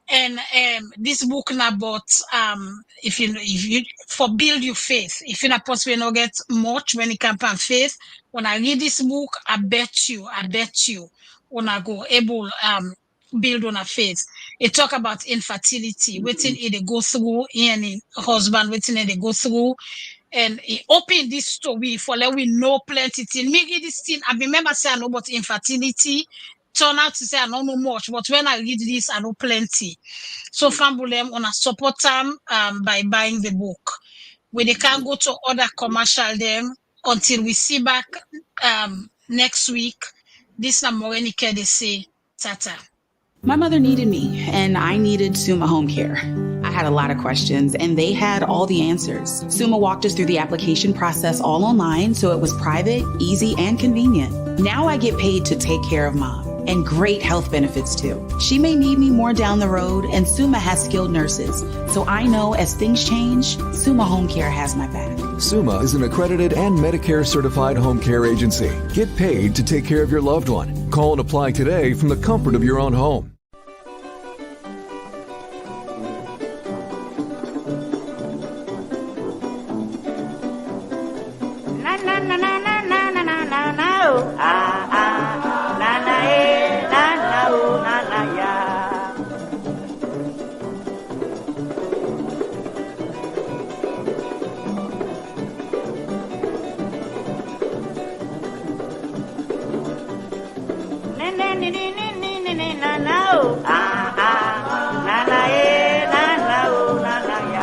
And this book about if you for build your faith. If you're not possible not get much when it comes to faith, when I read this book, I bet you when I go able build on a faith. It talk about infertility, waiting it they go through, and husband waiting it they go through. And he opened this story for let we know plenty thing. Me read this thing. I remember saying I know about infertility. Turn out to say I don't know much, but when I read this, I know plenty. So Fambulem on a support them by buying the book. We they can go to other commercial them until we see back next week. This na Morenike they say Tata. My mother needed me, and I needed Suma Home Care. I had a lot of questions, and they had all the answers. Suma walked us through the application process all online, so it was private, easy, and convenient. Now I get paid to take care of Mom, and great health benefits too. She may need me more down the road, and Suma has skilled nurses, so I know as things change, Suma Home Care has my back. Suma is an accredited and Medicare certified home care agency. Get paid to take care of your loved one. Call and apply today from the comfort of your own home. Na